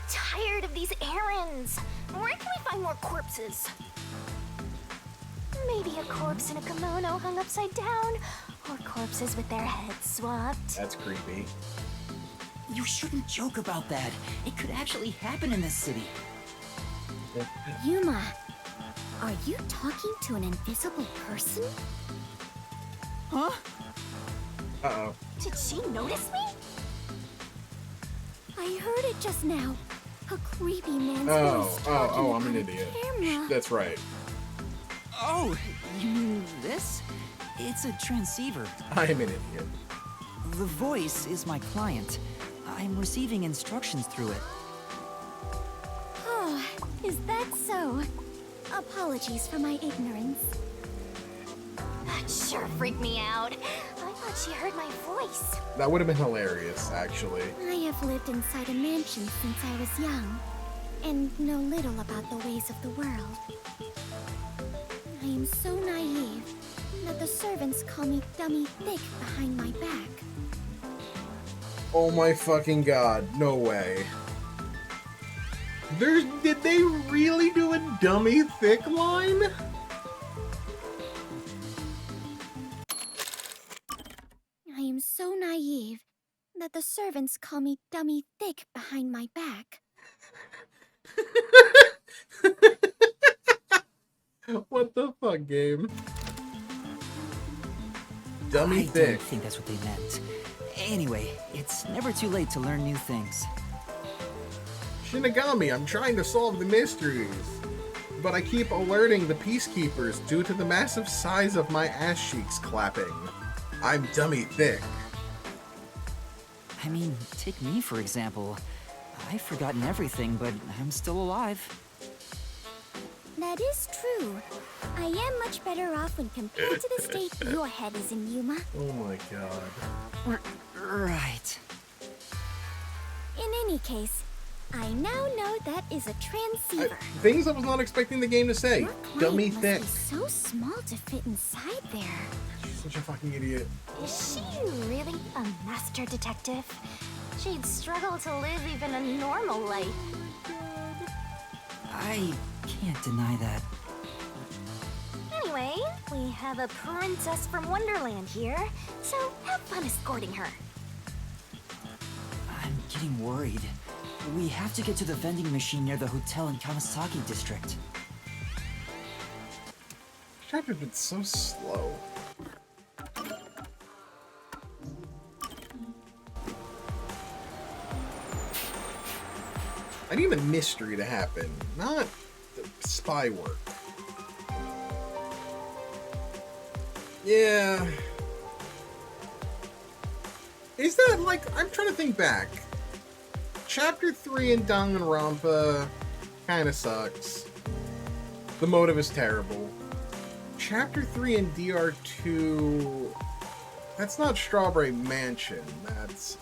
tired of these errands. Where can we find more corpses? Maybe a corpse in a kimono hung upside down, or corpses with their heads swapped. That's creepy. You shouldn't joke about that. It could actually happen in this city. Yuma, are you talking to an invisible person? Huh? Uh-oh. Did she notice me? I heard it just now. A creepy man's Oh, voice oh, talking I'm an on a idiot. camera. That's right. Oh, you mean this? It's a transceiver. I'm an idiot. The voice is my client. I'm receiving instructions through it. Oh, is that so? Apologies for my ignorance. That sure freaked me out. I thought she heard my voice. That would have been hilarious, actually. I have lived inside a mansion since I was young, and know little about the ways of the world. I am so naive that the servants call me Dummy Thick behind my back. Oh my fucking god, no way. Did they really do a Dummy Thick line? I am so naive that the servants call me Dummy Thick behind my back. What the fuck, game? Dummy Thick. I don't think that's what they meant. Anyway, it's never too late to learn new things. Shinigami, I'm trying to solve the mysteries, but I keep alerting the Peacekeepers due to the massive size of my ass cheeks clapping. I'm Dummy Thick. I mean, take me for example. I've forgotten everything, but I'm still alive. That is true. I am much better off when compared to the state your head is in, Yuma. Oh my god. Right. In any case, I now know that is a transceiver. Things I was not expecting the game to say. Dummy Must Thick. be so small to fit inside there. She's such a fucking idiot. Is she really a master detective? She'd struggle to live even a normal life. I can't deny that. Anyway, we have a princess from Wonderland here, so have fun escorting her. I'm getting worried. We have to get to the vending machine near the hotel in Kamasaki district. Chapter's been so slow. I need a mystery to happen, not the spy work. Yeah. Is that like, I'm trying to think back. Chapter 3 in Danganronpa kinda sucks. The motive is terrible. Chapter 3 in DR2, that's not Strawberry Mansion, that's,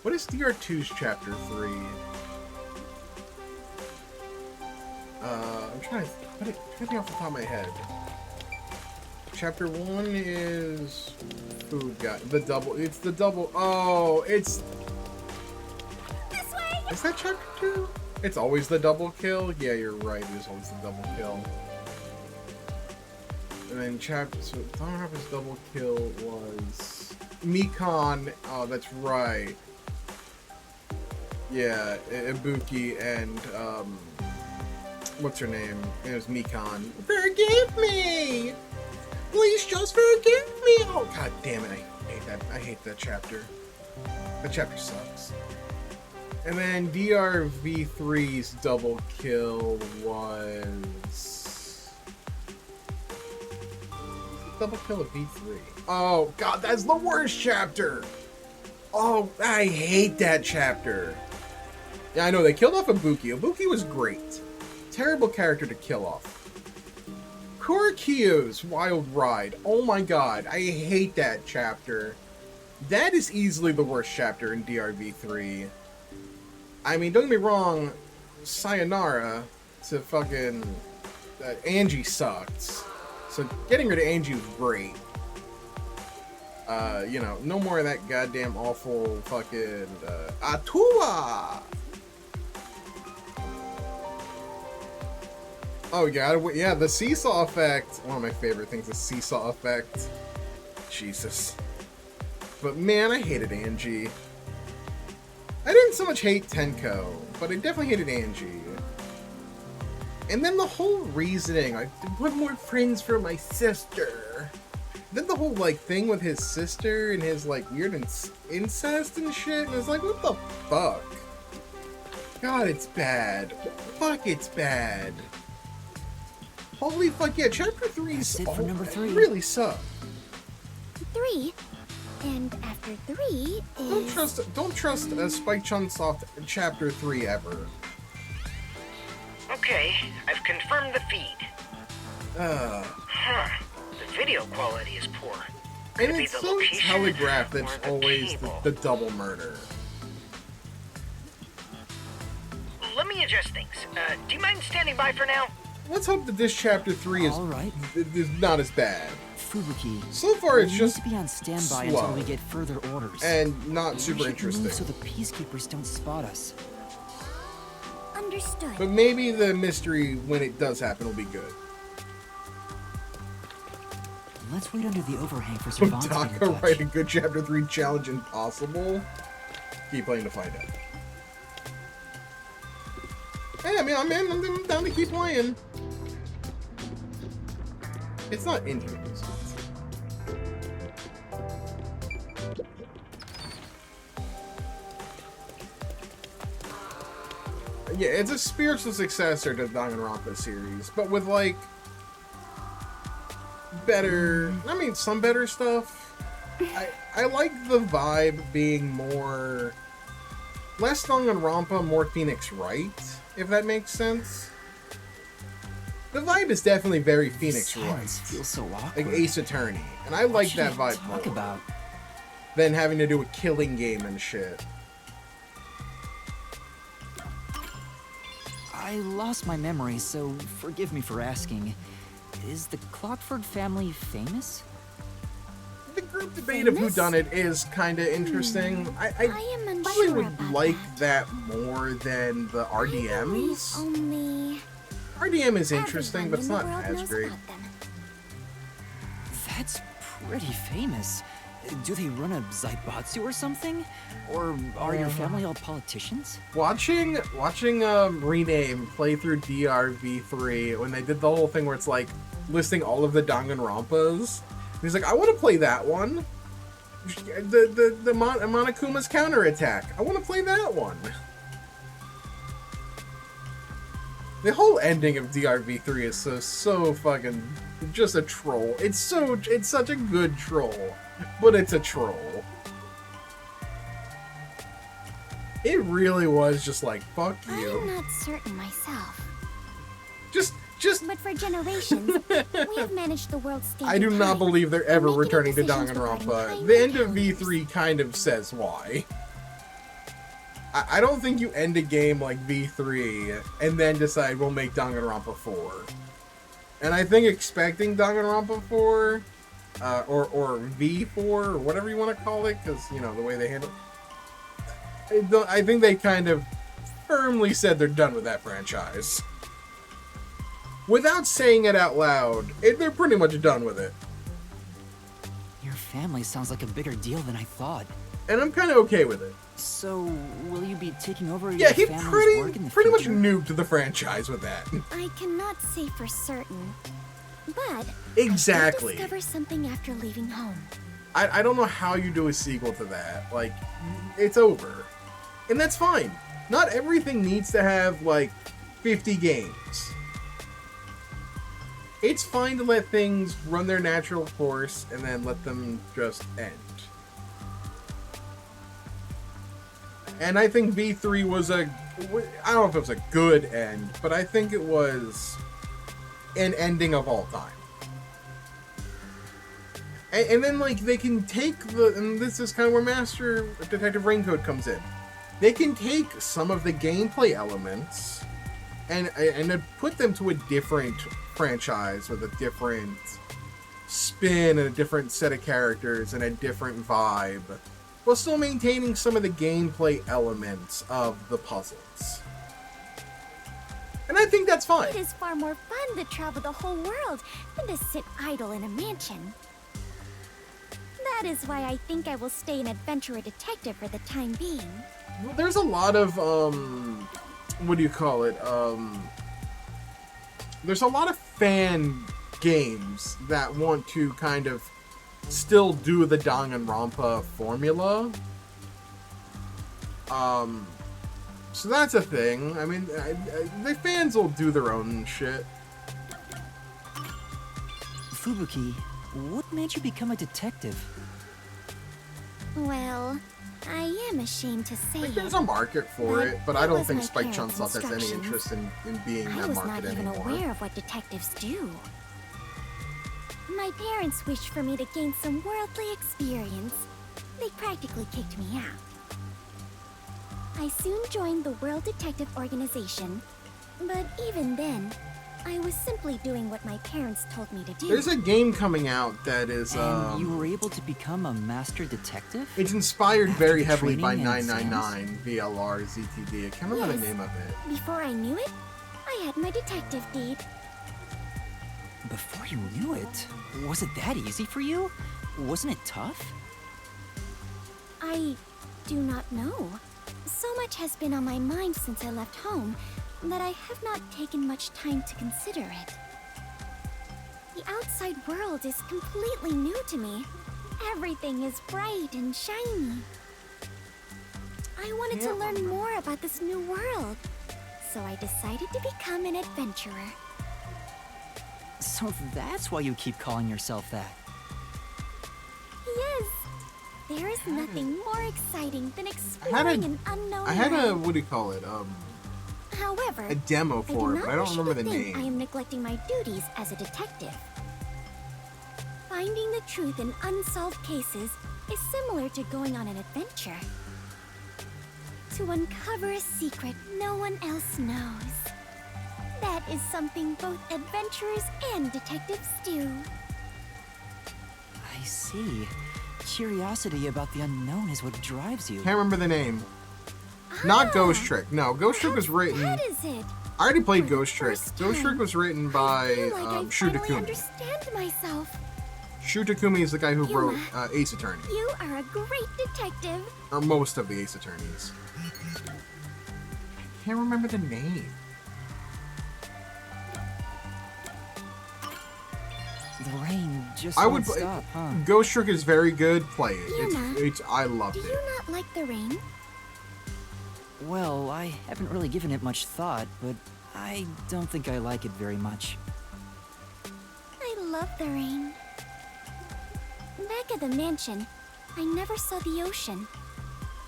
what is DR2's chapter 3? I'm trying to think off the top of my head. Chapter 1 is food guy. It's the double. Oh, it's. This way! Is that chapter 2? It's always the double kill? Yeah, you're right. It is always the double kill. And then so Danganronpa's double kill was Mikan. Oh, that's right. Yeah, Ibuki and what's her name? It was Mikan. Forgive me! Please just forgive me! Oh god damn it, I hate that. I hate that chapter. That chapter sucks. And then DRV3's double kill was double kill of V3. Oh god, that's the worst chapter! Oh, I hate that chapter. Yeah, I know, they killed off Ibuki. Ibuki was great. Terrible character to kill off. Kurikyo's Wild Ride. Oh my god, I hate that chapter. That is easily the worst chapter in DRV3. I mean, don't get me wrong, sayonara to fucking... Angie sucked. So getting rid of Angie was great. You know, no more of that goddamn awful fucking... Atua! Oh, yeah, the seesaw effect. One of my favorite things, the seesaw effect. Jesus. But man, I hated Angie. I didn't so much hate Tenko, but I definitely hated Angie. And then the whole reasoning, I want more friends for my sister. Then the whole, like, thing with his sister and his, like, weird incest and shit, and it's like, what the fuck? God, it's bad. Fuck, it's bad. Holy fuck yeah, chapter 3 is That's it for number 3. really suck. 3? And after 3 is... Don't trust a Spike Chunsoft chapter 3 ever. Okay, I've confirmed the feed. Huh. The video quality is poor. And it's so telegraphed that it's always the double murder. Let me adjust things. Do you mind standing by for now? Let's hope that this chapter 3 is not as bad. Fubuki. So far, it's we just need to be on standby slow. until we get further orders. And not Maybe super we should interesting. move so the peacekeepers don't spot us. Understood. But maybe the mystery, when it does happen, will be good. Let's wait under the overhang for Servant to get in Taka touch. write a good chapter 3 challenge impossible? Keep playing to find out. Hey, I mean, I'm down to keep playing. It's not in here. Yeah, it's a spiritual successor to the Danganronpa series, but with, like, better... I mean, some better stuff. I like the vibe being more... less Danganronpa, more Phoenix Wright, if that makes sense. The vibe is definitely very Phoenix Wright. Feels so awkward. Like Ace Attorney. And I like that vibe more than having to do a killing game and shit. I lost my memory, so forgive me for asking. Is the Clockford family famous? The group debate of whodunit is kind of interesting. I probably would like that more than the RDMs. RDM is interesting, but it's not as great. That's pretty famous. Do they run a Zaibatsu or something? Or are your family all politicians? Watching Rename play through DRV3 when they did the whole thing where it's like listing all of the Danganronpas. He's like, I want to play that one. The Monokuma's counterattack. I want to play that one. The whole ending of DRV3 is so fucking just a troll. It's such a good troll, but it's a troll. It really was just like, fuck you. I'm not certain myself. Just. But for generations, we have managed the world's stage. I do not believe they're ever returning to Danganronpa. The end of V3 kind of says why. I don't think you end a game like V3 and then decide we'll make Danganronpa 4. And I think expecting Danganronpa 4, or V4, or whatever you want to call it, because, you know, the way they handle it, I think they kind of firmly said they're done with that franchise. Without saying it out loud, they're pretty much done with it. Your family sounds like a bigger deal than I thought. And I'm kind of okay with it. So, will you be taking over Yeah, your he family's work in the pretty much future? nuked the franchise with that. I cannot say for certain, but Exactly. I did discover something after leaving home. I don't know how you do a sequel to that. Like, it's over. And that's fine. Not everything needs to have, like, 50 games. It's fine to let things run their natural course and then let them just end. And I think V3 was I don't know if it was a good end, but I think it was an ending of all time. And then, like, they can take and this is kind of where Master Detective Raincode comes in. They can take some of the gameplay elements and put them to a different franchise with a different spin and a different set of characters and a different vibe, while still maintaining some of the gameplay elements of the puzzles. And I think that's fine. It is far more fun to travel the whole world than to sit idle in a mansion. That is why I think I will stay an adventurer detective for the time being. Well, there's a lot of, what do you call it? There's a lot of fan games that want to kind of still do the Danganronpa formula. So that's a thing. I mean, the fans will do their own shit. Fubuki, what made you become a detective? Well, I am ashamed to say it. There's a market for it, but I don't was think my Spike parents' Chunsoft has any instructions. interest in being I that was market not even anymore. aware of what detectives do. My parents wished for me to gain some worldly experience. They practically kicked me out. I soon joined the World Detective Organization, but even then, I was simply doing what my parents told me to do. There's a game coming out that is And you were able to become a master detective? it's inspired After very the heavily by training and 999 VLR ZTD. I can't remember the Yes. name of it. Before I knew it, I had my detective deed. Before you knew it, was it that easy for you? Wasn't it tough? I do not know. So much has been on my mind since I left home that I have not taken much time to consider it. The outside world is completely new to me. Everything is bright and shiny. I wanted to learn more about this new world, so I decided to become an adventurer. So that's why you keep calling yourself that. Yes, there is nothing more exciting than I exploring an unknown had a world. what do you call it? However, A demo for it, but I don't remember the think I name. am neglecting my duties as a detective. Finding the truth in unsolved cases is similar to going on an adventure. To uncover a secret no one else knows. That is something both adventurers and detectives do. I see. Curiosity about the unknown is what drives you. Can't remember the name. Not Ghost Trick. No, Ghost Trick was written. That is it. I already played Ghost Trick. first Ghost Trick time, was written by feel like I finally Shutakumi. understand myself. Shutakumi is the guy who Yuma, wrote Ace Attorney, You are a great detective. or most of the Ace Attorneys. I can't remember the name. The rain just I won't would play. stop, huh? Ghost Trick is very good. Play it. Yuma, It's I loved Do it. you not like the rain? Well, I haven't really given it much thought, but I don't think I like it very much. I love the rain. Back at the mansion, I never saw the ocean.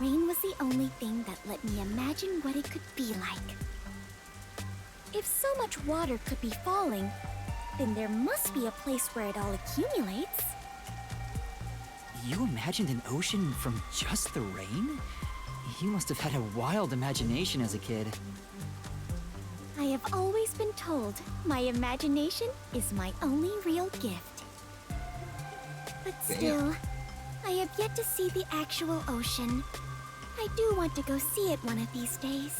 Rain was the only thing that let me imagine what it could be like. If so much water could be falling, then there must be a place where it all accumulates. You imagined an ocean from just the rain? You must have had a wild imagination as a kid. I have always been told my imagination is my only real gift. But still, I have yet to see the actual ocean. I do want to go see it one of these days.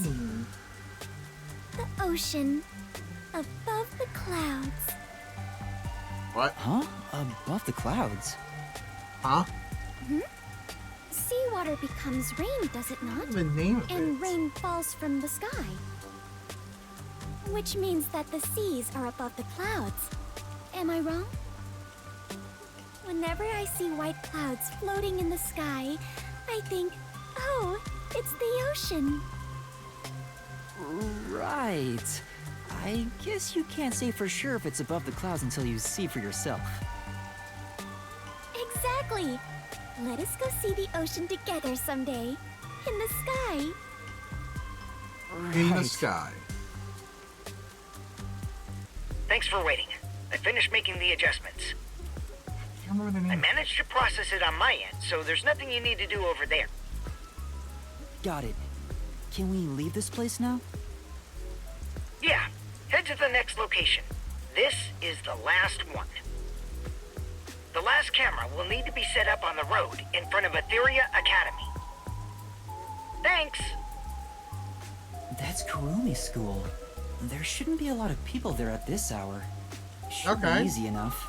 The ocean, above the clouds. What? Huh? Above the clouds? Huh? Seawater becomes rain, does it not? The name of And it. rain falls from the sky. Which means that the seas are above the clouds. Am I wrong? Whenever I see white clouds floating in the sky, I think, oh, it's the ocean. Right. I guess you can't say for sure if it's above the clouds until you see for yourself. Exactly. Let us go see the ocean together someday. In the sky. In the Right. sky. Thanks for waiting. I finished making the adjustments. Can't remember the I name. managed to process it on my end, so there's nothing you need to do over there. Got it. Can we leave this place now? Yeah, head to the next location. This is the last one. The last camera will need to be set up on the road in front of Etheria Academy. Thanks! That's Kurumi School. There shouldn't be a lot of people there at this hour. Should Okay. be easy enough.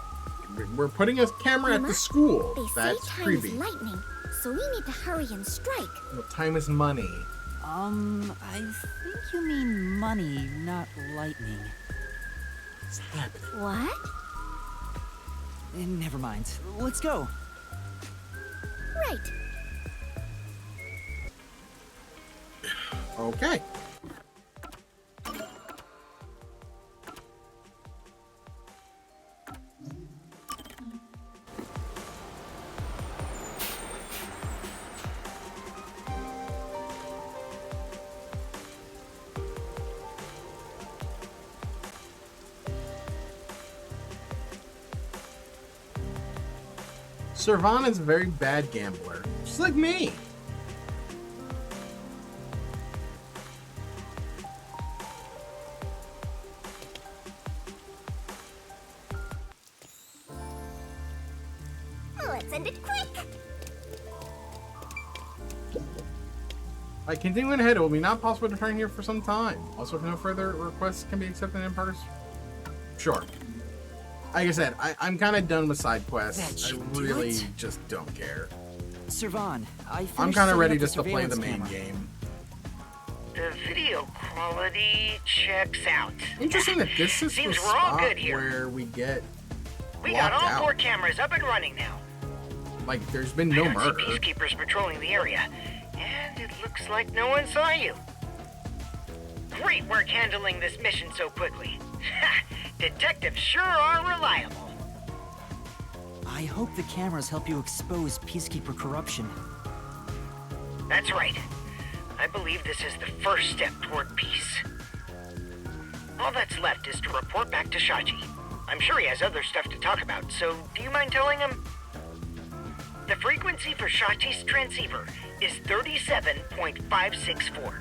We're putting a camera at the school. They say That's time creepy. is lightning, so we need to hurry and strike. Well, time is money. I think you mean money, not lightning. What's happening? What? Never mind. Let's go. Right. Okay. Servan is a very bad gambler, just like me. Let's end it quick. By continuing ahead, it will be not possible to return here for some time. Also, if no further requests can be accepted in person. Sure. Like I said, I'm kind of done with side quests. I really just don't care. Servan, I'm kind of ready just to play the main game. The video quality checks out. Interesting that this is Seems the we're all spot good here. where we get We got locked all out. 4 cameras up and running now. Like, there's been no I don't murder. see peacekeepers patrolling the area, and it looks like no one saw you. Great work handling this mission so quickly. Detectives sure are reliable. I hope the cameras help you expose Peacekeeper corruption. That's right. I believe this is the first step toward peace. All that's left is to report back to Shachi. I'm sure he has other stuff to talk about, so do you mind telling him? The frequency for Shachi's transceiver is 37.564.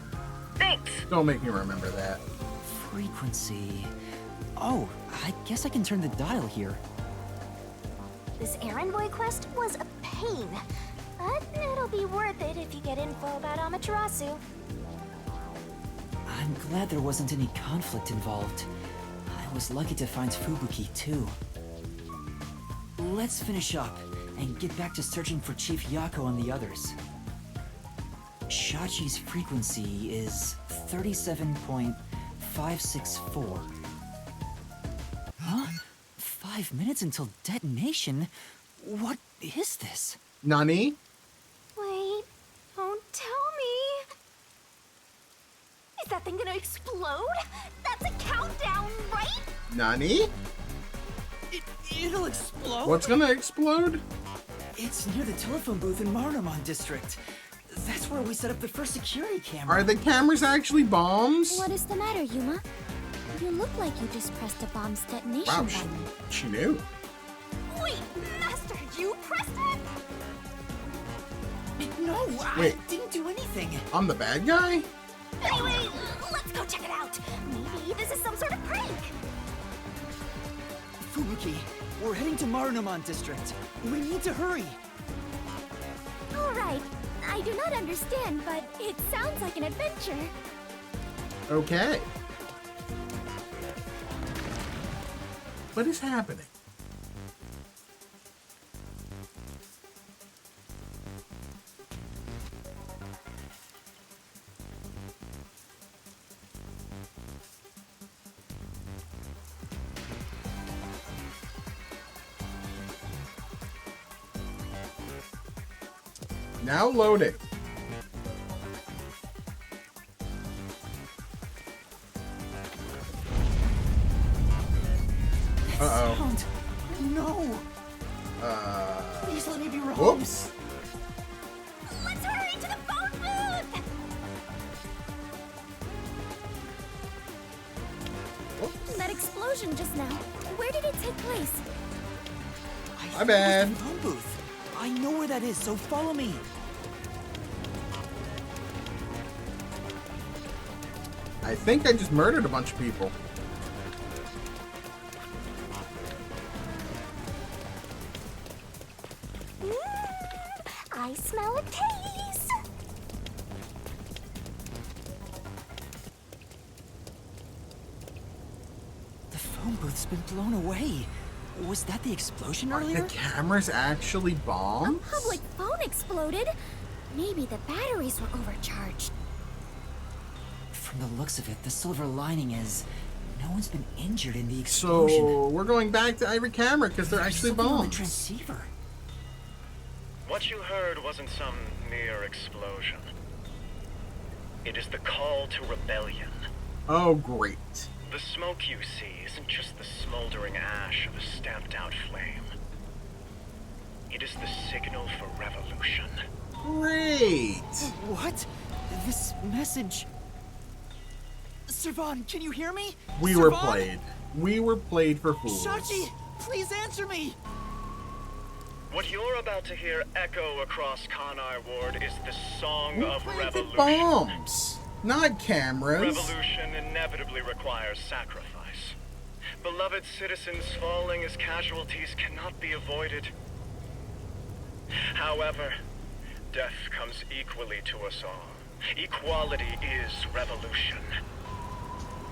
Thanks. Don't make me remember that. Frequency. Oh, I guess I can turn the dial here. This errand boy quest was a pain, but it'll be worth it if you get info about Amaterasu. I'm glad there wasn't any conflict involved. I was lucky to find Fubuki, too. Let's finish up and get back to searching for Chief Yako and the others. Shachi's frequency is 37.564. Huh? 5 minutes until detonation? What is this? Nani? Wait, don't tell me. Is that thing gonna explode? That's a countdown, right? Nani? It'll explode? What's gonna explode? It's near the telephone booth in Marunouman District. That's where we set up the first security camera. Are the cameras actually bombs? What is the matter, Yuma? You look like you just pressed a bomb's detonation Wow, button. she knew. Wait, Master, you pressed it? No, Wait. I didn't do anything. I'm the bad guy? Anyway, let's go check it out. Maybe this is some sort of prank. Fubuki, we're heading to Marunouman District. We need to hurry. All right. I do not understand, but it sounds like an adventure. Okay. What is happening? Now loading. Uh-oh. Sound. No. Please let me be wrong. Whoops. Let's hurry to the phone booth. That explosion just now. Where did it take place? My bad. The phone booth. I know where that is, so follow me. I think I just murdered a bunch of people. I smell a case. The phone booth's been blown away. Was that the explosion earlier? The cameras actually bombed? A public phone exploded. Maybe the batteries were overcharged. From the looks of it, the silver lining is no one's been injured in the explosion. So we're going back to every camera because they're actually Something on the bombs. transceiver. What you heard wasn't some mere explosion. It is the call to rebellion. Oh, great. The smoke you see isn't just the smoldering ash of a stamped-out flame. It is the signal for revolution. Great. What? This message... Servan, can you hear me? We were played. We were played for fools. Shachi, please answer me! What you're about to hear echo across Kanai Ward is the song Who of planted revolution. bombs, not cameras. Revolution inevitably requires sacrifice. Beloved citizens falling as casualties cannot be avoided. However, death comes equally to us all. Equality is revolution.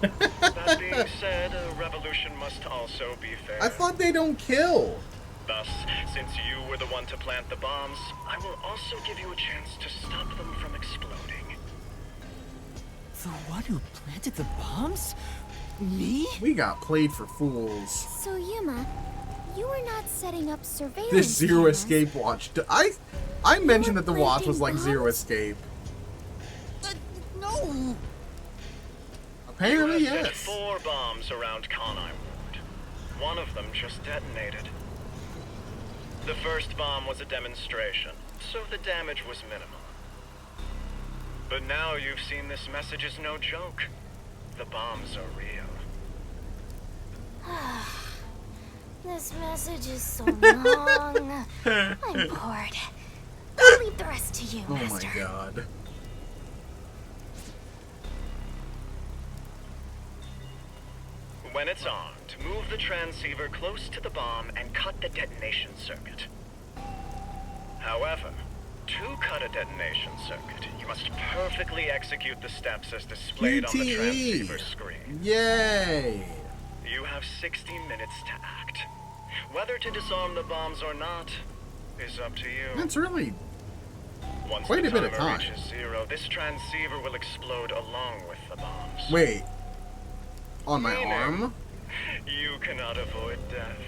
That being said, a revolution must also be fair. I thought they don't kill. Thus, since you were the one to plant the bombs, I will also give you a chance to stop them from exploding. The one who planted the bombs? Me? We got played for fools. So, Yuma, you were not setting up surveillance This Zero cameras. Escape watch. I mentioned that the watch was like Zero Escape. No! Apparently, You have set yes. 4 bombs around Kanai Ward. One of them just detonated. The first bomb was a demonstration, so the damage was minimal. But now you've seen this message is no joke. The bombs are real. This message is so long. I'm bored. I'll leave the rest to you, Oh Master. my god. When it's armed, move the transceiver close to the bomb and cut the detonation circuit. However, to cut a detonation circuit, you must perfectly execute the steps as displayed on the QTE. transceiver screen. Yay! You have 60 minutes to act. Whether to disarm the bombs or not is up to you. That's really Once quite the a bit of timer time. reaches 0, this transceiver will explode along with the bombs. Wait. On my Meaning, arm? You cannot avoid death,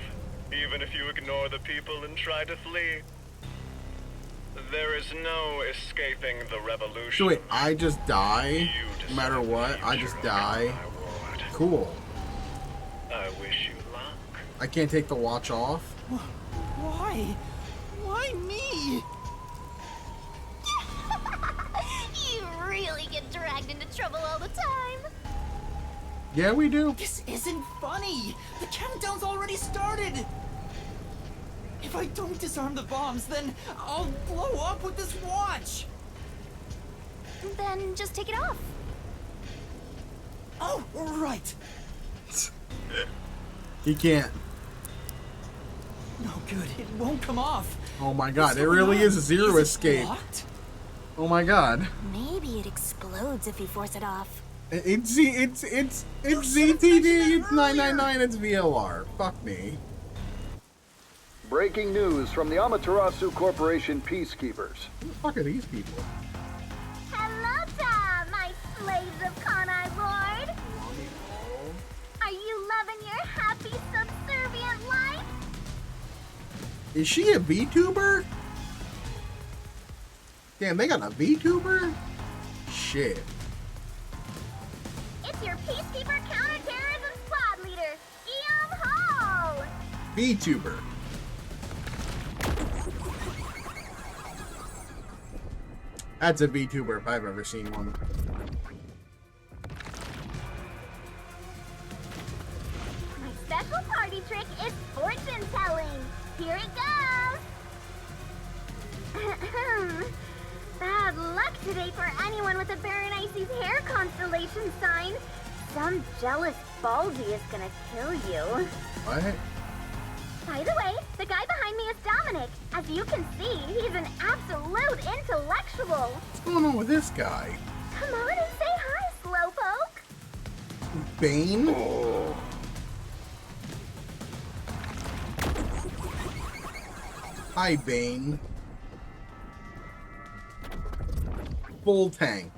even if you ignore the people and try to flee. There is no escaping the revolution. So wait, I just die? No matter what, I just die? Cool. I wish you luck. I can't take the watch off? Why? Why me? You really get dragged into trouble all the time. Yeah, we do. This isn't funny! The countdown's already started! If I don't disarm the bombs, then I'll blow up with this watch! Then just take it off. Oh, right! He can't. No good, it won't come off. Oh my god, What's it going really on? is a Zero Is it Escape. locked? Oh my god. Maybe it explodes if we force it off. It's ZTD, it's 999, it's VLR. Fuck me. Breaking news from the Amaterasu Corporation Peacekeepers. Who the fuck are these people? Hello there, my slaves of Kanai Ward. Are you loving your happy, subservient life? Is she a VTuber? Damn, they got a VTuber? Shit. It's your Peacekeeper Counterterrorism Squad Leader, Hall. VTuber. That's a VTuber if I've ever seen one. My special party trick is fortune telling. Here it goes. Bad luck today for anyone with a Berenice's hair constellation sign. Some jealous Baldy is gonna kill you. What? By the way, the guy behind me is Dominic. As you can see, he's an absolute intellectual. What's going on with this guy? Come on and say hi, Slowpoke. Bane? Hi, Bane. Full tank.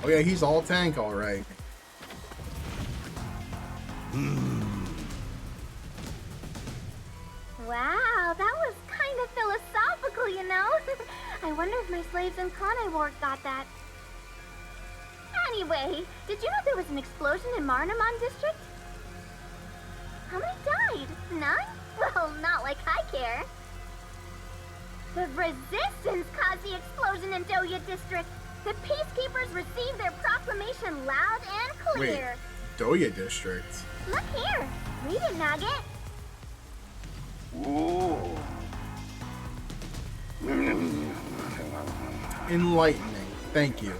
Oh yeah, he's all tank, alright. Wow, that was kind of philosophical, you know? I wonder if my slaves in Kanai Ward got that. Anyway, did you know there was an explosion in Marnamon District? How many died? None? Well, not like I care. The Resistance caused the explosion in Doya District. The Peacekeepers received their proclamation loud and clear. Wait, Doya District. Look here. Read it, Nugget. Ooh. Enlightening. Thank you.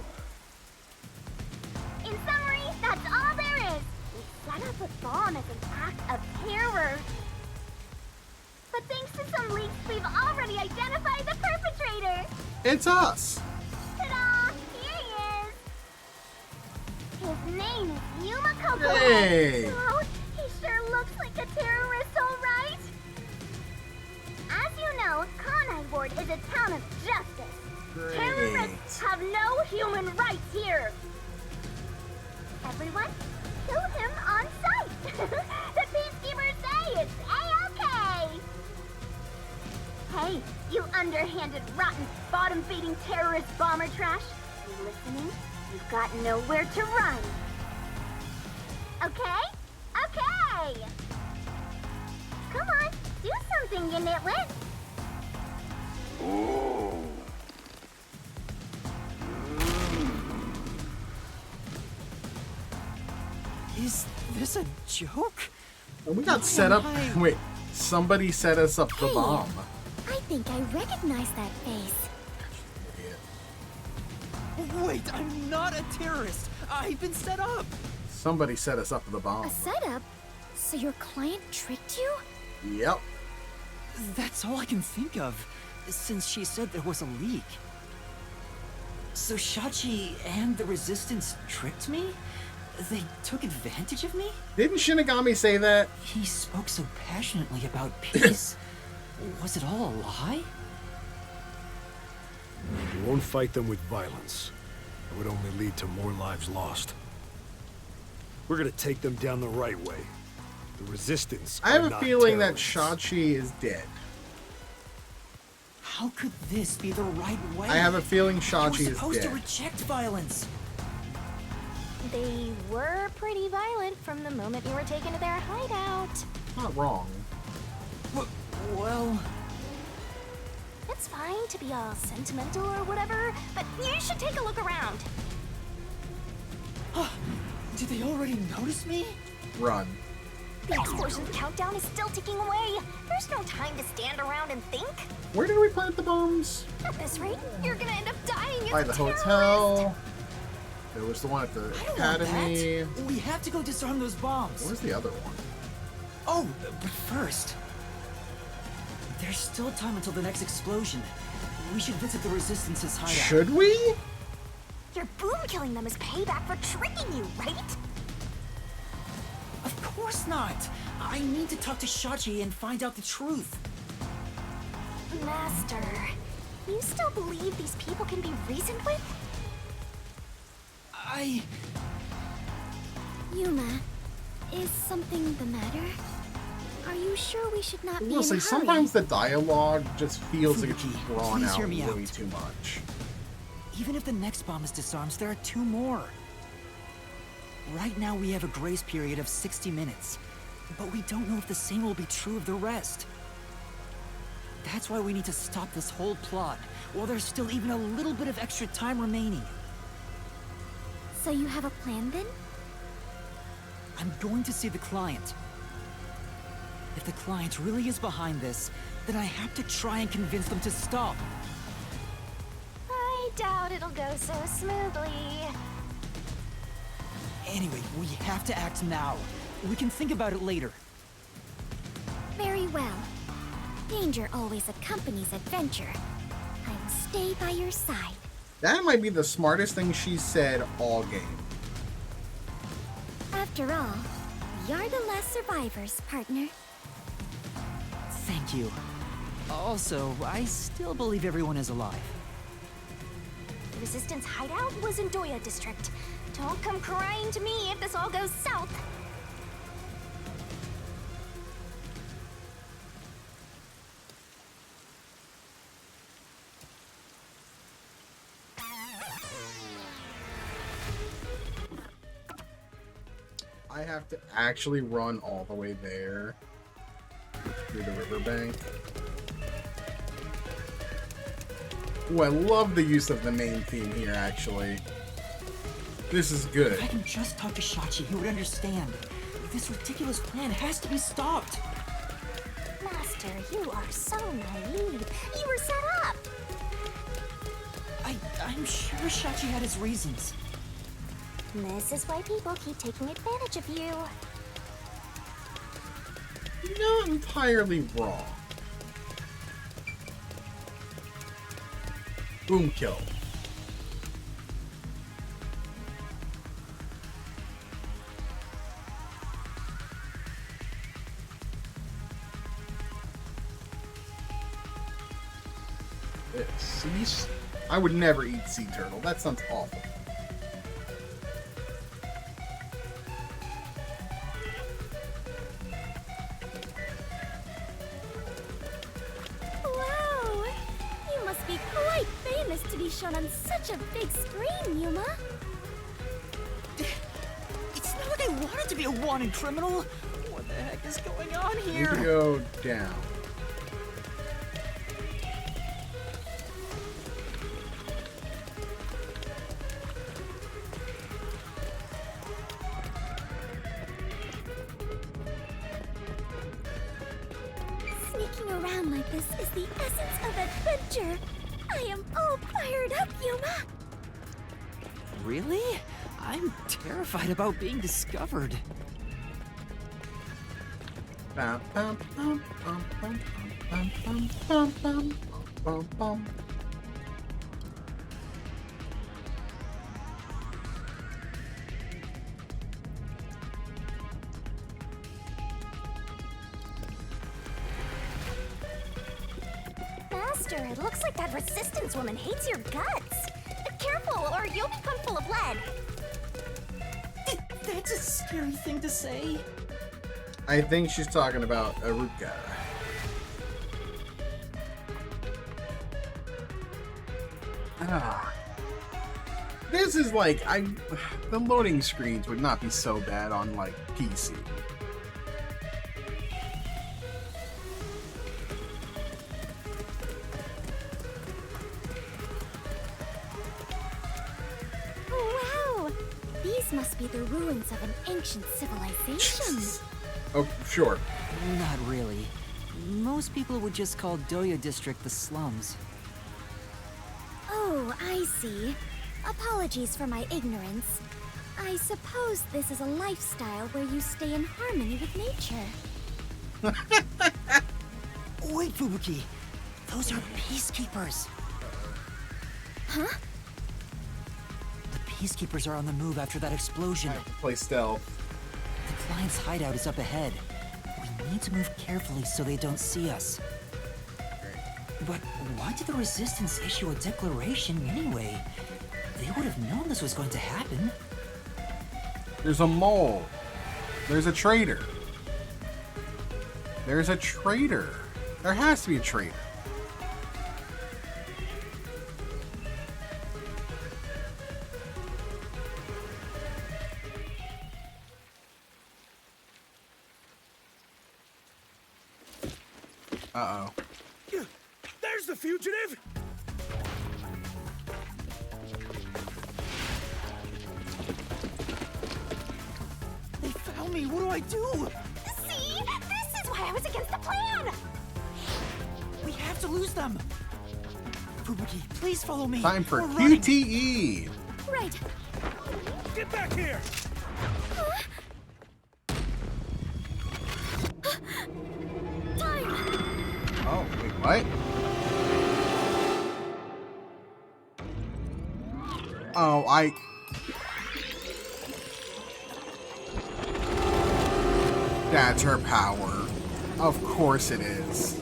In summary, that's all there is. We set up a bomb as an act of terror. But thanks to some leaks, we've already identified the perpetrator. It's us. Ta-da! Here he is. His name is Yuma Coco. Hey. Oh, he sure looks like a terrorist, all right. As you know, Kanai Ward is a town of justice. Great. Terrorists have no human rights here. Everyone, kill him on sight. The peacekeepers say it's A-okay. Hey, you underhanded, rotten, bottom-feeding terrorist bomber trash. You listening? You've got nowhere to run. Okay? Okay! Come on, do something, you nitwit. Oh. Is this a joke? Well, we got set up. Wait, somebody set us up the Hey. bomb. I think I recognize that face. Wait, I'm not a terrorist. I've been set up. Somebody set us up with the bomb. A setup? So your client tricked you? Yep. That's all I can think of, since she said there was a leak. So Shachi and the Resistance tricked me? They took advantage of me? Didn't Shinigami say that? He spoke so passionately about peace. Was it all a lie? We won't fight them with violence. It would only lead to more lives lost. We're gonna take them down the right way. The Resistance I have are a not feeling that terrorists. Shachi is dead. How could this be the right way? I have a feeling You Shachi were is supposed to dead. reject violence. They were pretty violent from the moment you were taken to their hideout. Not wrong. Well, It's fine to be all sentimental or whatever, but you should take a look around. did they already notice me? Run. The explosion countdown is still ticking away. There's no time to stand around and think. Where did we plant the bombs? At this rate, you're gonna end up dying as By a the terrorist. hotel. There was the one at the I don't want academy. that. We have to go disarm those bombs. Where's the other one? Oh, but first, there's still time until the next explosion. We should visit the Resistance's hideout. Should we? Your boom killing them is payback for tricking you, right? Of course not. I need to talk to Shachi and find out the truth. Master, you still believe these people can be reasoned with? Yuma, is something the matter? Are you sure we should not be in a Honestly, hurry? sometimes the dialogue just feels like it's Fuki, drawn please out hear me way out. too much. Even if the next bomb is disarmed, there are 2 more. Right now we have a grace period of 60 minutes, but we don't know if the same will be true of the rest. That's why we need to stop this whole plot, while there's still even a little bit of extra time remaining. So you have a plan then? I'm going to see the client. If the client really is behind this, then I have to try and convince them to stop. I doubt it'll go so smoothly. Anyway, we have to act now. We can think about it later. Very well. Danger always accompanies adventure. I will stay by your side. That might be the smartest thing she's said all game. After all, we are the last survivors, partner. Thank you. Also, I still believe everyone is alive. The Resistance hideout was in Doya District. Don't come crying to me if this all goes south. I have to actually run all the way there through the riverbank. Ooh, I love the use of the main theme here, actually. This is good. If I can just talk to Shachi, he would understand. This ridiculous plan has to be stopped. Master, you are so naive. You were set up. I'm sure Shachi had his reasons. This is why people keep taking advantage of you. Not entirely wrong. Boom kill. Sea? I would never eat sea turtle. That sounds awful. Wow! You must be quite famous to be shown on such a big screen, Yuma. It's not like I wanted to be a wanted criminal. What the heck is going on here? Need to go down. Sneaking around like this is the essence of adventure. I am all fired up, Yuma. Really? I'm terrified about being discovered. Bum, bum, bum, bum, bum, bum, bum, bum, bum, bum, bum. Master, it looks like that resistance woman hates your guts. Careful, or you'll become full of lead. That's a scary thing to say. I think she's talking about Aruka. This is like, the loading screens would not be so bad on like PC. Wow! These must be the ruins of an ancient civilization. Oh, sure. Not really. Most people would just call Doya District the slums. Oh, I see. Apologies for my ignorance. I suppose this is a lifestyle where you stay in harmony with nature. Wait, Fubuki. Those are peacekeepers. Huh? The peacekeepers are on the move after that explosion. I have to play stealth. The client's hideout is up ahead. We need to move carefully so they don't see us. But why did the Resistance issue a declaration anyway? They would have known this was going to happen. There's a mole. There's a traitor. There's a traitor. There has to be a traitor. Uh-oh. There's the fugitive! They found me. What do I do? See? This is why I was against the plan! We have to lose them. Fubuki, please follow me. Time for We're running. QTE. Right. Get back here! Time! Oh, wait, what? Oh, That's her power. Of course it is.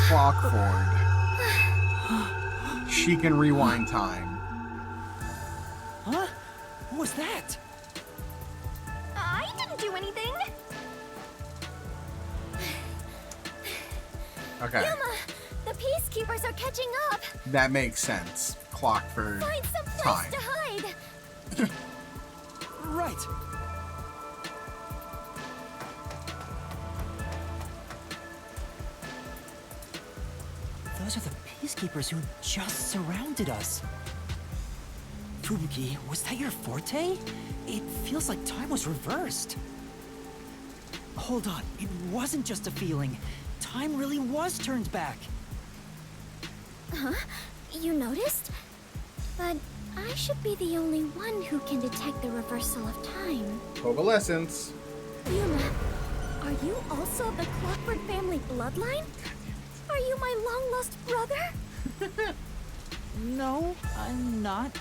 Clock forward. She can rewind time. Huh? What was that? I didn't do anything. Okay, Yuma, the peacekeepers are catching up. that makes sense. Clock for Find some place time. to hide. Right. Those are the peacekeepers who just surrounded us. Fubuki, was that your forte? It feels like time was reversed. Hold on, it wasn't just a feeling. time really was turned back. Huh? You noticed? But I should be the only one who can detect the reversal of time. Coalescence. Yuma, are you also of the Clockwork family bloodline? Are you my long-lost brother? No, I'm not.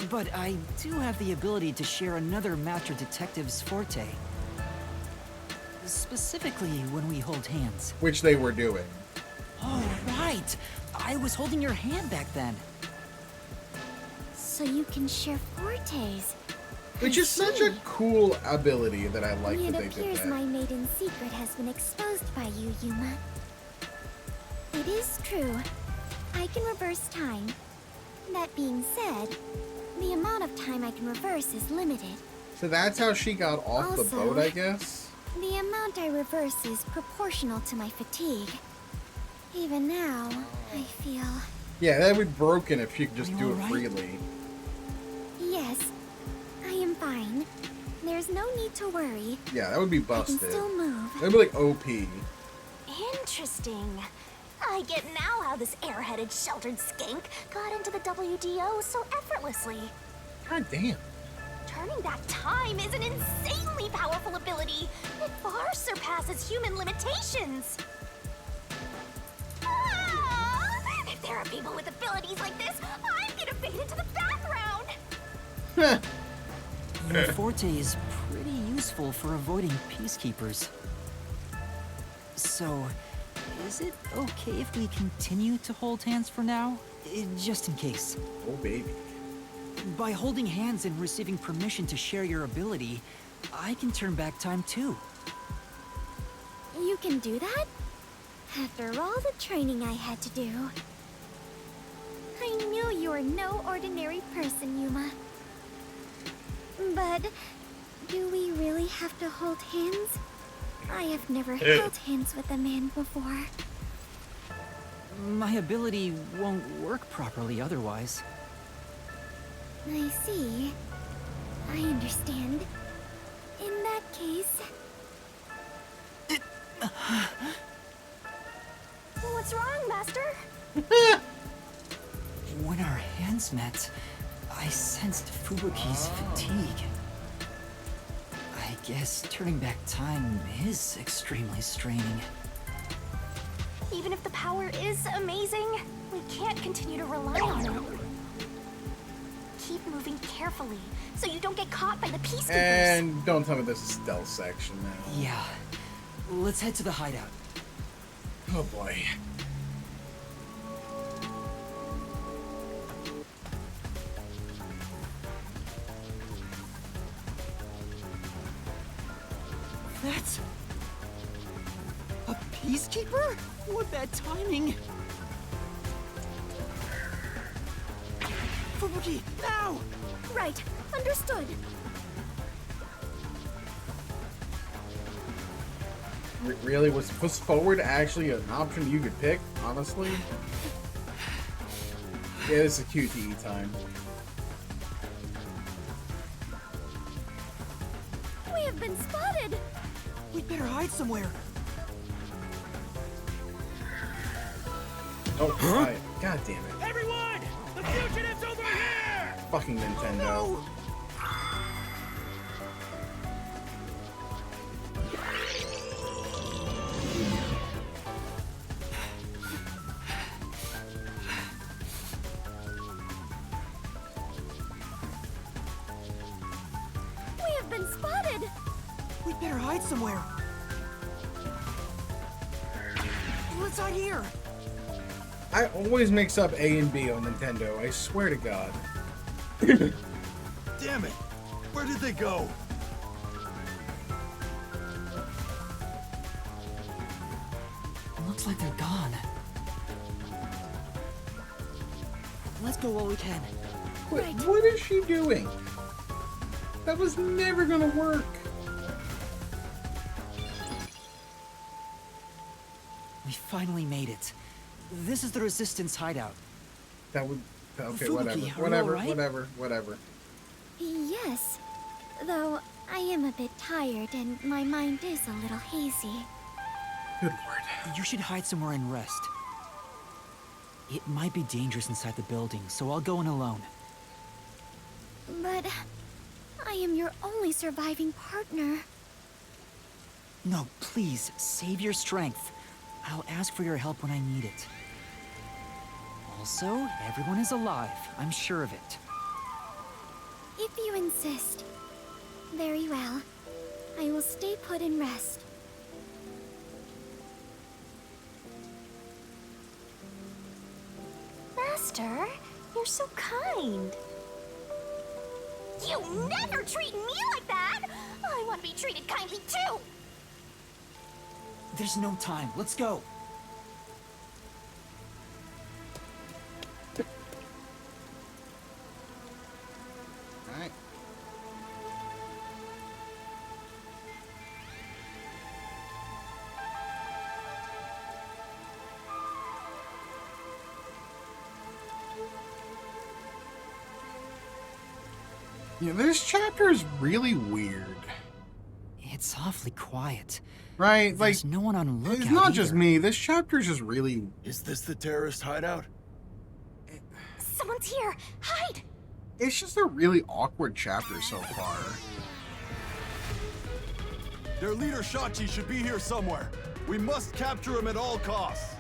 But I do have the ability to share another Master Detective's forte. Specifically when we hold hands. Which they were doing. Oh, right! I was holding your hand back then. So you can share fortes. Which is such a cool ability that I like It that they did appears that. my maiden secret has been exposed by you, Yuma. It is true. I can reverse time. That being said, the amount of time I can reverse is limited. So that's how she got off the Also, boat, I guess? The amount I reverse is proportional to my fatigue. Even now, I feel... Yeah, that would be broken if she could just do it alright? freely. Yes, I am fine. There's no need to worry. Yeah, that would be I can busted. still move. That'd be like OP. Interesting. I get now how this airheaded sheltered skank got into the WDO so effortlessly. God damn. Turning back time is an insanely powerful ability. It far surpasses human limitations. Ah! If there are people with abilities like this, I'm gonna fade into the background. Your forte is pretty useful for avoiding peacekeepers. So, is it okay if we continue to hold hands for now? Just in case. Oh, baby. By holding hands and receiving permission to share your ability, I can turn back time too. You can do that? After all the training I had to do. I knew you were no ordinary person, Yuma. But do we really have to hold hands? I have never held hands with a man before. My ability won't work properly otherwise. I see. I understand. In that case... What's wrong, Master? When our hands met, I sensed Fubuki's fatigue. I guess turning back time is extremely straining. Even if the power is amazing, we can't continue to rely on it. Keep moving carefully, so you don't get caught by the peacekeepers. And don't tell me this is stealth section now. Yeah. Let's head to the hideout. Oh boy. That's... a peacekeeper? What bad timing! Fubuki, now! Right, understood. Really? Was forward actually an option you could pick, honestly? Yeah, this is QTE time. We have been spotted! We'd better hide somewhere. Oh, right. God damn it. Everyone! The fugitive's over here! Fucking Nintendo. We have been spotted! We'd better hide somewhere. Let's hide here. I always mix up A and B on Nintendo, I swear to God. Damn it! Where did they go? Looks like they're gone. Let's go while we can. Wait, what is she doing? That was never gonna work. We finally made it. This is the Resistance hideout. That would... Okay, Fubuki, whatever. are you all right? Whatever. Yes. Though I am a bit tired and my mind is a little hazy. Good lord. You should hide somewhere and rest. It might be dangerous inside the building, so I'll go in alone. But I am your only surviving partner. No, please, save your strength. I'll ask for your help when I need it. Also, everyone is alive. I'm sure of it. If you insist. Very well. I will stay put and rest. Master, you're so kind. You never treat me like that! I want to be treated kindly too! There's no time. Let's go. Alright. Yeah, this chapter is really weird. It's awfully quiet. Right? There's like, no one on lookout it's not just either. me. This chapter is just really... Is this the terrorist hideout? Someone's here! Hide! It's just a really awkward chapter so far. Their leader Shachi should be here somewhere. We must capture him at all costs.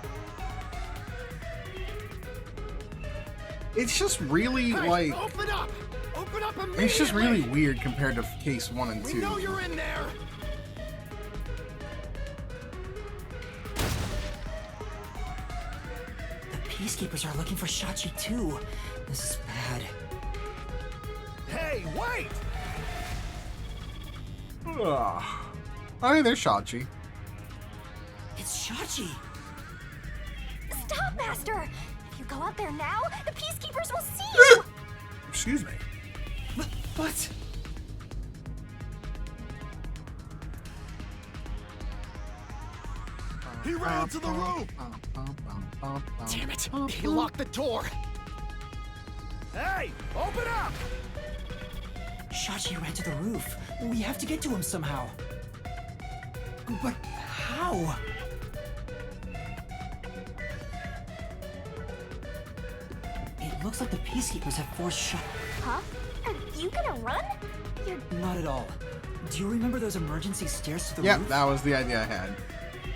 It's just really, Hey, like... open up! Open up immediately! It's just really weird compared to case 1 and 2. We know you're in there! The Peacekeepers are looking for Shachi too. This is bad. Hey, wait! Ugh. I mean, there's Shachi. It's Shachi! Stop, Master! If you go out there now, the Peacekeepers will see you! Excuse me. But... He ran to the roof! Damn it! He locked the door! Hey! Open up! Shachi ran to the roof. We have to get to him somehow. But how? It looks like the Peacekeepers have forced Shachi. Huh? Are you gonna run? You're... Not at all. Do you remember those emergency stairs to the Yep, roof? that was the idea I had.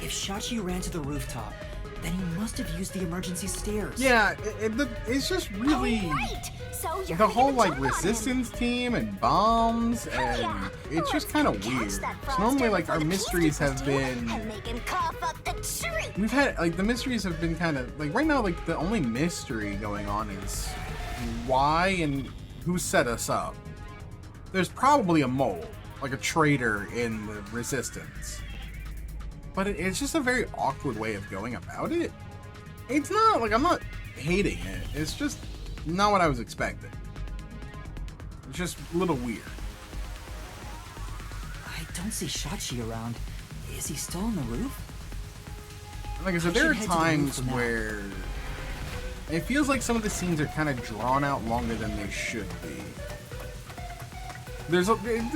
If Shachi ran to the rooftop, then he must have used the emergency stairs. Yeah, it's just really... Oh, right! So you're the gonna whole, get like, jump on him. resistance team and bombs, and Yeah. it's just kind of weird. So normally, like, our mysteries have been... And make him cough up the tree! We've had, like, the mysteries have been kind of... Like, right now, like, the only mystery going on is why and who set us up. There's probably a mole, like a traitor in the resistance. But it's just a very awkward way of going about it. It's not, like, I'm not hating it. It's just not what I was expecting. It's just a little weird. I don't see Shachi around. Is he still on the roof? Like I said, I there are should head to the times roof now. where it feels like some of the scenes are kind of drawn out longer than they should be.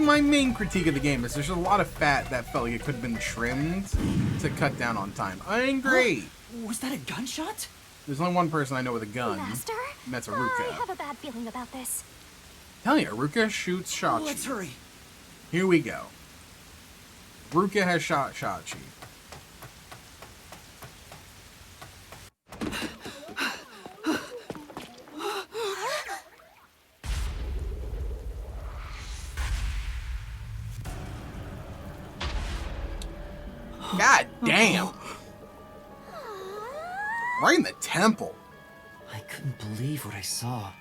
My main critique of the game is there's a lot of fat that felt like it could have been trimmed to cut down on time. Angry! Was that a gunshot? There's only one person I know with a gun. Master? And that's I Aruka. have a bad feeling about this. Tell you, Aruka shoots Shachi. Let's hurry. Here we go. Aruka has shot Shachi. God damn! Right in the temple. I couldn't believe what I saw.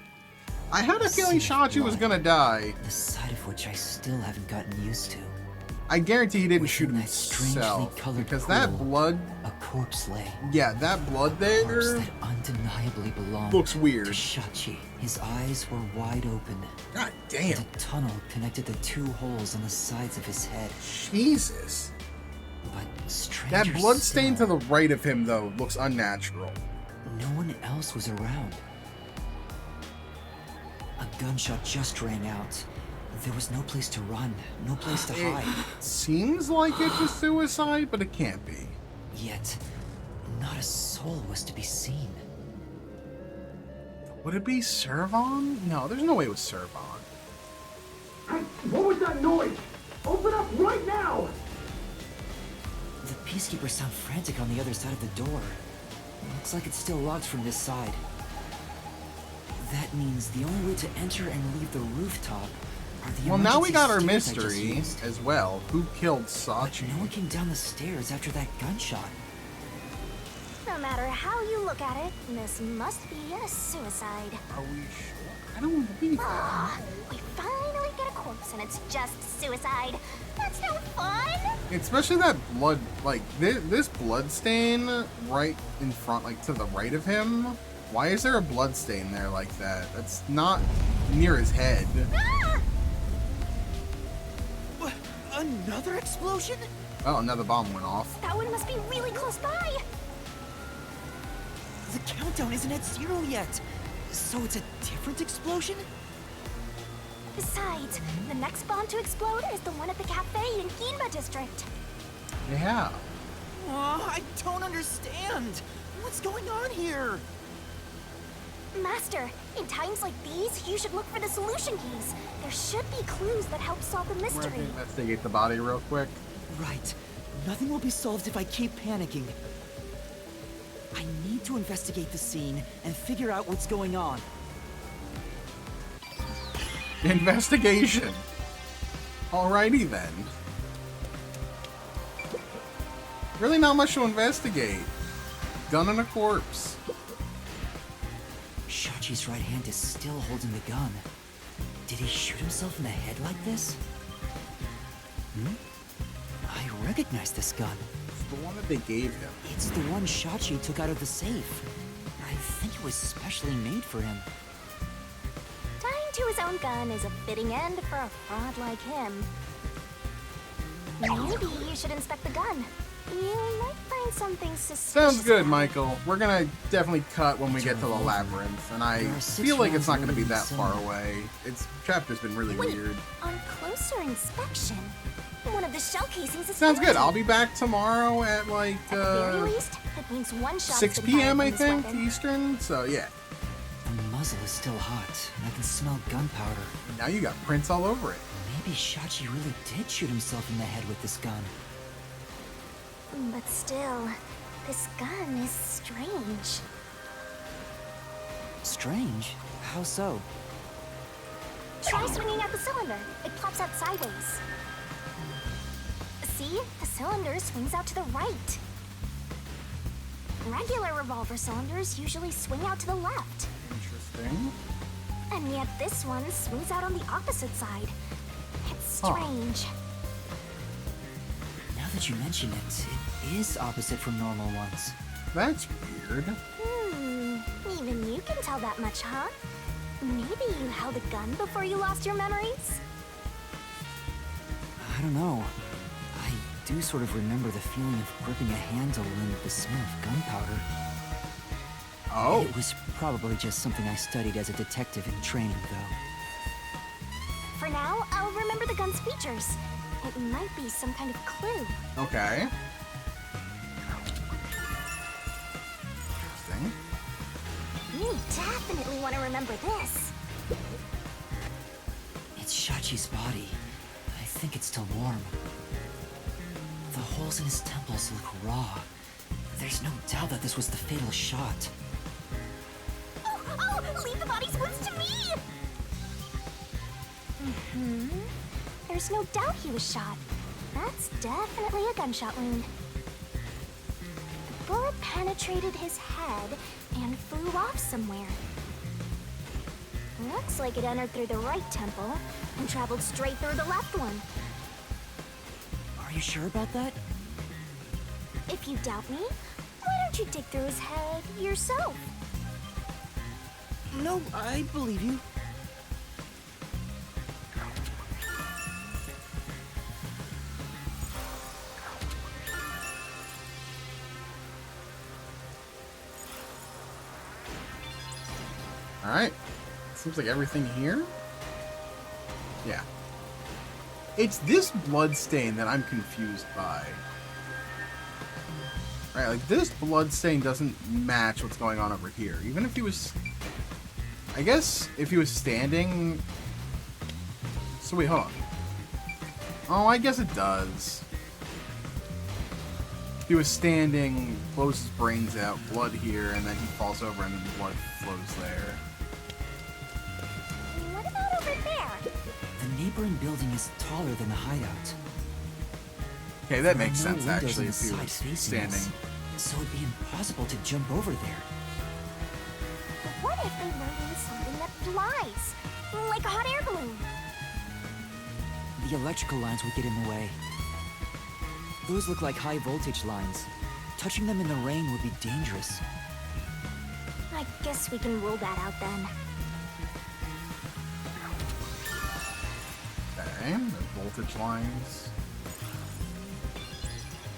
I had a feeling Shachi was gonna die. The sight of which I still haven't gotten used to. I guarantee he didn't Within shoot that strangely himself colored because that pool, blood. A corpse lay. Yeah, that blood A corpse there that undeniably belonged looks weird. to Shachi. His eyes were wide open. God damn. And a tunnel connected the two holes on the sides of his head. Jesus. But stranger That blood still, stain to the right of him, though, looks unnatural. no one else was around. A gunshot just rang out. There was no place to run, no place to hide. It seems like it's a suicide, but it can't be. Yet, not a soul was to be seen. Would it be Servon? No, there's no way it was Servon. Hey, what was that noise? Open up right now! The peacekeepers sound frantic on the other side of the door. Looks like it's still locked from this side. That means the only way to enter and leave the rooftop are the Well, now we got our emergency stairs I just mystery used. as well. Who killed Sachi? But no one came down the stairs after that gunshot. No matter how you look at it, this must be a suicide. Are we sure? I don't believe that. We finally get a corpse and it's just suicide. That's no fun! Especially that blood, like, this blood stain right in front, like, to the right of him. Why is there a blood stain there like that? That's not near his head. Ah! What? Another explosion? Oh, another bomb went off. That one must be really close by! The countdown isn't at 0 yet. So it's a different explosion? Besides, the next bomb to explode is the one at the cafe in Ginba district. Yeah. Oh, I don't understand. What's going on here? Master, in times like these, you should look for the solution keys. There should be clues that help solve the We're mystery. gonna investigate the body real quick. Right. Nothing will be solved if I keep panicking. I need to investigate the scene and figure out what's going on. Investigation. Alrighty then. Really not much to investigate. Gun and a corpse. Shachi's right hand is still holding the gun. Did he shoot himself in the head like this? I recognize this gun. It's the one that they gave him. It's the one Shachi took out of the safe. I think it was specially made for him. Tying to his own gun is a fitting end for a fraud like him. Maybe you should inspect the gun. You might find something suspicious. Sounds good, about it. Michael. We're gonna definitely cut when we get to the labyrinth, and I feel like it's not gonna be that far away. Its chapter's been really Wait, weird. on closer inspection, one of the shell casings is Sounds good. empty. I'll be back tomorrow at like At the very least, it means one shot. 6 p.m. I think Eastern. So yeah. The muzzle is still hot, and I can smell gunpowder. Now you got prints all over it. Maybe Shachi really did shoot himself in the head with this gun. But still, this gun is strange. Strange? How so? Try swinging out the cylinder. It pops out sideways. See? The cylinder swings out to the right. Regular revolver cylinders usually swing out to the left. Interesting. And yet this one swings out on the opposite side. It's Huh. strange. Now that you mention it, it is opposite from normal ones. That's weird. Even you can tell that much, huh? Maybe you held a gun before you lost your memories? I don't know. I do sort of remember the feeling of gripping a handle and the smell of gunpowder. Oh. It was probably just something I studied as a detective in training, though. For now, I'll remember the gun's features. It might be some kind of clue. Okay. Interesting. You definitely want to remember this. It's Shachi's body. I think it's still warm. The holes in his temples look raw. There's no doubt that this was the fatal shot. Oh, leave the body's wounds to me! There's no doubt he was shot. That's definitely a gunshot wound. The bullet penetrated his head and flew off somewhere. Looks like it entered through the right temple and traveled straight through the left one. Are you sure about that? If you doubt me, why don't you dig through his head yourself? No, I believe you. Alright. Seems like everything here? Yeah. It's this blood stain that I'm confused by. Right, like this blood stain doesn't match what's going on over here. Even if he was... I guess if he was standing... So wait, hold on. Oh, I guess it does. If he was standing, blows his brains out, blood here, and then he falls over and then the blood flows there. What about over there? The neighboring building is taller than the hideout. Okay, that makes There are no sense, windows actually, on if the he side was facing standing. us, so it'd be impossible to jump over there. But what if they were in something that flies? Like a hot air balloon? The electrical lines would get in the way. Those look like high voltage lines. Touching them in the rain would be dangerous. I guess we can rule that out then. Okay, the voltage lines.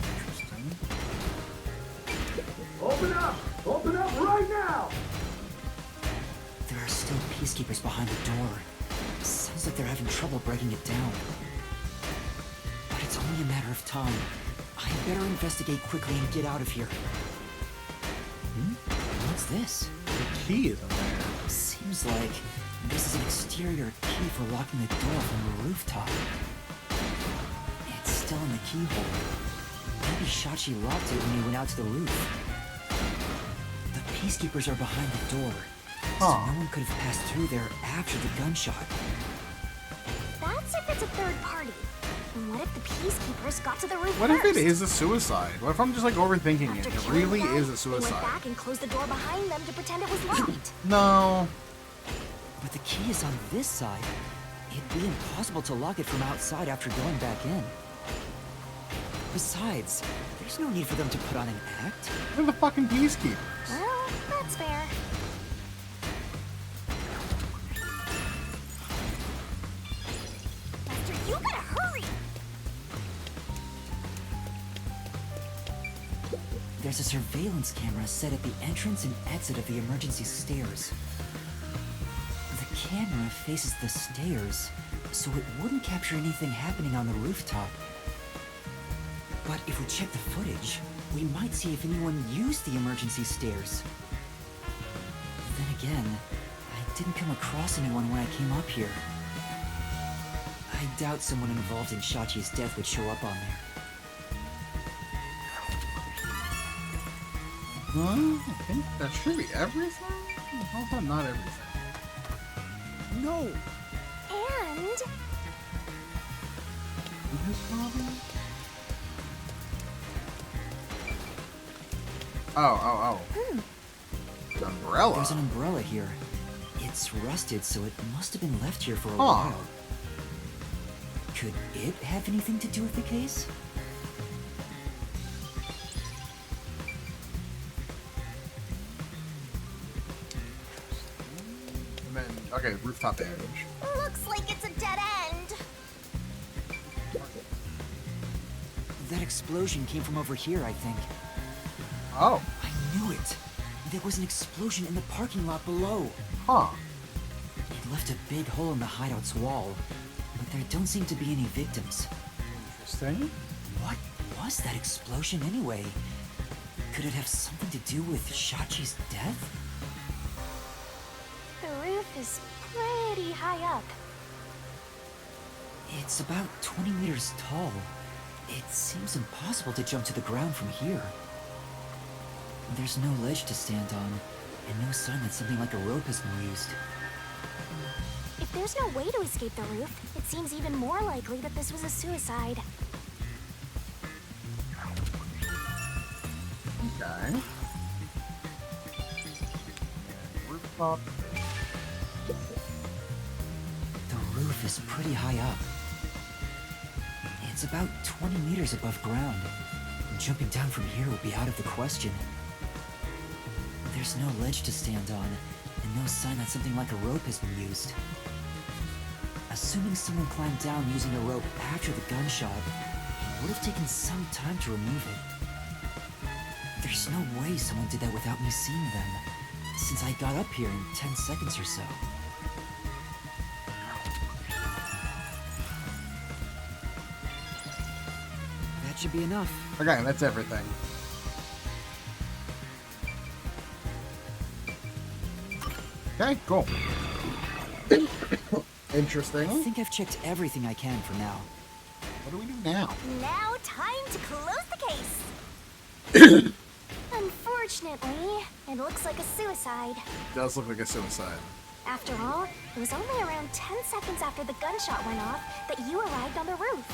Interesting. Open up! Open up right now! There are still peacekeepers behind the door. Sounds like they're having trouble breaking it down. But it's only a matter of time. I better investigate quickly and get out of here. What's this? The key is in there. Seems like this is an exterior key for locking the door from the rooftop. It's still in the keyhole. Maybe Shachi locked it when he went out to the roof. The peacekeepers are behind the door, so no one could have passed through there after the gunshot. That's if it's a third party. And what if the peacekeepers got to the roof What if first? it is a suicide? What if I'm just like overthinking it? It really is a They went suicide. back and closed the door behind them to pretend it was locked. No. But the key is on this side. It'd be impossible to lock it from outside after going back in. Besides, there's no need for them to put on an act. They're the fucking peacekeepers. Well, that's fair. Lester, you gotta hurry! There's a surveillance camera set at the entrance and exit of the emergency stairs. The camera faces the stairs, so it wouldn't capture anything happening on the rooftop. But if we check the footage, we might see if anyone used the emergency stairs. Then again, I didn't come across anyone when I came up here. I doubt someone involved in Shachi's death would show up on there. I think that should be everything? How about not everything? No! And... His father? Oh. An umbrella. There's an umbrella here. It's rusted, so it must have been left here for a Huh. while. Could it have anything to do with the case? And then, okay, rooftop damage. Looks like it's a dead end. That explosion came from over here, I think. Oh. I knew it! There was an explosion in the parking lot below. Huh. It left a big hole in the hideout's wall, but there don't seem to be any victims. Interesting. What was that explosion anyway? Could it have something to do with Shachi's death? The roof is pretty high up. It's about 20 meters tall. It seems impossible to jump to the ground from here. There's no ledge to stand on, and no sign that something like a rope has been used. If there's no way to escape the roof, it seems even more likely that this was a suicide. Okay. Rooftop. The roof is pretty high up. It's about 20 meters above ground. Jumping down from here would be out of the question. There's no ledge to stand on, and no sign that something like a rope has been used. Assuming someone climbed down using the rope after the gunshot, it would have taken some time to remove it. There's no way someone did that without me seeing them, since I got up here in 10 seconds or so. That should be enough. Okay, that's everything. Okay, cool. Interesting. I think I've checked everything I can for now. What do we do now? Now, time to close the case. Unfortunately, it looks like a suicide. Does look like a suicide. After all, it was only around 10 seconds after the gunshot went off that you arrived on the roof.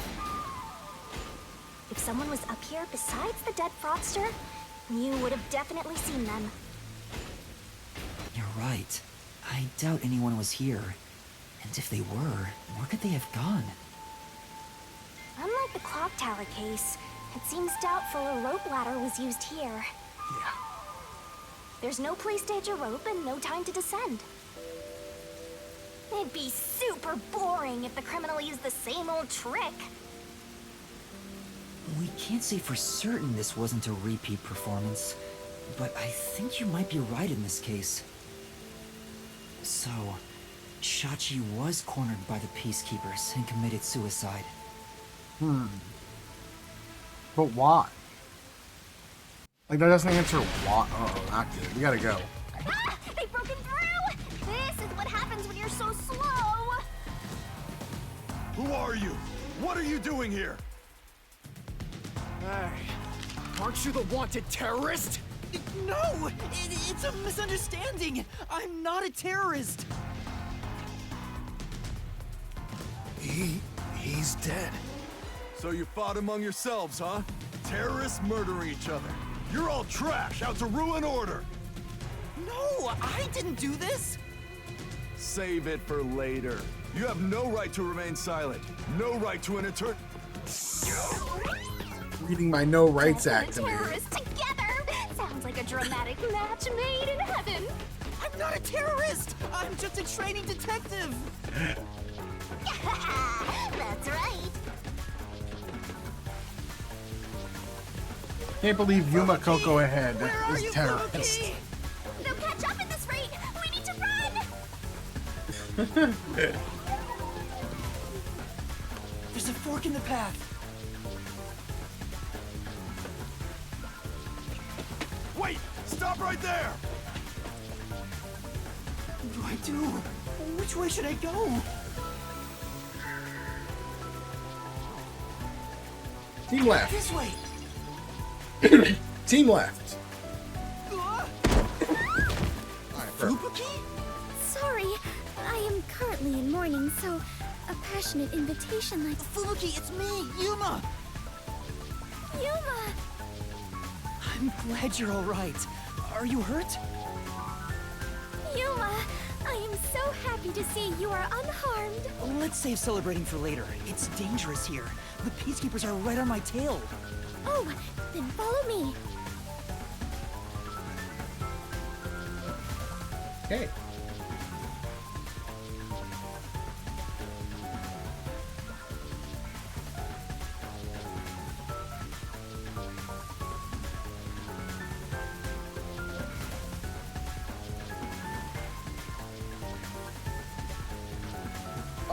If someone was up here besides the dead fraudster, you would have definitely seen them. You're right. I doubt anyone was here. And if they were, where could they have gone? Unlike the clock tower case, it seems doubtful a rope ladder was used here. Yeah. There's no place to hitch a rope and no time to descend. It'd be super boring if the criminal used the same old trick. We can't say for certain this wasn't a repeat performance, but I think you might be right in this case. So, Shachi was cornered by the Peacekeepers and committed suicide. But why? Like, that doesn't answer why. Uh-oh, not good. We gotta go. Ah! They've broken through! This is what happens when you're so slow! Who are you? What are you doing here? Hey, aren't you the wanted terrorist? No! It's a misunderstanding! I'm not a terrorist! He's dead. So you fought among yourselves, huh? Terrorists murdering each other. You're all trash, out to ruin order. No, I didn't do this! Save it for later. You have no right to remain silent. No right to an eternal... Reading my No Rights Act. Terrorists together! Sounds like a dramatic match made in heaven! I'm not a terrorist! I'm just a training detective! That's right! Can't believe Yuma Coco ahead is terrorist. They'll catch up at this rate! We need to run! There's a fork in the path! Wait! Stop right there! What do I do? Which way should I go? Team left. This way! Team left. Fubuki? Sorry, I am currently in mourning, so a passionate invitation like... Fubuki, it's me, Yuma! Yuma! I'm glad you're alright. Are you hurt? Yuma, I am so happy to see you are unharmed. Let's save celebrating for later. It's dangerous here. The Peacekeepers are right on my tail. Oh, then follow me. Okay.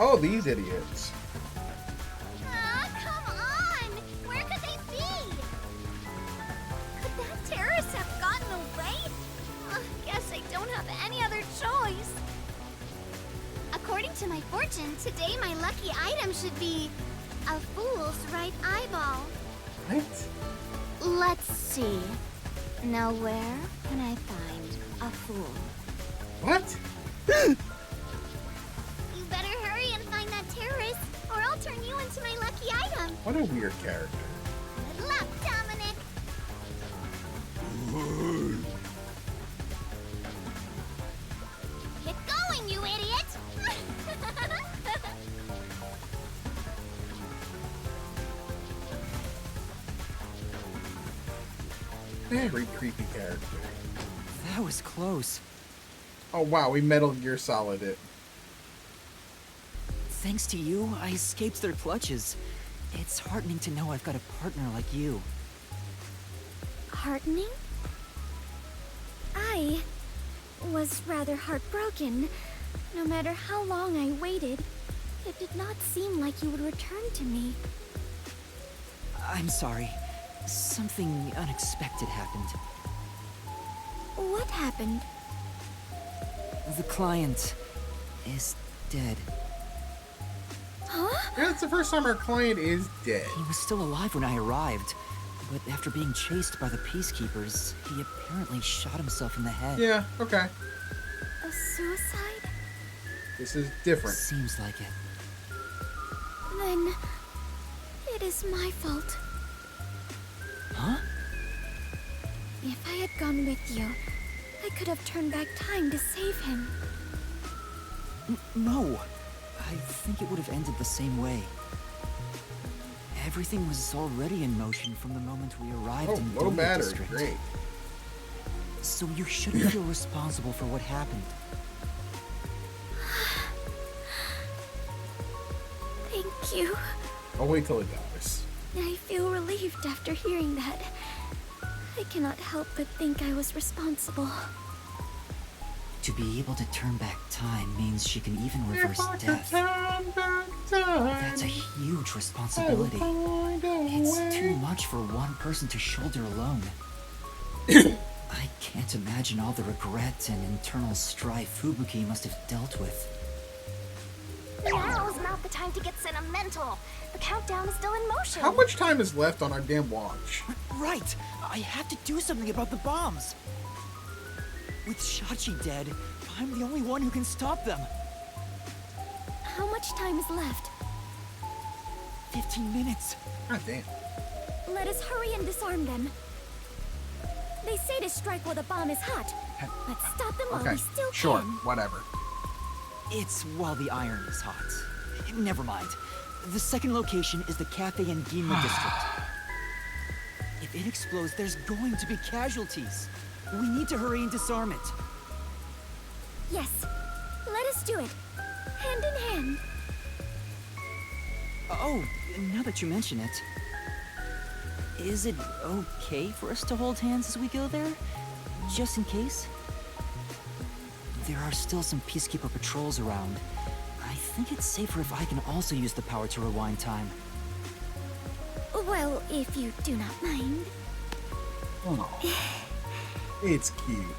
Oh, these idiots. Come on! Where could they be? Could that terrorist have gotten away? Guess I don't have any other choice. According to my fortune, today my lucky item should be a fool's right eyeball. What? Let's see. Now where can I find a fool? What? You better hurry and find that terrorist, or I'll turn you into my lucky item. What a weird character. Good luck, Dominic. Get going, you idiot! Very creepy character. That was close. Oh wow, we Metal Gear Solid it. Thanks to you, I escaped their clutches. It's heartening to know I've got a partner like you. Heartening? I was rather heartbroken. No matter how long I waited, it did not seem like you would return to me. I'm sorry. Something unexpected happened. What happened? The client is dead. Huh? Yeah, it's the first time our client is dead. He was still alive when I arrived, but after being chased by the Peacekeepers, he apparently shot himself in the head. Yeah, okay. A suicide? This is different. Seems like it. Then it is my fault. Huh? If I had gone with you, I could have turned back time to save him. No. I think it would have ended the same way. Everything was already in motion from the moment we arrived in low Doya battery, District. great. So you shouldn't feel responsible for what happened. Thank you. I'll wait till it dies. I feel relieved after hearing that. I cannot help but think I was responsible. To be able to turn back time means she can even reverse death. That's a huge responsibility. It's too much for one person to shoulder alone. I can't imagine all the regret and internal strife Fubuki must have dealt with. Now's not the time to get sentimental. The countdown is still in motion. How much time is left on our damn watch? Right! I have to do something about the bombs! With Shachi dead, I'm the only one who can stop them. How much time is left? 15 minutes. God damn. Let us hurry and disarm them. They say to strike while the bomb is hot. Let's stop them while Okay, we still sure, can. whatever. It's while the iron is hot. Never mind. The second location is the Cafe and Ginma district. If it explodes, there's going to be casualties. We need to hurry and disarm it. Yes, let us do it. Hand in hand. Oh, now that you mention it, is it okay for us to hold hands as we go there? Just in case? There are still some Peacekeeper patrols around. I think it's safer if I can also use the power to rewind time. Well, if you do not mind. Oh, it's cute.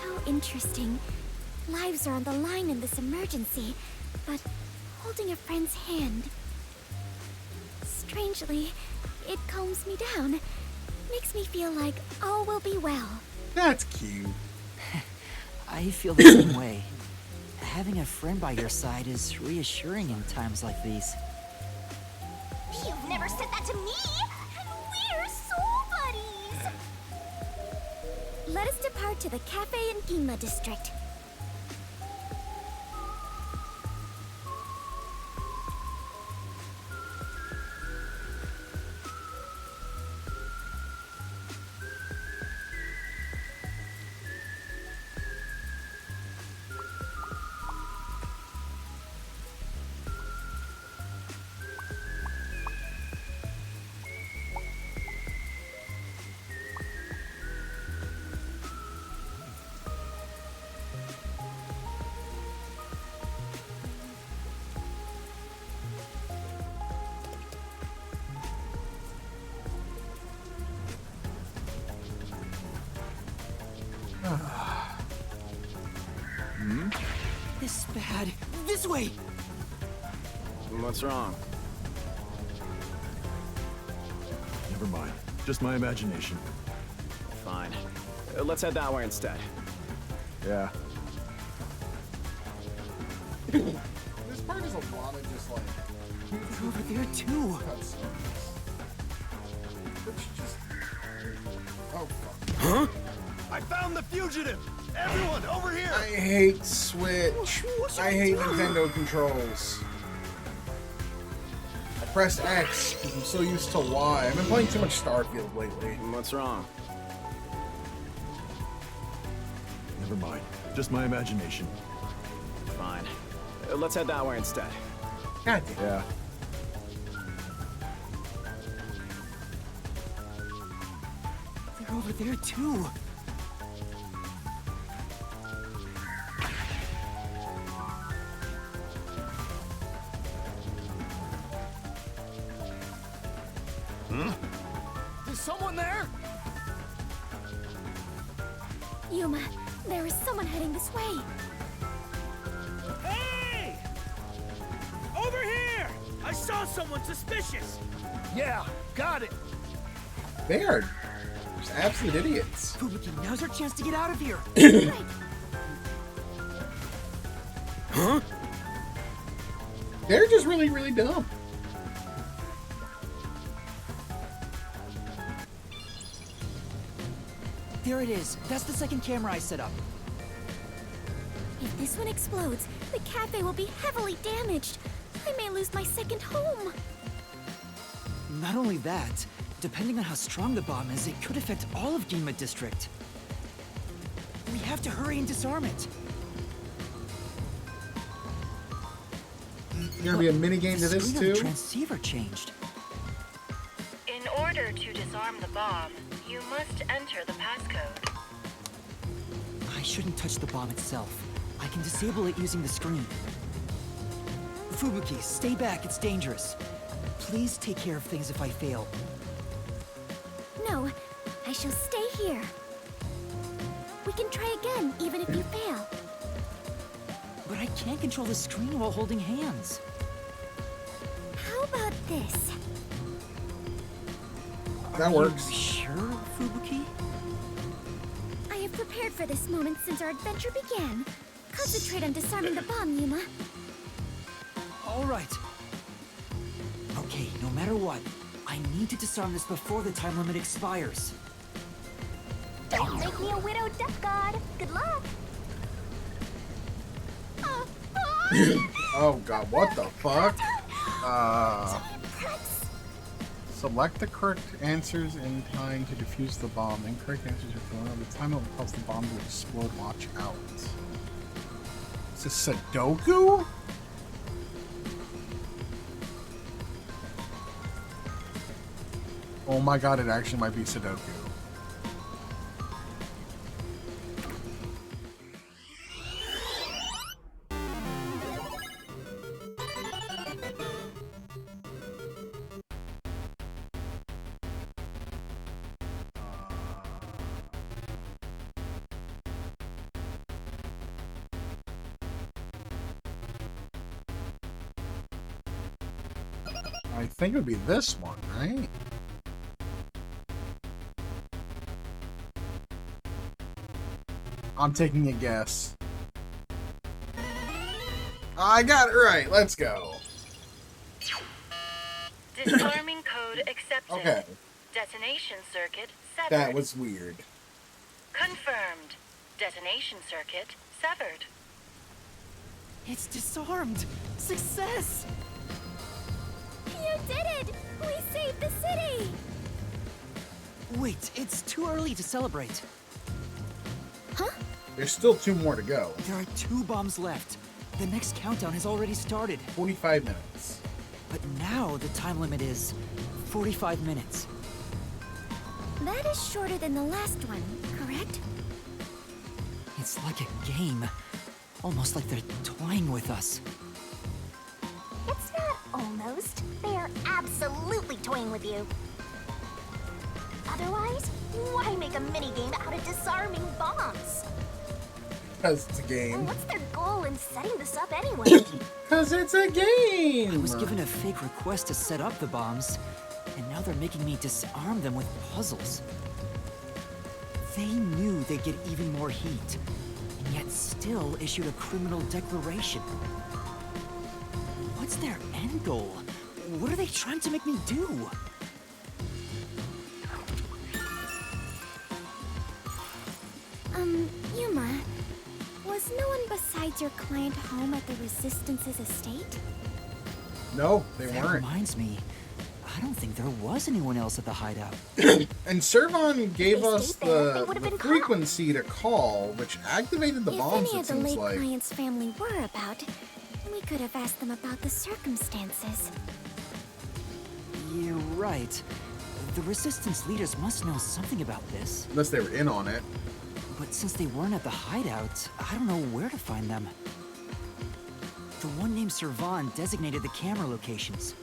So interesting. Lives are on the line in this emergency, but holding a friend's hand. Strangely, it calms me down. Makes me feel like all will be well. That's cute. I feel the same way. Having a friend by your side is reassuring in times like these. You've never said that to me! And we're soul buddies! Let us depart to the Cafe and Ginma district. This bad. This way! What's wrong? Never mind. Just my imagination. Fine. Let's head that way instead. Yeah. This part is a lot of just like... It's over there too! It's just... Oh, fuck. Huh? I found the fugitive! Everyone, over here! I hate Switch. I hate Nintendo controls. I press X because I'm so used to Y. I've been playing too much Starfield lately. What's wrong? Never mind. Just my imagination. Fine. Let's head that way instead. God damn. Yeah. They're over there too! Is someone there? Yuma, There is someone heading this way. Hey! Over here! I saw someone suspicious. Yeah, got it. They are just absolute idiots. Fubuki, now's our chance to get out of here. Huh? They're just really, really dumb. There it is. That's the second camera I set up. If this one explodes, the cafe will be heavily damaged. I may lose my second home. Not only that, depending on how strong the bomb is, it could affect all of Ginma District. We have to hurry and disarm it. There's gonna be a minigame to this too? The transceiver changed. In order to disarm the bomb, you must enter the passcode. I shouldn't touch the bomb itself. I can disable it using the screen. Fubuki, stay back, it's dangerous. Please take care of things if I fail. No, I shall stay here. We can try again, even if you fail. But I can't control the screen while holding hands. How about this? That works. Sure, Fubuki? I have prepared for this moment since our adventure began. Concentrate on disarming the bomb, Yuma. All right. Okay, no matter what, I need to disarm this before the time limit expires. Don't make me a widow death god. Good luck. Oh god, what the fuck? Select the correct answers in time to defuse the bomb. Incorrect answers are thrown out. The time it will cause the bomb to explode. Watch out. Is this Sudoku? Oh my god, it actually might be Sudoku. I think it would be this one, right? I'm taking a guess. I got it right. Let's go. Disarming code accepted. Okay. Detonation circuit severed. That was weird. Confirmed. Detonation circuit severed. It's disarmed! Success! You did it! We saved the city! Wait, it's too early to celebrate. Huh? There's still 2 more to go. There are 2 bombs left. The next countdown has already started. 45 minutes. But now the time limit is 45 minutes. That is shorter than the last one, correct? It's like a game. Almost like they're toying with us. It's not almost. They are absolutely toying with you. Otherwise, why make a minigame out of disarming bombs? Because it's a game. What's their goal in setting this up anyway? Because it's a game! I was given a fake request to set up the bombs, and now they're making me disarm them with puzzles. They knew they'd get even more heat, and yet still issued a criminal declaration. What's their end goal? What are they trying to make me do? Yuma, was no one besides your client home at the Resistance's estate? No, they That weren't. reminds me, I don't think there was anyone else at the hideout. And Servon gave us there, they would've the been frequency to call, which activated the If bombs, any it of the seems late like. client's family were about, we could have asked them about the circumstances. You're right. The Resistance leaders must know something about this. Unless they were in on it. But since they weren't at the hideout, I don't know where to find them. The one named Servan designated the camera locations.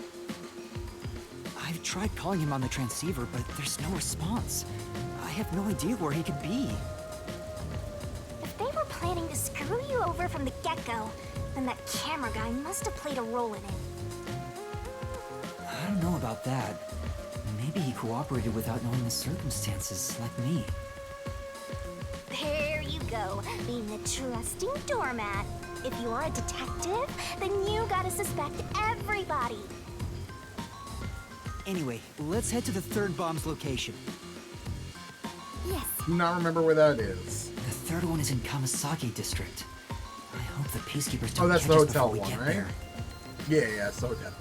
I've tried calling him on the transceiver, but there's no response. I have no idea where he could be. If they planning to screw you over from the get-go, then that camera guy must have played a role in it. I don't know about that. Maybe he cooperated without knowing the circumstances, like me. There you go, being the trusting doormat. If you're a detective, then you gotta suspect everybody. Anyway, let's head to the third bomb's location. Yes. Do not remember where that is. The third one is in Kamasaki District. I hope the peacekeepers don't Oh, that's catch the us hotel before we one, get right? there. Yeah, it's the hotel.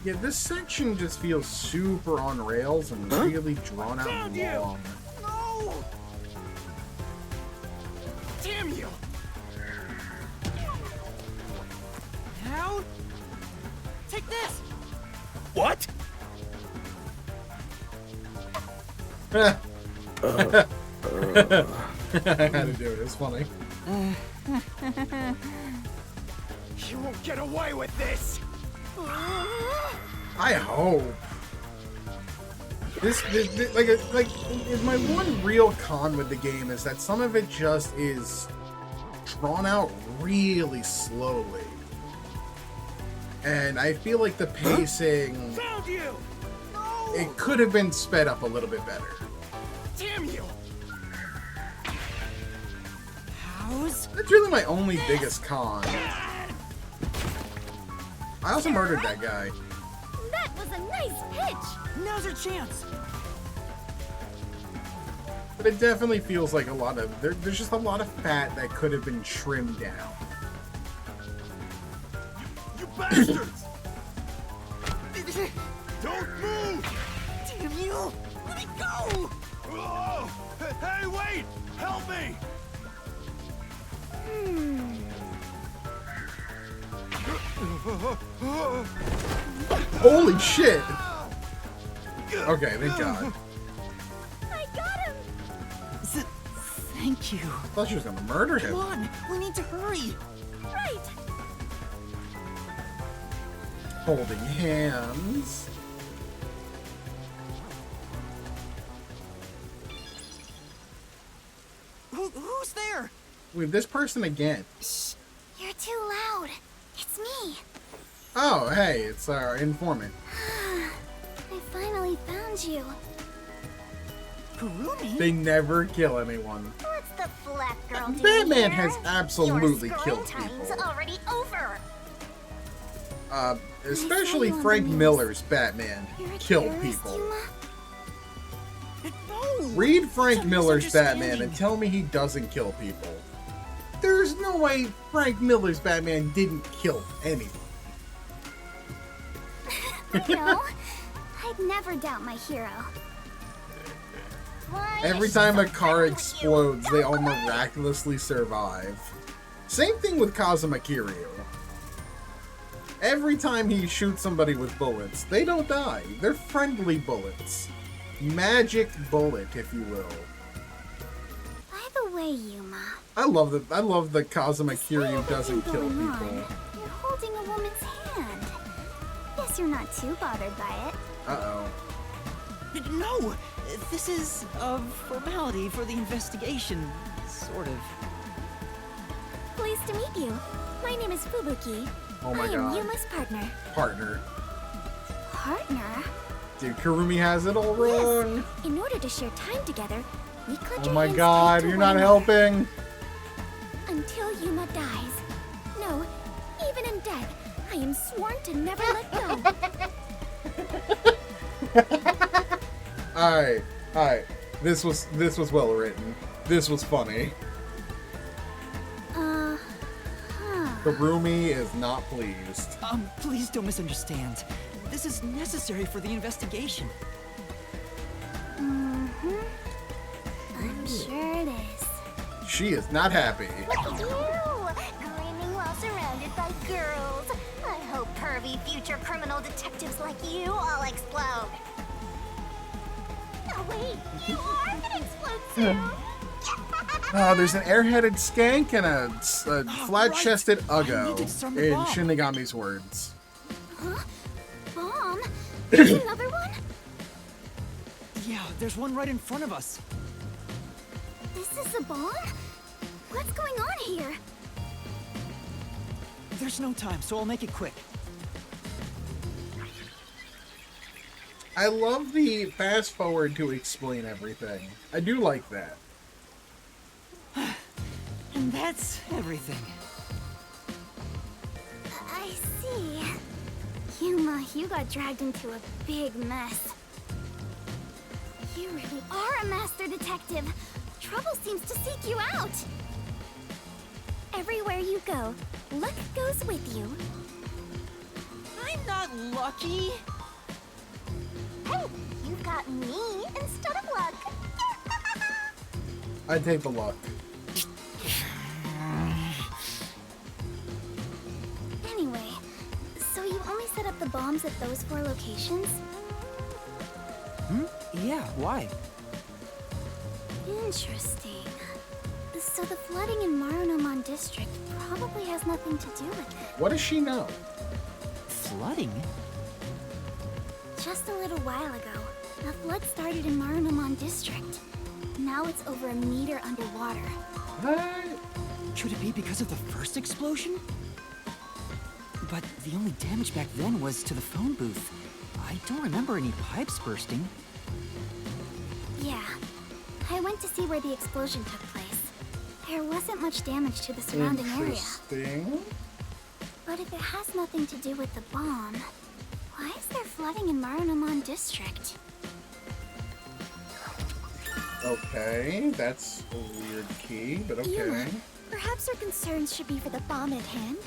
Yeah, this section just feels super on rails and really drawn out and long. No! Damn you! Now? Take this! What? I had to do it. It's funny. You won't get away with this! I hope. This like my one real con with the game is that some of it just is drawn out really slowly, and I feel like the pacing Found you! No! it could have been sped up a little bit better. Damn you! How's? That's really my only biggest con. I also murdered that guy. That was a nice pitch. Now's our chance. But it definitely feels like a lot of there's just a lot of fat that could have been trimmed down. You bastards! Don't move! Damn you! Let me go! Oh! Hey, wait! Help me! Holy shit! Okay, thank God. I got him. Thank you. I thought she was gonna murder him. Come on, we need to hurry. Right. Holding hands. Who's there? With this person again. Shh. You're too loud. It's me. Oh, hey, it's our informant. I finally found you. Kurumi? They never kill anyone. What's the flat girl doing Batman here? has absolutely Your killed screen time's people. already over. Especially Frank Miller's Batman killed people. Read Frank Miller's Batman and tell me he doesn't kill people. There's no way Frank Miller's Batman didn't kill anyone. I know. I'd never doubt my hero. Every time a car explodes, they all miraculously survive. Same thing with Kazuma Kiryu. Every time he shoots somebody with bullets, they don't die. They're friendly bullets. Magic bullet, if you will. By the way, Yuma. I love the Kazuma Kiryu doesn't kill Going on. people. You're holding a woman's hand. Guess you're not too bothered by it. Uh-oh. No! This is a formality for the investigation, sort of. Pleased to meet you. My name is Fubuki. Oh my I am God. Yuma's partner. Partner. Partner? Dude, Kurumi has it all wrong. In order to share time together, we clutch Oh your my hands God, tight to you're one not another. helping. Until Yuma dies. No, even in death, I am sworn to never let go. Alright. This was well written. This was funny. The roomie is not pleased. Please don't misunderstand. This is necessary for the investigation. Mm-hmm. I'm sure it is. She is not happy. Look at you! Grinning while surrounded by girls. I hope pervy future criminal detectives like you all explode. Oh wait, you are gonna explode soon! There's an airheaded skank and a flat-chested uggo in Shinigami's words. Huh? Bomb? There's another one? Yeah, there's one right in front of us. This is a bomb? What's going on here? There's no time, so I'll make it quick. I love the fast forward to explain everything. I do like that. And that's everything. I see. Yuma, you got dragged into a big mess. You really are a master detective. Trouble seems to seek you out. Everywhere you go, luck goes with you. I'm not lucky. Hey, you've got me instead of luck. I'd take the luck. Anyway, so you only set up the bombs at those 4 locations? Yeah, why? Interesting. So the flooding in Marunomon District probably has nothing to do with it. What does she know? Flooding? Just a little while ago, a flood started in Marunomon District. Now it's over a meter underwater. What? Could it be because of the first explosion? But the only damage back then was to the phone booth. I don't remember any pipes bursting. Yeah. I went to see where the explosion took place. There wasn't much damage to the surrounding area. Interesting. But if it has nothing to do with the bomb, why is there flooding in Marunomon District? Okay, that's a weird key, but okay. Yuma, perhaps our concerns should be for the bomb at hand.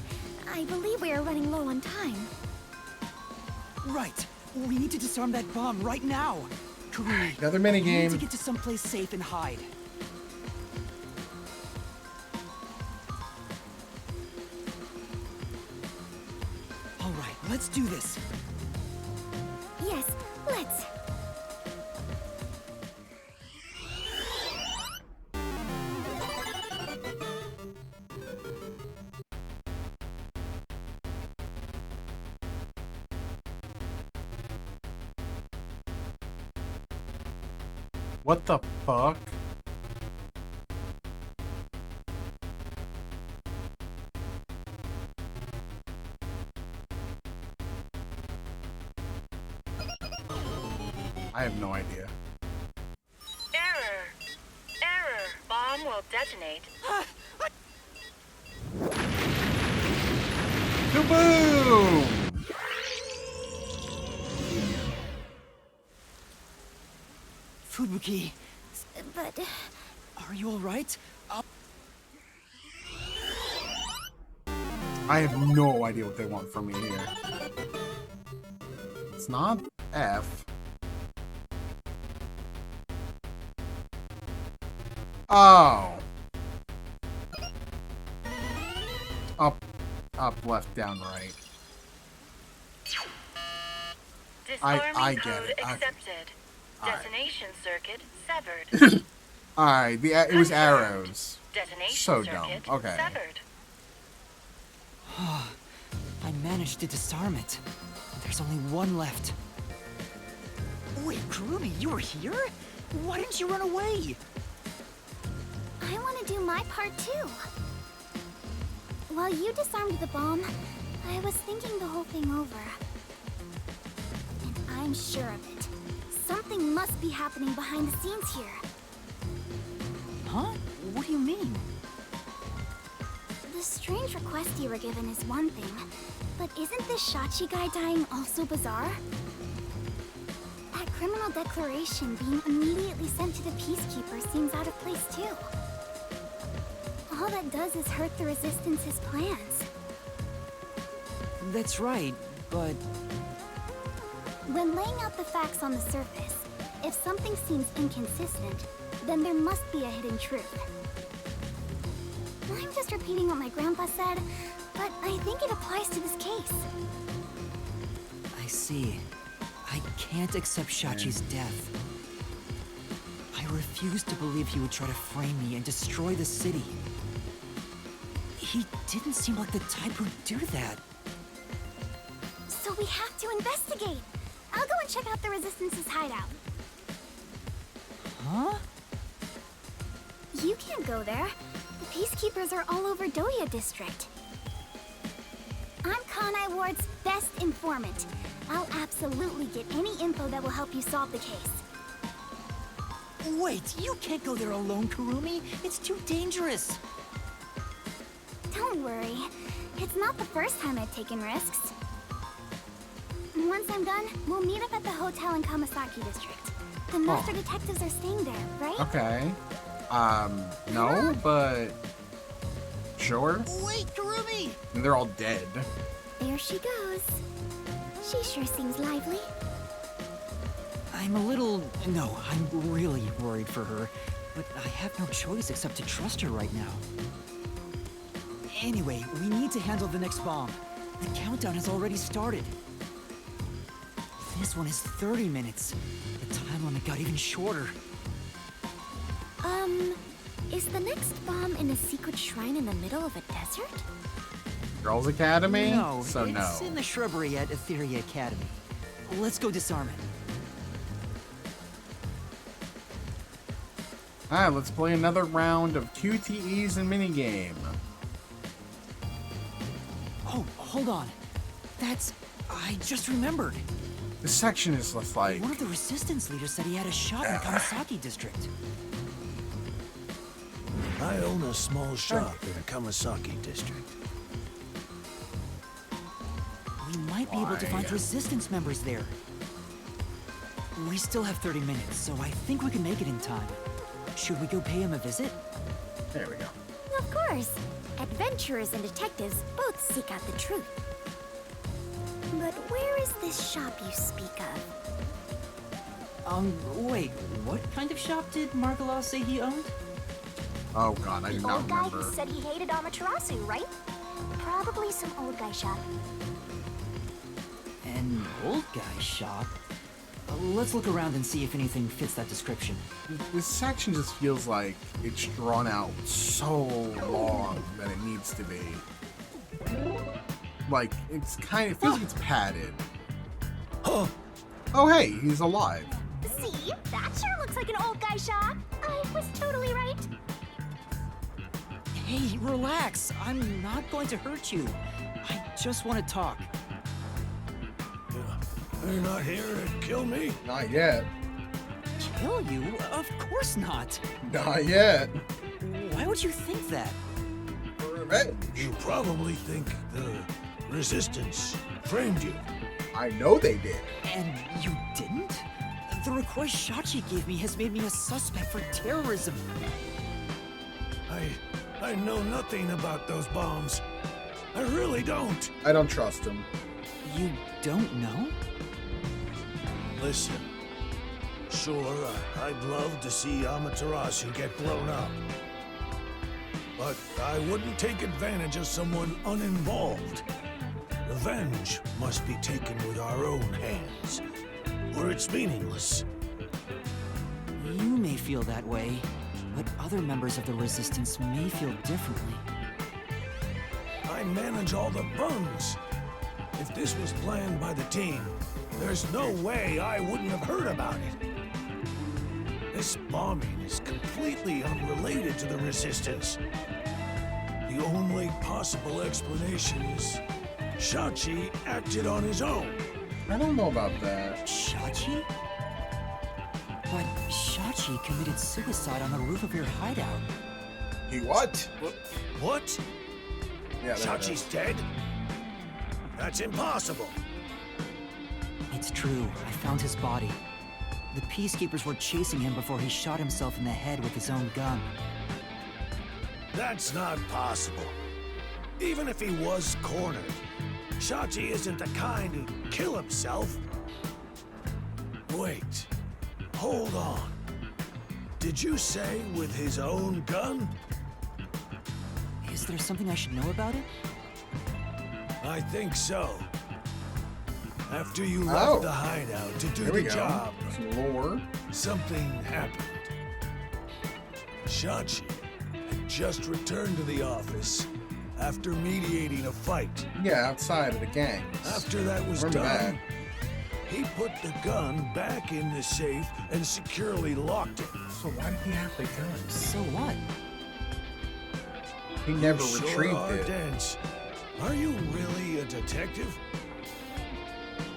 I believe we are running low on time. Right. We need to disarm that bomb right now. Karumi, Another we need minigame. to get to someplace safe and hide. All right, let's do this. Yes, let's. What the fuck? I have no idea. Error. Error. Bomb will detonate. Kaboom! Fubuki, But are you all right? I have no idea what they want from me here. It's not F. Oh. Up, left, down, right. Disarming I get code it. accepted. Alright. Detonation circuit severed. Alright, it was arrows. Detonation So dumb. circuit Okay. severed. I managed to disarm it. There's only one left. Wait, Karumi, you were here? Why didn't you run away? I want to do my part too. While you disarmed the bomb, I was thinking the whole thing over. And I'm sure of it. Something must be happening behind the scenes here. Huh? What do you mean? The strange request you were given is one thing, but isn't this Shachi guy dying also bizarre? That criminal declaration being immediately sent to the Peacekeeper seems out of place too. All that does is hurt the Resistance's plans. That's right, but... When laying out the facts on the surface, if something seems inconsistent, then there must be a hidden truth. I'm just repeating what my grandpa said, but I think it applies to this case. I see. I can't accept Shachi's death. I refuse to believe he would try to frame me and destroy the city. He didn't seem like the type who'd do that. So we have to investigate. I'll go and check out the Resistance's hideout. Huh? You can't go there. The Peacekeepers are all over Doya District. I'm Kanai Ward's best informant. I'll absolutely get any info that will help you solve the case. Wait, you can't go there alone, Kurumi. It's too dangerous. Don't worry. It's not the first time I've taken risks. Once I'm done, we'll meet up at the hotel in Kamasaki District. The master detectives are staying there, right? Okay. No, but... Sure. Wait, Kurumi! And they're all dead. There she goes. She sure seems lively. I'm a little... No, I'm really worried for her. But I have no choice except to trust her right now. Anyway, we need to handle the next bomb. The countdown has already started. This one is 30 minutes. The time limit got even shorter. Is the next bomb in a secret shrine in the middle of a desert? Girls Academy? No, So it's no. in the shrubbery at Etheria Academy. Let's go disarm it. Alright, let's play another round of QTEs and minigame. Oh, hold on. That's... I just remembered. This section is just like... One of the resistance leaders said he had a shop in Kamasaki District. I own a small shop in Kamasaki District. We might be able to find resistance members there. We still have 30 minutes, so I think we can make it in time. Should we go pay him a visit? There we go. Of course. Adventurers and detectives both seek out the truth. But where is this shop you speak of? Wait, what kind of shop did Margala say he owned? Oh god, I do The not old guy remember. who said he hated Amaterasu, right? Probably some old guy shop. An old guy shop? Let's look around and see if anything fits that description. This section just feels like it's drawn out so long than it needs to be. Like, it's kind of, it feels like it's padded. Oh, hey, he's alive. See? That sure looks like an old guy shop. I was totally right. Hey, relax. I'm not going to hurt you. I just want to talk. You're not here to kill me? Not yet. Kill you? Of course not. Not yet. Why would you think that? Revenge. You probably think the Resistance framed you. I know they did. And you didn't? The request Shachi gave me has made me a suspect for terrorism. I know nothing about those bombs. I really don't. I don't trust him. You don't know? Listen, sure, I'd love to see Amaterasu get blown up. But I wouldn't take advantage of someone uninvolved. Revenge must be taken with our own hands, or it's meaningless. You may feel that way, but other members of the Resistance may feel differently. I manage all the bungs. If this was planned by the team, there's no way I wouldn't have heard about it. This bombing is completely unrelated to the Resistance. The only possible explanation is Shachi acted on his own. I don't know about that. Shachi? But Shachi committed suicide on the roof of your hideout. He what? What? Yeah, Shachi's dead? That's impossible. It's true. I found his body. The Peacekeepers were chasing him before he shot himself in the head with his own gun. That's not possible. Even if he was cornered, Shachi isn't the kind who'd kill himself. Wait. Hold on. Did you say with his own gun? Is there something I should know about it? I think so. After you left the hideout to do the job, some lore. Something happened. Shachi had just returned to the office after mediating a fight. Yeah, outside of the gangs. After that was done, he put the gun back in the safe and securely locked it. So why did he have the gun? So what? He never You retrieved sure are it. dense. Are you really a detective?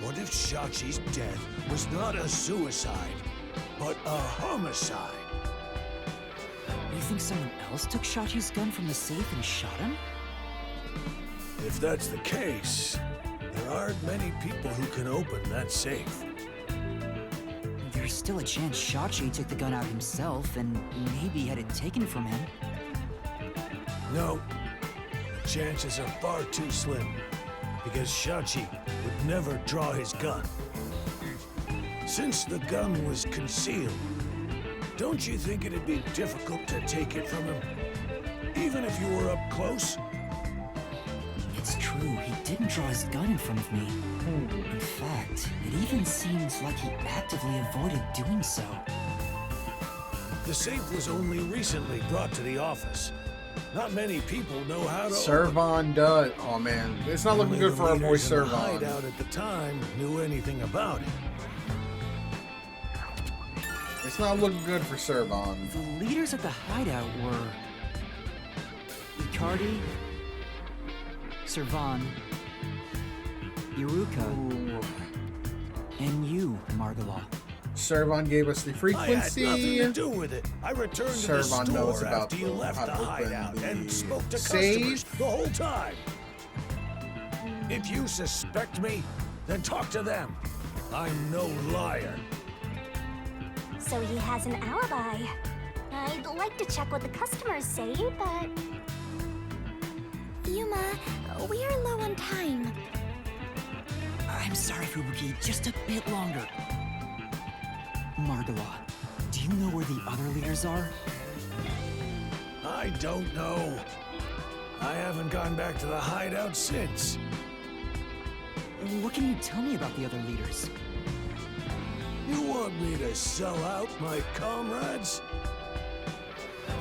What if Shachi's death was not a suicide, but a homicide? You think someone else took Shachi's gun from the safe and shot him? If that's the case, there aren't many people who can open that safe. There's still a chance Shachi took the gun out himself and maybe had it taken from him. No, the chances are far too slim, because Shachi would never draw his gun. Since the gun was concealed, don't you think it'd be difficult to take it from him? Even if you were up close? It's true, he didn't draw his gun in front of me. In fact, it even seems like he actively avoided doing so. The safe was only recently brought to the office. Not many people know how to Servon does. Oh man, it's not looking good for our boy Servon. The hideout at the time knew anything about it. It's not looking good for Servon. The leaders at the hideout were Icardi, Servon, Iruka, and you, Margala. Servon gave us the frequency. I had nothing to do with it. I returned to the Servon knows store about after you left how the to open hideout the and spoke to safe. customers the whole time. If you suspect me, then talk to them. I'm no liar. So he has an alibi. I'd like to check what the customers say, but... Yuma, we're low on time. I'm sorry, Fubuki, just a bit longer. Margala, do you know where the other leaders are? I don't know. I haven't gone back to the hideout since. What can you tell me about the other leaders? You want me to sell out my comrades?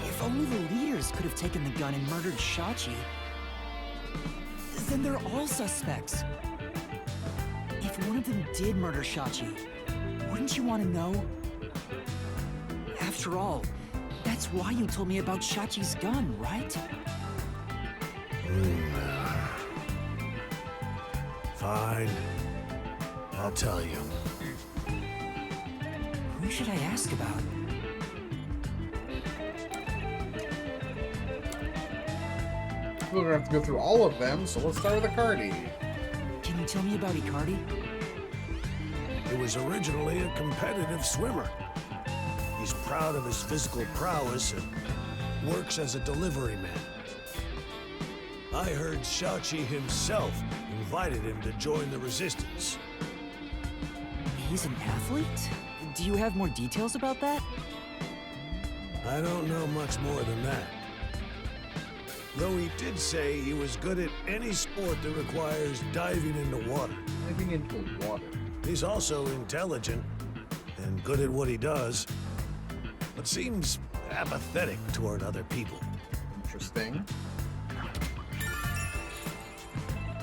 If only the leaders could have taken the gun and murdered Shachi, then they're all suspects. If one of them did murder Shachi, wouldn't you want to know? After all, that's why you told me about Shachi's gun, right? Fine. I'll tell you. Who should I ask about? We're gonna have to go through all of them, so let's start with Icardi. Can you tell me about Icardi? He was originally a competitive swimmer. He's proud of his physical prowess and works as a delivery man. I heard Shachi himself invited him to join the Resistance. He's an athlete? Do you have more details about that? I don't know much more than that. Though he did say he was good at any sport that requires diving into water. Diving into water. He's also intelligent and good at what he does, but seems apathetic toward other people. Interesting.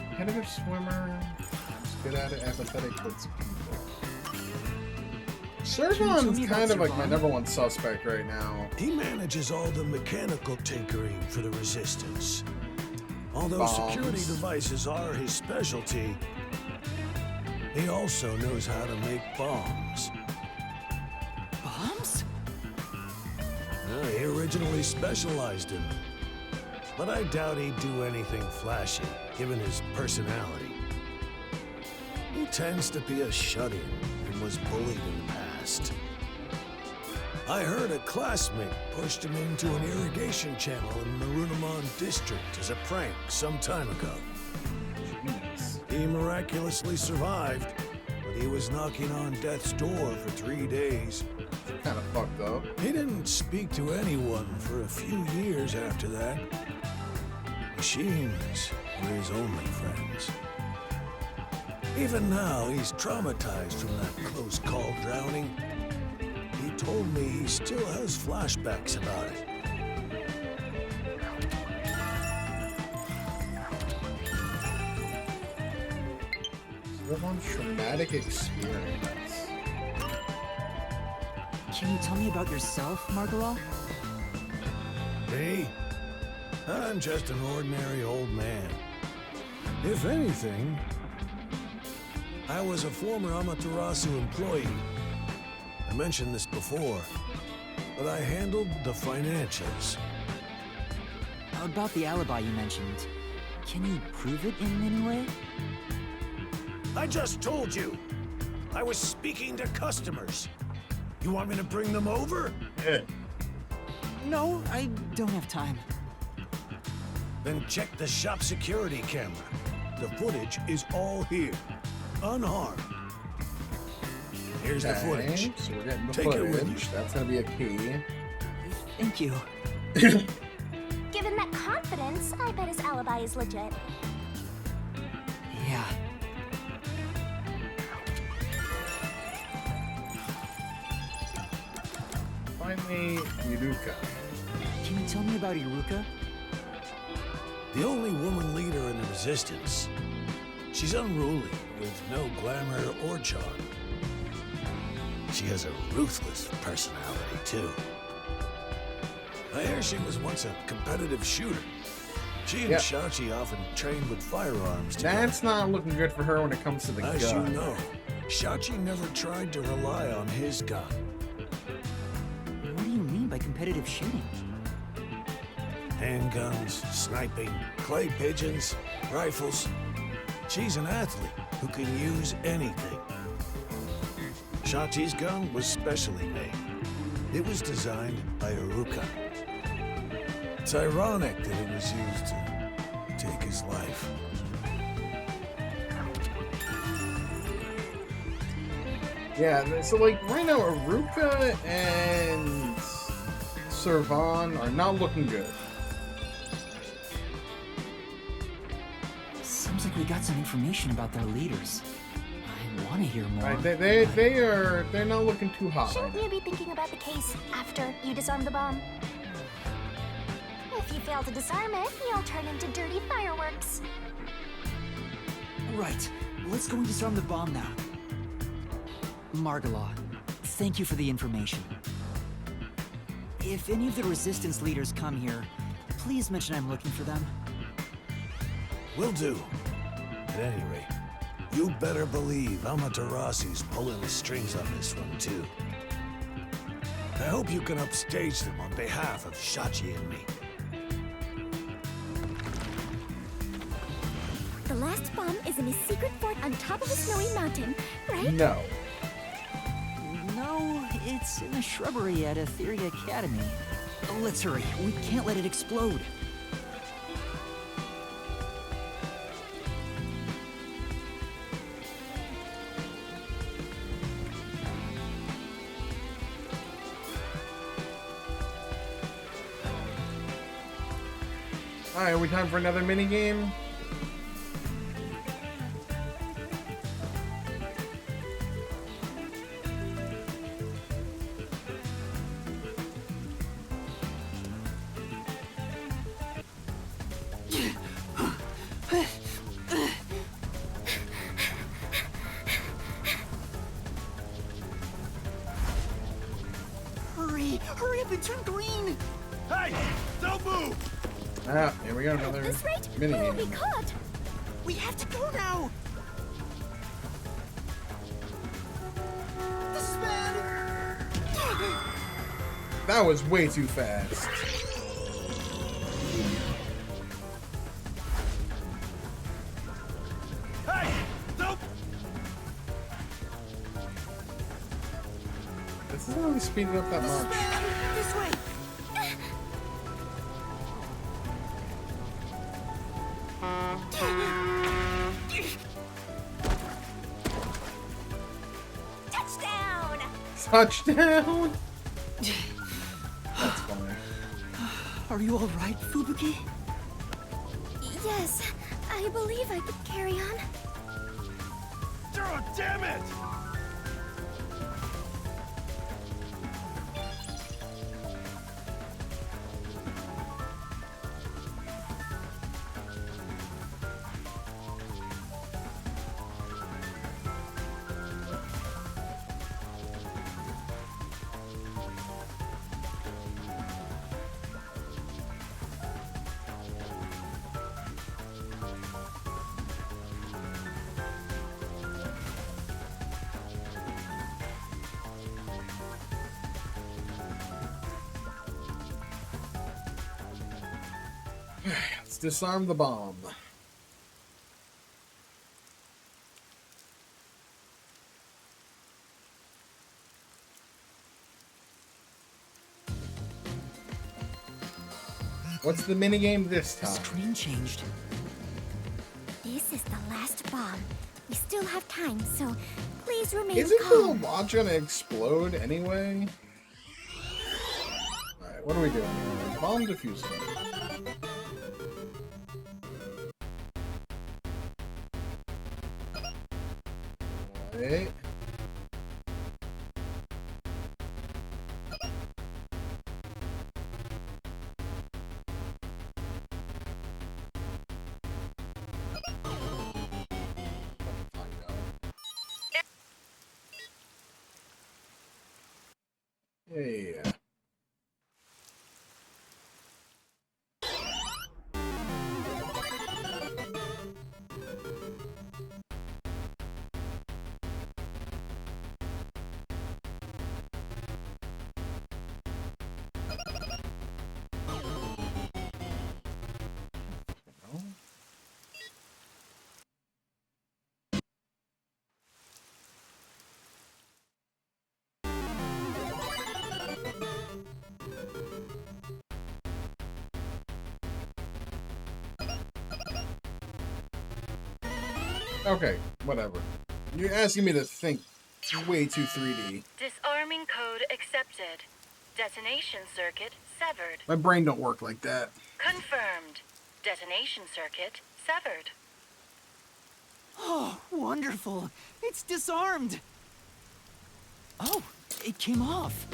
Competitive swimmer. He's good at it, apathetic towards people. Servon's kind of like my #1 suspect right now. He manages all the mechanical tinkering for the Resistance. Although Bombs. security devices are his specialty, he also knows how to make bombs. Bombs? He originally specialized in them, but I doubt he'd do anything flashy, given his personality. He tends to be a shut-in and was bullied in the past. fast. I heard a classmate pushed him into an irrigation channel in the Runamon district as a prank some time ago. He miraculously survived, but he was knocking on death's door for 3 days. Kind of fucked up. He didn't speak to anyone for a few years after that. Machines were his only friends. Even now, he's traumatized from that close call drowning. He told me he still has flashbacks about it. One traumatic experience. Can you tell me about yourself, Margola? Me? I'm just an ordinary old man. If anything, I was a former Amaterasu employee. I mentioned this before, but I handled the financials. About the alibi you mentioned, can you prove it in any way? I just told you! I was speaking to customers. You want me to bring them over? No, I don't have time. Then check the shop security camera. The footage is all here, unharmed. Here's the footage. So we're getting the Take it with footage. you. That's gonna be a key. Thank you. Given that confidence, I bet his alibi is legit. Yeah. Finally, Iruka. Can you tell me about Iruka? The only woman leader in the Resistance. She's unruly, with no glamour or charm. She has a ruthless personality, too. I hear she was once a competitive shooter. She and Yep. Shachi often trained with firearms together. That's not looking good for her when it comes to the As gun. you know, Shachi never tried to rely on his gun. What do you mean by competitive shooting? Handguns, sniping, clay pigeons, rifles. She's an athlete who can use anything. Shachi's gun was specially made. It was designed by Iruka. It's ironic that it was used to take his life. Yeah, so like right now, Iruka and Servan are not looking good. Seems like we got some information about their leaders. I want to hear more. Right, they're not looking too hot. Shouldn't you be thinking about the case after you disarm the bomb? If you fail to disarm it, you'll turn into dirty fireworks. Right. Let's go and disarm the bomb now. Margola, thank you for the information. If any of the Resistance leaders come here, please mention I'm looking for them. Will do. At any rate, you better believe Amaterasu's pulling the strings on this one, too. I hope you can upstage them on behalf of Shachi and me. The last bomb is in a secret fort on top of a snowy mountain, right? No. No, it's in the shrubbery at Etheria Academy. Let's hurry. We can't let it explode. Alright, are we time for another mini game? Hurry up and turn green! Hey! Don't move! Ah, here we go, another At this rate, mini we'll game. be caught. We have to go now! This is bad! That was way too fast. Hey! Don't... speed it up that much? This way. Touchdown! Touchdown! That's funny. Are you all right, Fubuki? Yes, I believe I could carry on. Oh, damn it! Let's disarm the bomb. What's the minigame this time? The screen changed. This is the last bomb. We still have time, so please remain Isn't calm. the launch gonna explode anyway? Alright, what are we doing here? Bomb diffuser. Wait. Hey. Okay, whatever. You're asking me to think way too 3D. Disarming code accepted. Detonation circuit severed. My brain don't work like that. Confirmed. Detonation circuit severed. Oh, wonderful. It's disarmed. Oh, it came off.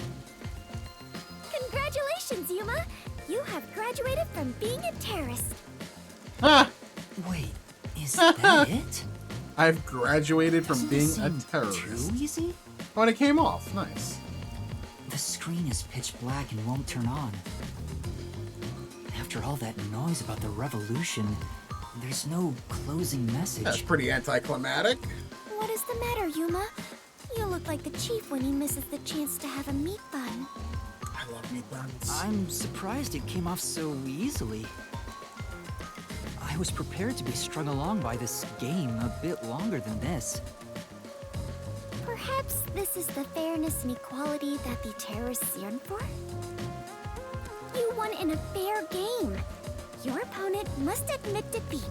Congratulations, Yuma! You have graduated from being a terrorist. Ah! Wait, is that it? I've graduated from Doesn't being this a seem terrorist. Too easy? Oh, and it came off. Nice. The screen is pitch black and won't turn on. After all that noise about the revolution, there's no closing message. That's pretty anticlimactic. What is the matter, Yuma? You look like the chief when he misses the chance to have a meat bun. I love meat buns. I'm surprised it came off so easily. I was prepared to be strung along by this game a bit longer than this. Perhaps this is the fairness and equality that the terrorists yearn for? You won in a fair game. Your opponent must admit defeat.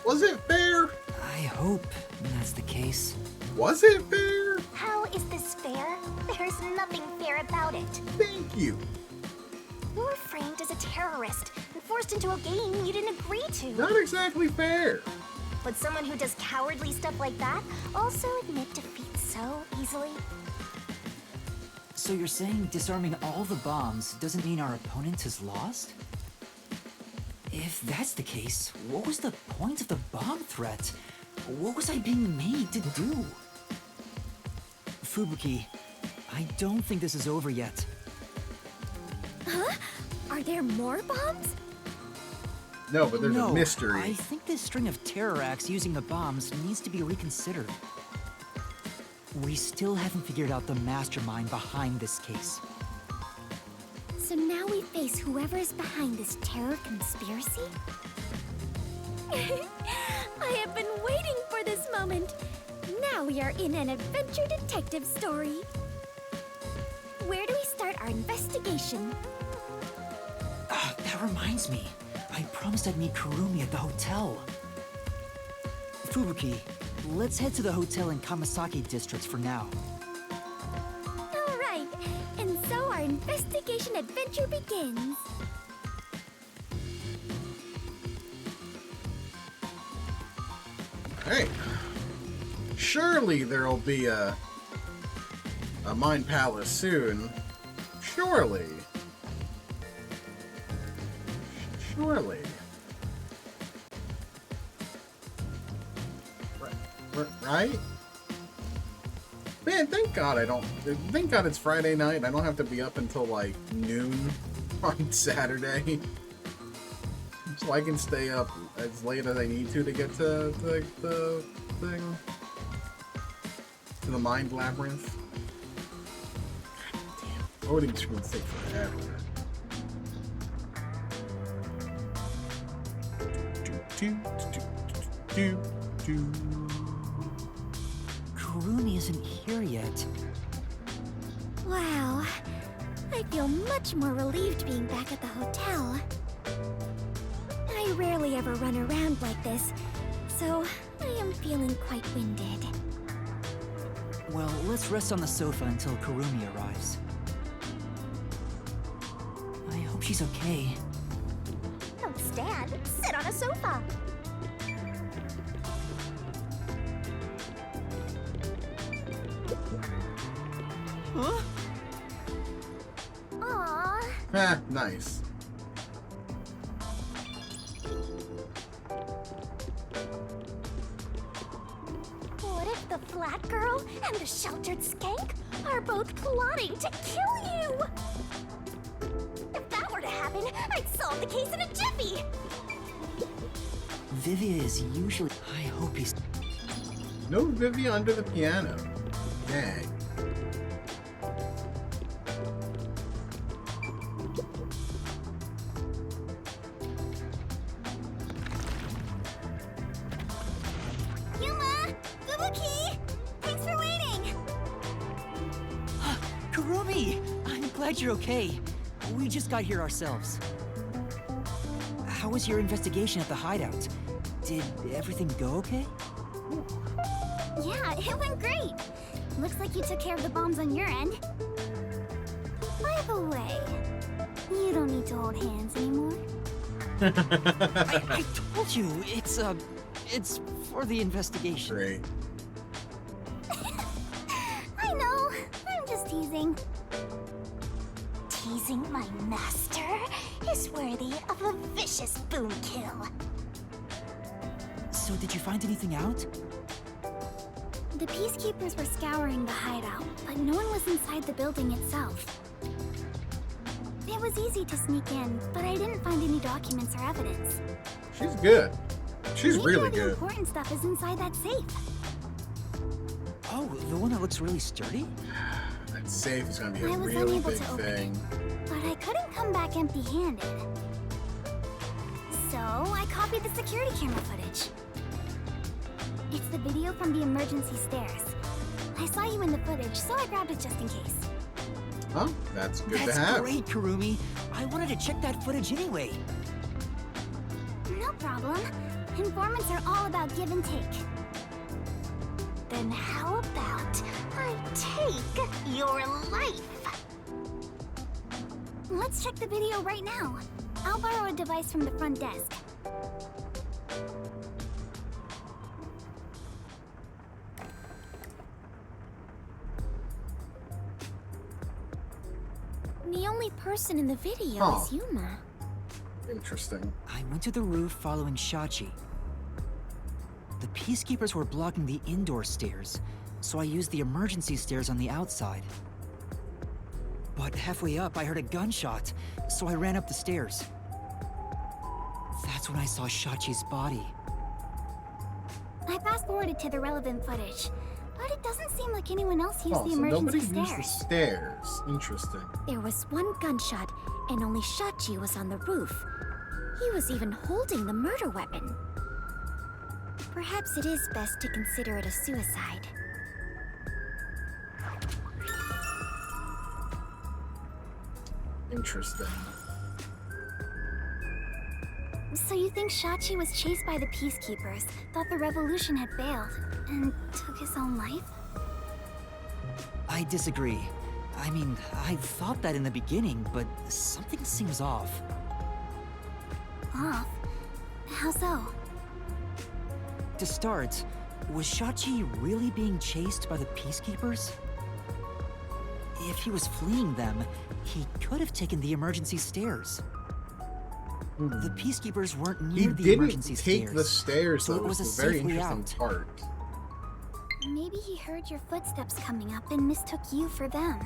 Was it fair? I hope that's the case. Was it fair? How is this fair? There's nothing fair about it. Thank you. You were framed as a terrorist and forced into a game you didn't agree to. Not exactly fair. Would someone who does cowardly stuff like that also admit defeat so easily? So you're saying disarming all the bombs doesn't mean our opponent has lost? If that's the case, what was the point of the bomb threat? What was I being made to do? Fubuki, I don't think this is over yet. Huh? Are there more bombs? No, but there's No, a mystery. I think this string of terror acts using the bombs needs to be reconsidered. We still haven't figured out the mastermind behind this case. So now we face whoever is behind this terror conspiracy? I have been waiting for this moment. Now we are in an adventure detective story. Where do we our investigation. That reminds me. I promised I'd meet Kurumi at the hotel. Fubuki, let's head to the hotel in Kamasaki district for now. All right, and so our investigation adventure begins. Hey, surely there'll be a Mind Palace soon. Surely. Surely. Right? Man, thank God thank God it's Friday night. I don't have to be up until like noon on Saturday. So I can stay up as late as I need to get to the thing. To the Mind Labyrinth. God damn. Loading screens take forever. Kurumi isn't here yet. Wow, I feel much more relieved being back at the hotel. I rarely ever run around like this, so I am feeling quite winded. Well, let's rest on the sofa until Kurumi arrives. I hope she's okay. Don't stand, sit on a sofa. Huh? Aww. Ah, nice. What if the flat girl and the sheltered skank are both plotting to kill you? If that were to happen, I'd solve the case in a jiffy! Vivia is usually... I hope he's... No Vivia under the piano. Dang. Yuma! Fubuki! Thanks for waiting! Kurumi! I'm glad you're okay. We just got here ourselves. How was your investigation at the hideout? Did everything go okay? Yeah, it went great. Looks like you took care of the bombs on your end. By the way, you don't need to hold hands anymore. I told you, it's for the investigation. Great. I know, I'm just teasing. Teasing my master is worthy of a vicious boom kill. So did you find anything out? The peacekeepers were scouring the hideout, but no one was inside the building itself. It was easy to sneak in, but I didn't find any documents or evidence. She's good. She's Maybe really all the good. important stuff is inside that safe. Oh, the one that looks really sturdy? That safe is gonna be a I was really unable big to open thing. But I couldn't come back empty-handed. So I copied the security camera footage. It's the video from the emergency stairs. I saw you in the footage, so I grabbed it just in case. Huh? That's good to That's have. great, Kurumi. I wanted to check that footage anyway. No problem. Informants are all about give and take. Then how about I take your life? Let's check the video right now. I'll borrow a device from the front desk. The only person in the video is Yuma. Interesting. I went to the roof following Shachi. The peacekeepers were blocking the indoor stairs, so I used the emergency stairs on the outside. But halfway up, I heard a gunshot, so I ran up the stairs. That's when I saw Shachi's body. I fast-forwarded to the relevant footage, but it doesn't seem like anyone else used the So nobody emergency used the stairs. stairs. Interesting. There was one gunshot, and only Shachi was on the roof. He was even holding the murder weapon. Perhaps it is best to consider it a suicide. Interesting. So you think Shachi was chased by the Peacekeepers, thought the revolution had failed, and took his own life? I disagree. I mean, I thought that in the beginning, but something seems off. Off? How so? To start, was Shachi really being chased by the Peacekeepers? If he was fleeing them, he could have taken the emergency stairs. The Peacekeepers weren't near the emergency stairs. He didn't take the stairs, so though. it was a very safe way interesting out. part. Maybe he heard your footsteps coming up and mistook you for them.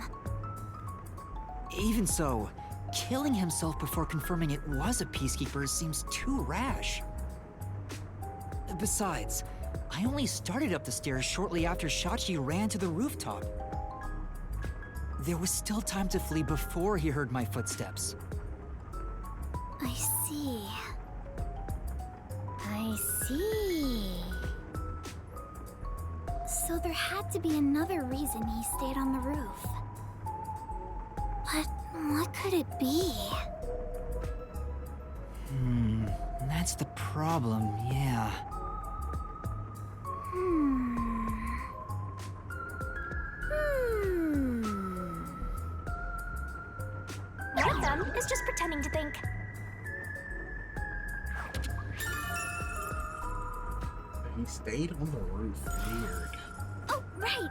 Even so, killing himself before confirming it was a Peacekeeper seems too rash. Besides, I only started up the stairs shortly after Shachi ran to the rooftop. There was still time to flee before he heard my footsteps. I see. I see. So there had to be another reason he stayed on the roof. But what could it be? That's the problem, yeah. One of them is just pretending to think. He stayed on the roof. Weird. Oh, right.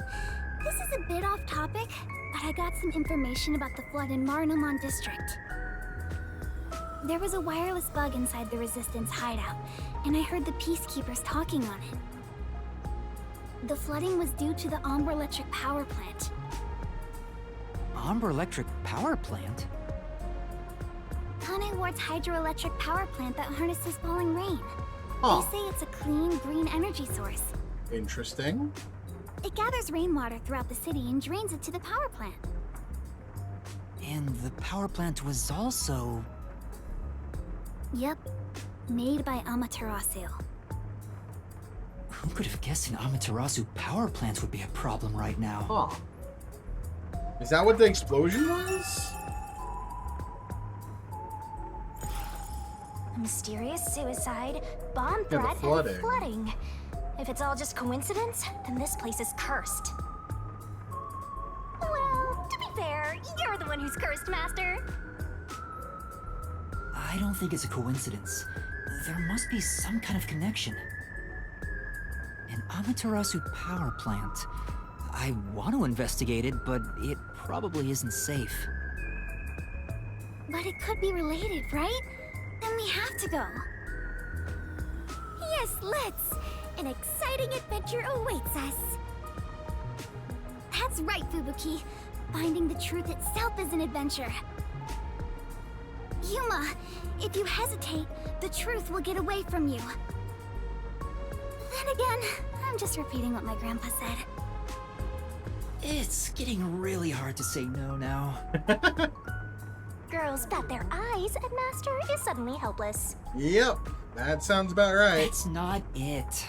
This is a bit off topic, but I got some information about the flood in Marnamon District. There was a wireless bug inside the Resistance hideout, and I heard the Peacekeepers talking on it. The flooding was due to the Ombre Electric Power Plant. Ombre Electric Power Plant? Kanai Ward's hydroelectric power plant that harnesses falling rain. Huh. They say it's a clean, green energy source. Interesting. It gathers rainwater throughout the city and drains it to the power plant. And the power plant was also... Yep. Made by Amaterasu. Who could have guessed an Amaterasu power plant would be a problem right now? Huh. Is that what the explosion was? Mysterious suicide, bomb Yeah, the threat, flooding. and flooding. If it's all just coincidence, then this place is cursed. Well, to be fair, you're the one who's cursed, Master. I don't think it's a coincidence. There must be some kind of connection. An Amaterasu power plant. I want to investigate it, but it probably isn't safe. But it could be related, right? Then we have to go. Yes, let's! An exciting adventure awaits us. That's right, Fubuki. Finding the truth itself is an adventure. Yuma, if you hesitate, the truth will get away from you. Then again, I'm just repeating what my grandpa said. It's getting really hard to say no now. Girls bat their eyes and Master is suddenly helpless. Yep, that sounds about right. That's not it.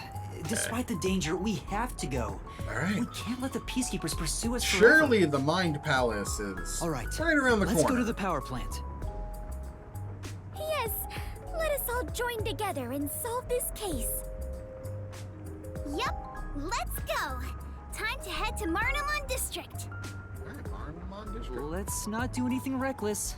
Despite the danger, we have to go. All right. We can't let the Peacekeepers pursue us forever. Surely the Mind Palace is All right. right around the Let's corner. go to the power plant. Yes, let us all join together and solve this case. Yup, let's go. Time to head to Marnamon District. Let's not do anything reckless.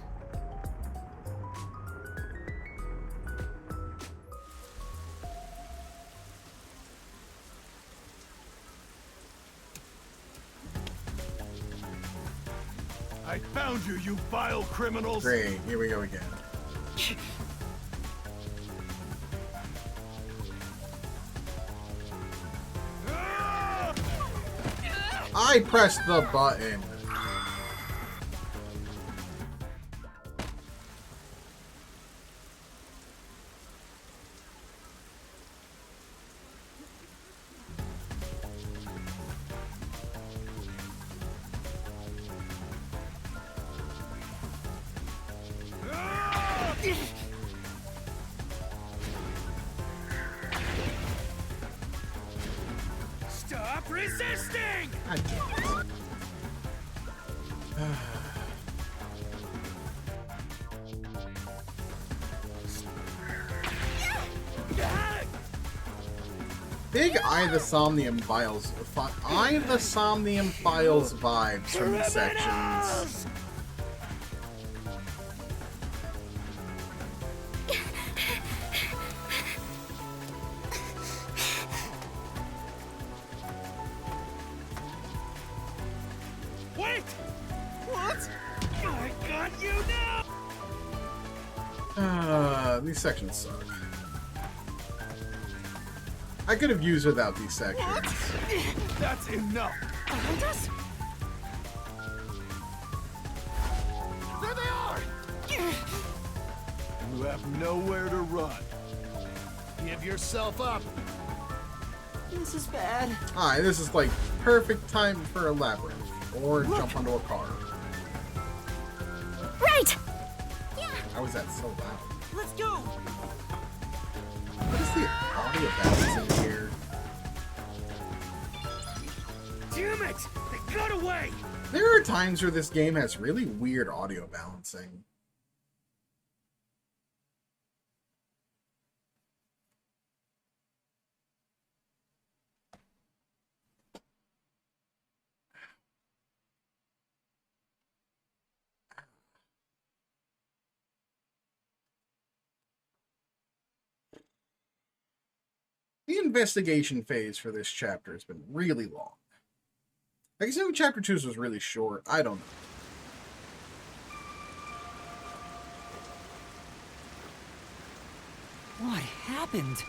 I found you, you vile criminals! Great, here we go again. I pressed the button. Stop resisting! Big Eye the Somnium Files. Eye the Somnium Files vibes from the sections. Wait! What? I got you now! These sections suck. I could have used without these sections. That's enough. Behind us? There they are! You have nowhere to run. Give yourself up. This is bad. Alright, this is like perfect time for a labyrinth. Or jump onto a car. Right! How is that so loud? Let's go! What is the audio balance in here? Damn it! They got away! There are times where this game has really weird audio balancing. The investigation phase for this chapter has been really long. I guess even chapter 2's was really short. I don't know. What happened?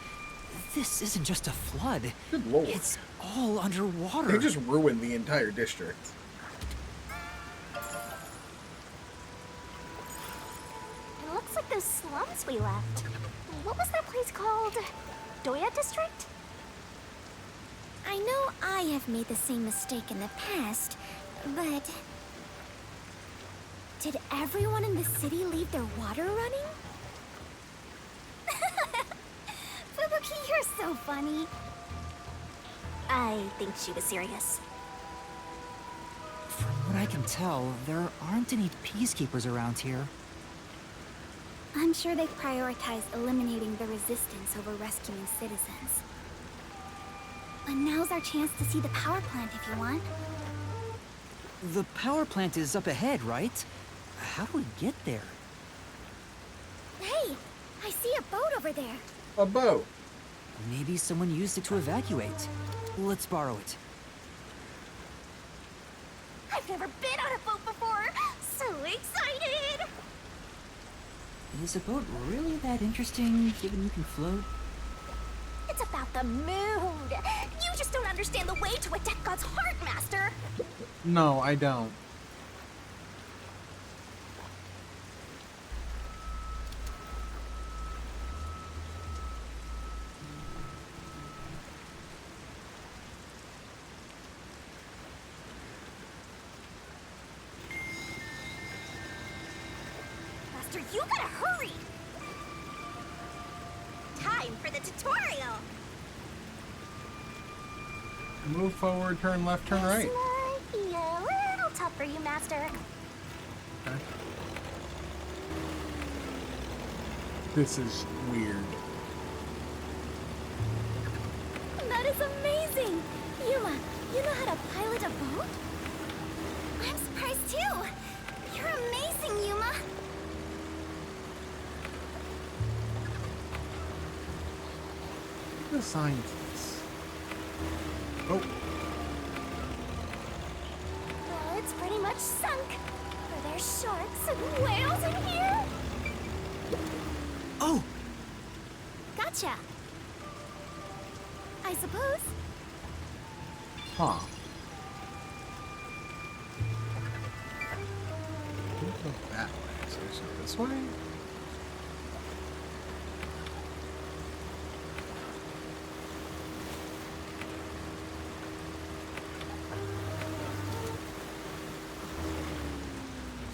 This isn't just a flood. Good lord. It's all underwater. They just ruined the entire district. It looks like those slums we left. What was that place called? Doya District? I know I have made the same mistake in the past, but... Did everyone in the city leave their water running? Fubuki, you're so funny. I think she was serious. From what I can tell, there aren't any peacekeepers around here. I'm sure they prioritize eliminating the resistance over rescuing citizens. But now's our chance to see the power plant if you want. The power plant is up ahead, right? How do we get there? Hey, I see a boat over there. A boat? Maybe someone used it to evacuate. Let's borrow it. I've never been on a boat before. So excited! Is a boat really that interesting, given you can float? It's about the mood. You just don't understand the way to a death god's heart, Master. No, I don't. Master, you gotta hurry. Time for the tutorial. Move forward, turn left, turn right. This might be a little tough for you, Master. Okay. This is weird. That is amazing. Yuma, you know how to pilot a boat? I'm surprised too. You're amazing, Yuma. The scientists. Oh. Well, it's pretty much sunk. Are there sharks and whales in here? Oh! Gotcha. I suppose. Huh. Don't go that way. So it's not this way?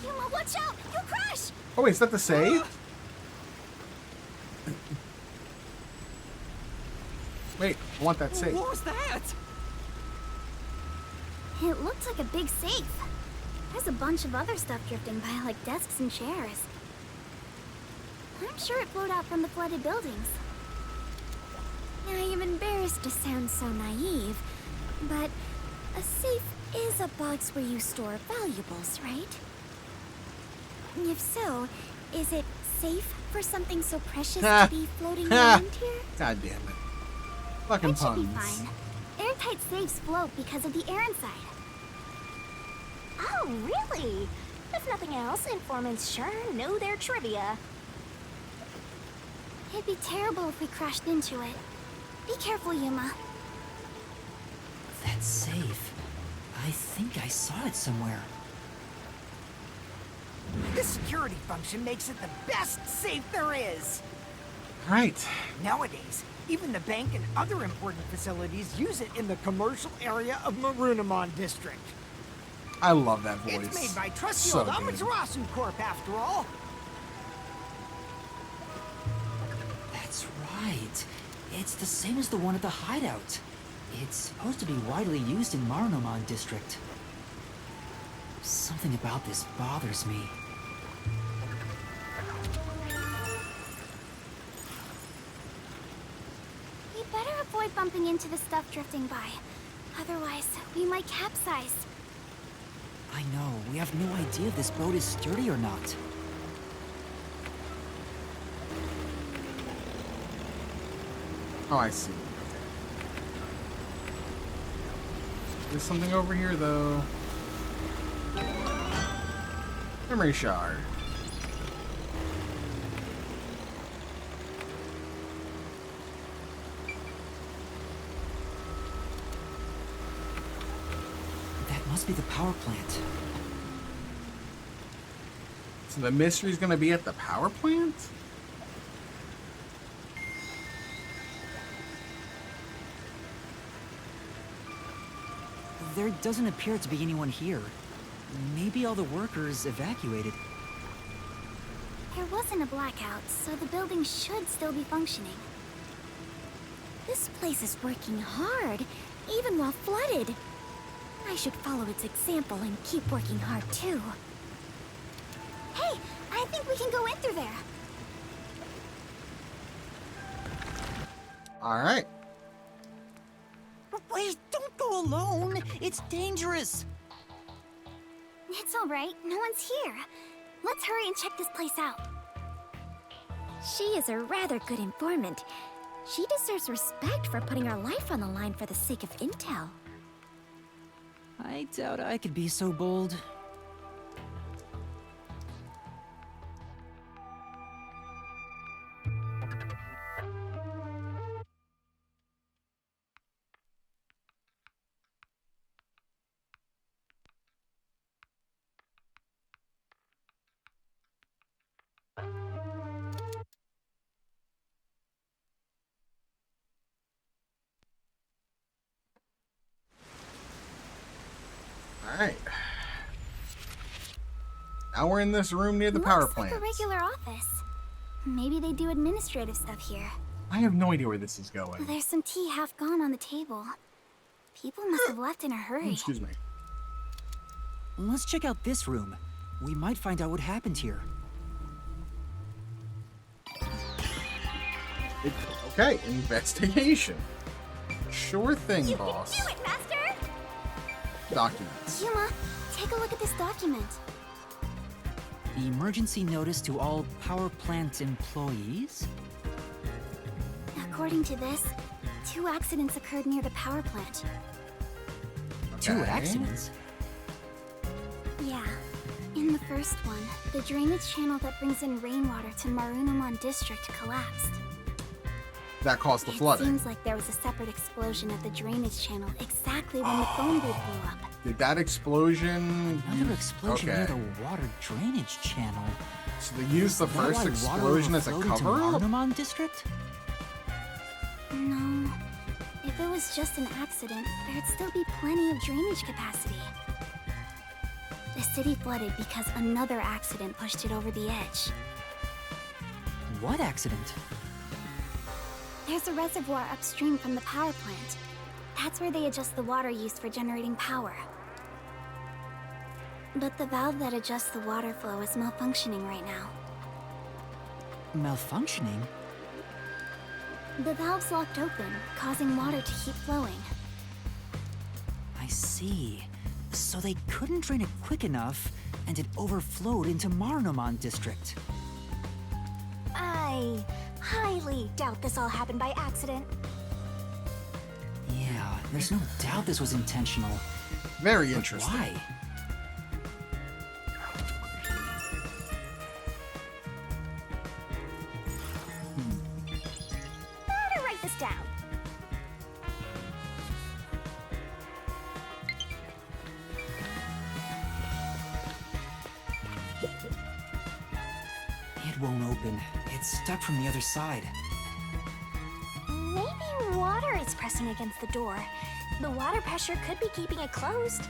Yuma, watch out! You'll crash! Oh wait, is that the save? Wait, I want that safe. What was that? It looked like a big safe. There's a bunch of other stuff drifting by, like desks and chairs. I'm sure it flowed out from the flooded buildings. I am embarrassed to sound so naive, but a safe is a box where you store valuables, right? If so, is it safe for something so precious to be floating around here? God damn it. Fucking It should be puns. fine. Airtight safes float because of the air inside. Oh, really? If nothing else, informants sure know their trivia. It'd be terrible if we crashed into it. Be careful, Yuma. That's safe. I think I saw it somewhere. This security function makes it the best safe there is. Right. Nowadays, even the bank and other important facilities use it in the commercial area of Marunimon District. I love that voice. It's made by trusty So old good. Amaterasu Corp, after all. That's right. It's the same as the one at the hideout. It's supposed to be widely used in Marunimon District. Something about this bothers me. We better avoid bumping into the stuff drifting by. Otherwise, we might capsize. I know, we have no idea if this boat is sturdy or not. Oh, I see. There's something over here, though. Memory shard. That must be the power plant. So the mystery's gonna be at the power plant? There doesn't appear to be anyone here. Maybe all the workers evacuated. There wasn't a blackout, so the building should still be functioning. This place is working hard, even while flooded. I should follow its example and keep working hard too. Hey, I think we can go in through there. Alright. Wait, don't go alone! It's dangerous! It's all right, no one's here. Let's hurry and check this place out. She is a rather good informant. She deserves respect for putting her life on the line for the sake of intel. I doubt I could be so bold. Alright. Now we're in this room near the power Looks plant. like a regular office. Maybe they do administrative stuff here. I have no idea where this is going. There's some tea half gone on the table. People must have left in a hurry. Excuse me. Let's check out this room. We might find out what happened here. Okay, investigation. Sure thing, You boss. can do it, Master! Documents. Yuma, take a look at this document. Emergency notice to all power plant employees? According to this, 2 accidents occurred near the power plant. 2 accidents? Yeah. In the first one, the drainage channel that brings in rainwater to Marunimon District collapsed. That caused the It flooding. seems like there was a separate explosion at the drainage channel exactly when the phone booth blew up. Did that explosion... Another explosion Okay. near the water drainage channel. So they used the Is that first why water explosion as a overflowed into cover-up? Marunimon District? No. If it was just an accident, there'd still be plenty of drainage capacity. The city flooded because another accident pushed it over the edge. What accident? There's a reservoir upstream from the power plant. That's where they adjust the water used for generating power. But the valve that adjusts the water flow is malfunctioning right now. Malfunctioning? The valve's locked open, causing water to keep flowing. I see. So they couldn't drain it quick enough, and it overflowed into Marnomon District. I highly doubt this all happened by accident. Yeah, there's no doubt this was intentional. Very But interesting. why? Better write this down. It won't open. It's stuck from the other side. Maybe water is pressing against the door. The water pressure could be keeping it closed.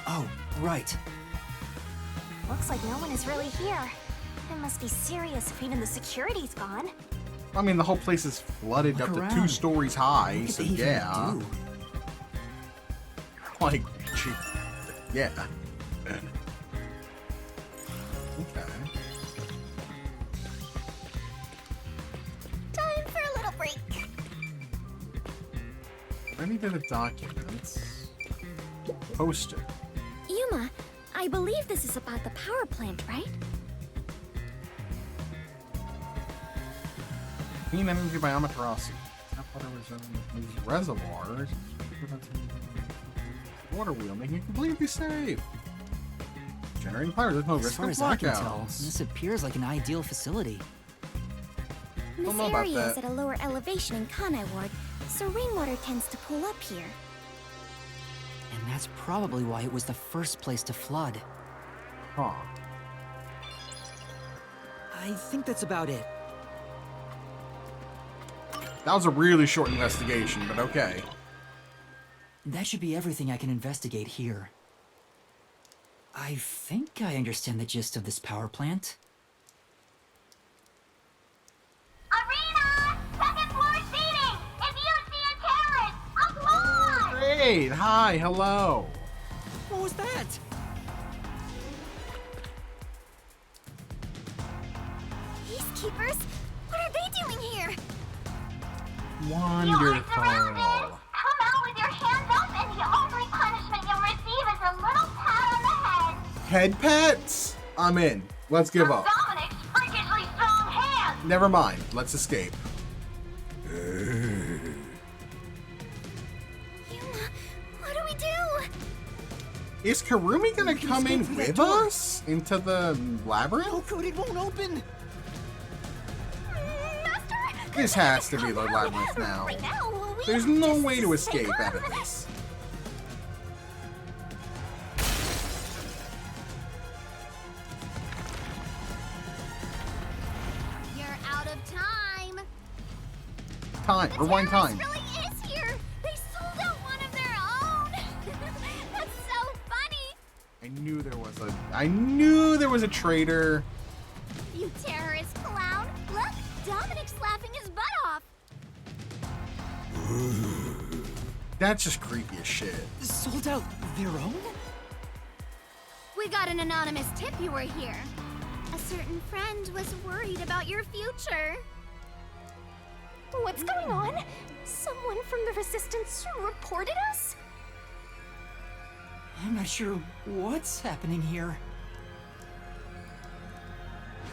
Oh, right. Looks like no one is really here. It must be serious if even the security's gone. I mean, the whole place is flooded Look up to around. 2 stories high, What could so they even yeah. do? Like, gee, yeah. Okay. Time for a little break. Any bit of documents. Poster. Yuma, I believe this is about the power plant, right? Clean energy by Amaterasu. Tap water these reservoirs. Water wheel, making it completely safe. Generating power, there's no As risk far of as I can tell, blackouts. this appears like an ideal facility. This Don't know about area is that. at a lower elevation in Kanai Ward, so rainwater tends to pool up here. And that's probably why it was the first place to flood. Huh. I think that's about it. That was a really short investigation, but okay. That should be everything I can investigate here. I think I understand the gist of this power plant. Arena! Second floor seating! If you see a terrorist, applaud! Great! Hi, hello! What was that? Peacekeepers? What are they doing here? Wonderful. Come out with your hands up, and the only punishment you'll receive is a little pat on the head. Head pets? I'm in. Let's give up. Dominic's freakishly strong hands! Never mind. Let's escape. Yuma, what do we do? Is Karumi gonna come in with us? Into the labyrinth? No, Code, it won't open! This has to be the labyrinth now. There's no way to escape out of this. You're out of time. Time. Rewind time. Really is here. They sold out one of their own. That's so funny. I knew there was a traitor. You terrorist clown. Look, Dominic's laughing his butt off. That's just creepy as shit. Sold out their own? We got an anonymous tip you were here. A certain friend was worried about your future. What's going on? Someone from the Resistance reported us? I'm not sure what's happening here.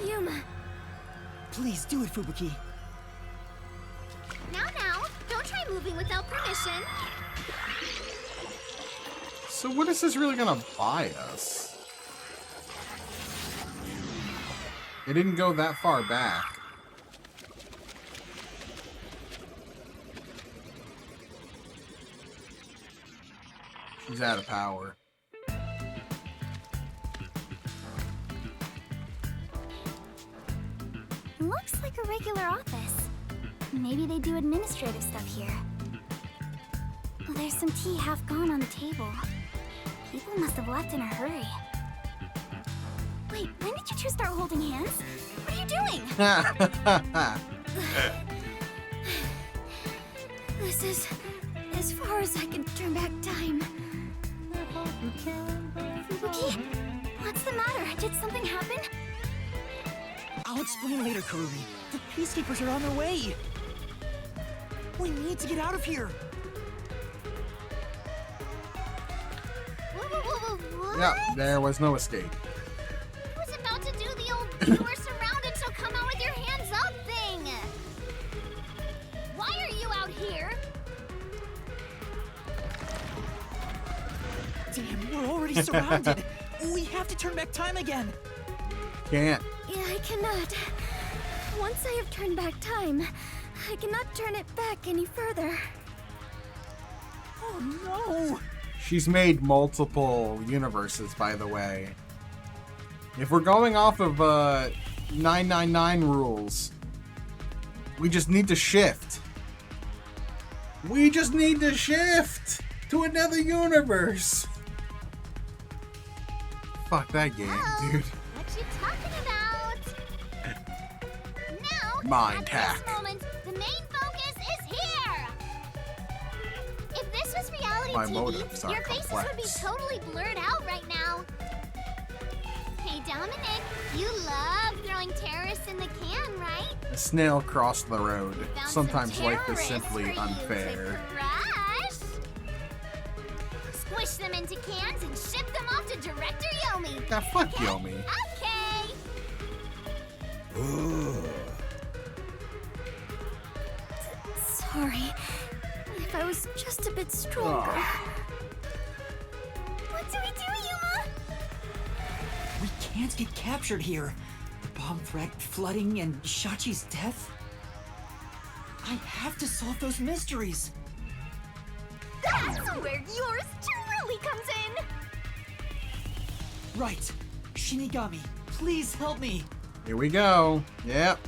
Yuma. Please do it, Fubuki. Now, don't try moving without permission. So what is this really gonna buy us? It didn't go that far back. She's out of power. Looks like a regular office. Maybe they do administrative stuff here. Oh, there's some tea half gone on the table. People must have left in a hurry. Wait, when did you two start holding hands? What are you doing? This is as far as I can turn back time. Fubuki, what's the matter? Did something happen? I'll explain later, Karumi. The Peacekeepers are on their way! We need to get out of here! What? Yeah, there was no escape. I was about to do the old "you were surrounded, so come out with your hands up" thing. Why are you out here? Damn, we're already surrounded! We have to turn back time again! Can't. Yeah, I cannot. Once I have turned back time, I cannot turn it back any further. Oh no! She's made multiple universes, by the way. If we're going off of 999 rules, we just need to shift. We just need to shift to another universe. Fuck that game, dude. What you talking about? Now, Mind at hack. this moment, the main focus is here. If this was reality My TV, motives are your faces would be complex. totally blurred out right now. Hey, Dominic, you love throwing terrorists in the can, right? A snail crossed the road. Found Sometimes some life is terrorists simply for you to unfair. crush. Squish them into cans and ship them off to Director Yomi. Now fuck Yomi. Okay. Sorry. If I was just a bit stronger. What do we do, Yuma? We can't get captured here. The bomb threat, flooding, and Shachi's death. I have to solve those mysteries. That's where yours truly comes in. Right. Shinigami, please help me. Here we go. Yep.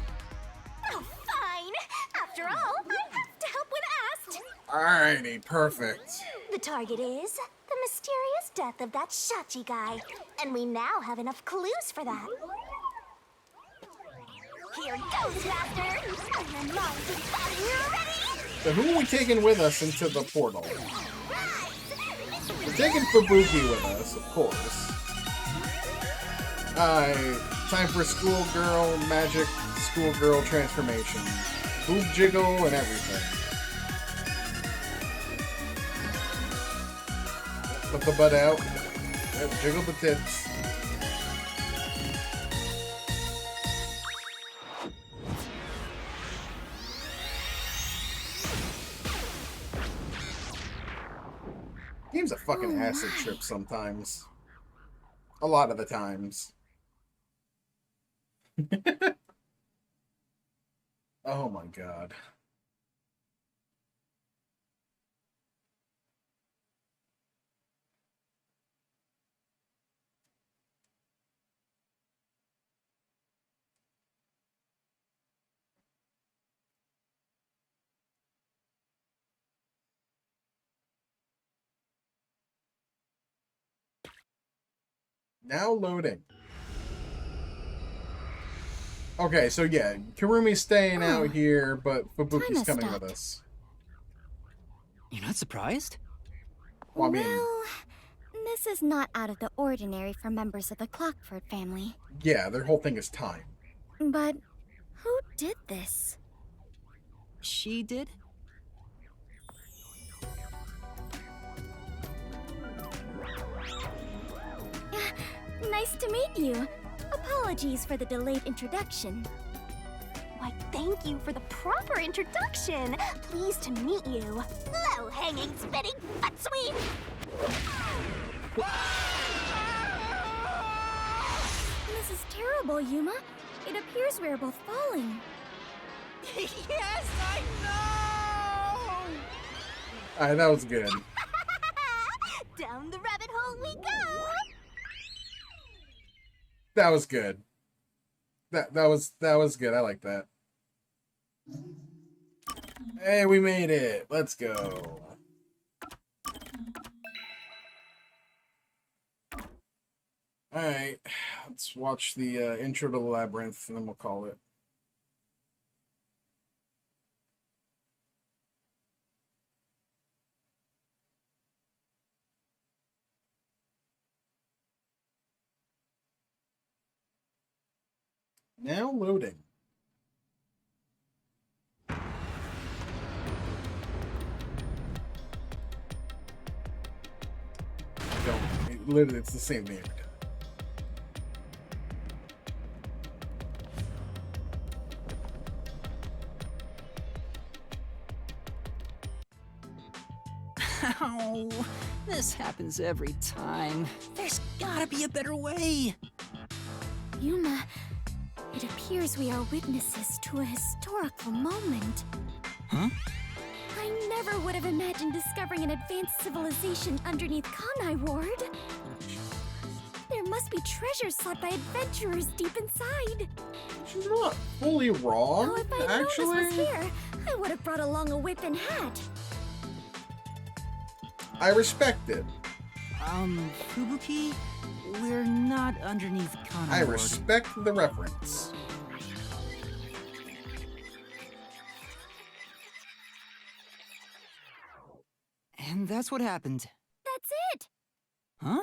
Oh, fine. After all, I have to help when asked. Alrighty, perfect. The target is the mysterious death of that Shachi guy. And we now have enough clues for that. Here goes, Master! Are your mind and body ready? So who are we taking with us into the portal? We're taking Fubuki with us, of course. Time for schoolgirl magic, schoolgirl transformation. Boob jiggle and everything. Put the butt out. Yep, jiggle the tits. Game's a fucking acid trip sometimes. A lot of the times. Oh my god. Now loading. Okay, so yeah, Kirumi's staying out here, but Fubuki's has coming stopped. with us. You're not surprised? Well, I mean, Well, this is not out of the ordinary for members of the Clockford family. yeah, their whole thing is time. But who did this? She did? Nice to meet you. Apologies for the delayed introduction. Why, thank you for the proper introduction. Pleased to meet you. Low-hanging, spitting butt sweet. This is terrible, Yuma. It appears we are both falling. Yes, I know! Alright, that was good. Down the rabbit hole we go. That was good. That was good. I like that. Hey, we made it. Let's go. Alright, let's watch the intro to the labyrinth, and then we'll call it. Now loading. literally, it's the same name. Ow! This happens every time. There's gotta be a better way. Yuma, it appears we are witnesses to a historical moment. Huh? I never would have imagined discovering an advanced civilization underneath Kanai Ward. There must be treasures sought by adventurers deep inside. She's not fully wrong, Oh, if I'd actually. known this was here, I would have brought along a whip and hat. I respect it. Fubuki? We're not underneath Kanai I Ward. respect the reference. And that's what happened. That's it! Huh?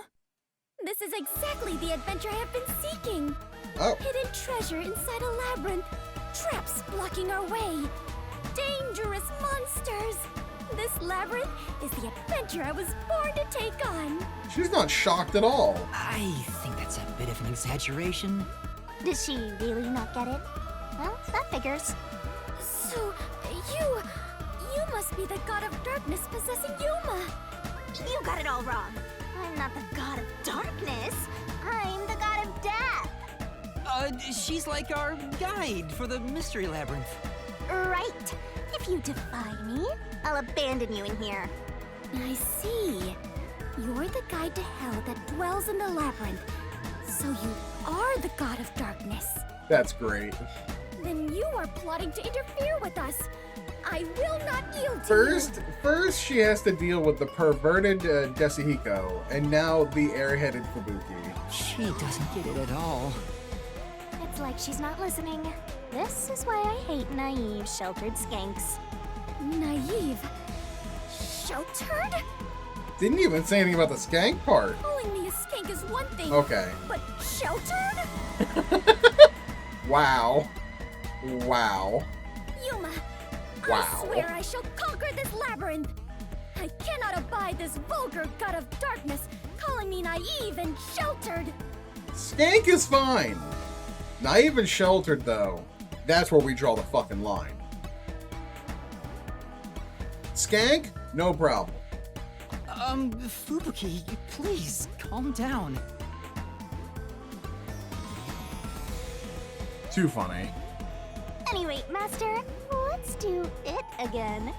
This is exactly the adventure I have been seeking. Oh. Hidden treasure inside a labyrinth. Traps blocking our way. Dangerous monsters. This labyrinth is the adventure I was born to take on. She's not shocked at all. I think that's a bit of an exaggeration. Did she really not get it? Well, that figures. So, you must be the god of darkness possessing Yuma. You got it all wrong. I'm not the god of darkness. I'm the god of death. She's like our guide for the mystery labyrinth. Right. If you defy me, I'll abandon you in here. I see. You're the guide to hell that dwells in the labyrinth. So you are the god of darkness. That's great. Then you are plotting to interfere with us. I will not yield to you. First she has to deal with the perverted Desihiko, and now the airheaded Fubuki. She doesn't get it at all. It's like she's not listening. This is why I hate naive, sheltered skanks. Naive? Sheltered? Didn't even say anything about the skank part. Calling me a skank is one thing. Okay. But sheltered? Wow. Wow. Yuma, Wow. I swear I shall conquer this labyrinth. I cannot abide this vulgar god of darkness calling me naive and sheltered. Skank is fine. Naive and sheltered, though, that's where we draw the fucking line. Skank, no problem. Fubuki, please, calm down. Too funny. Anyway, Master, let's do it again.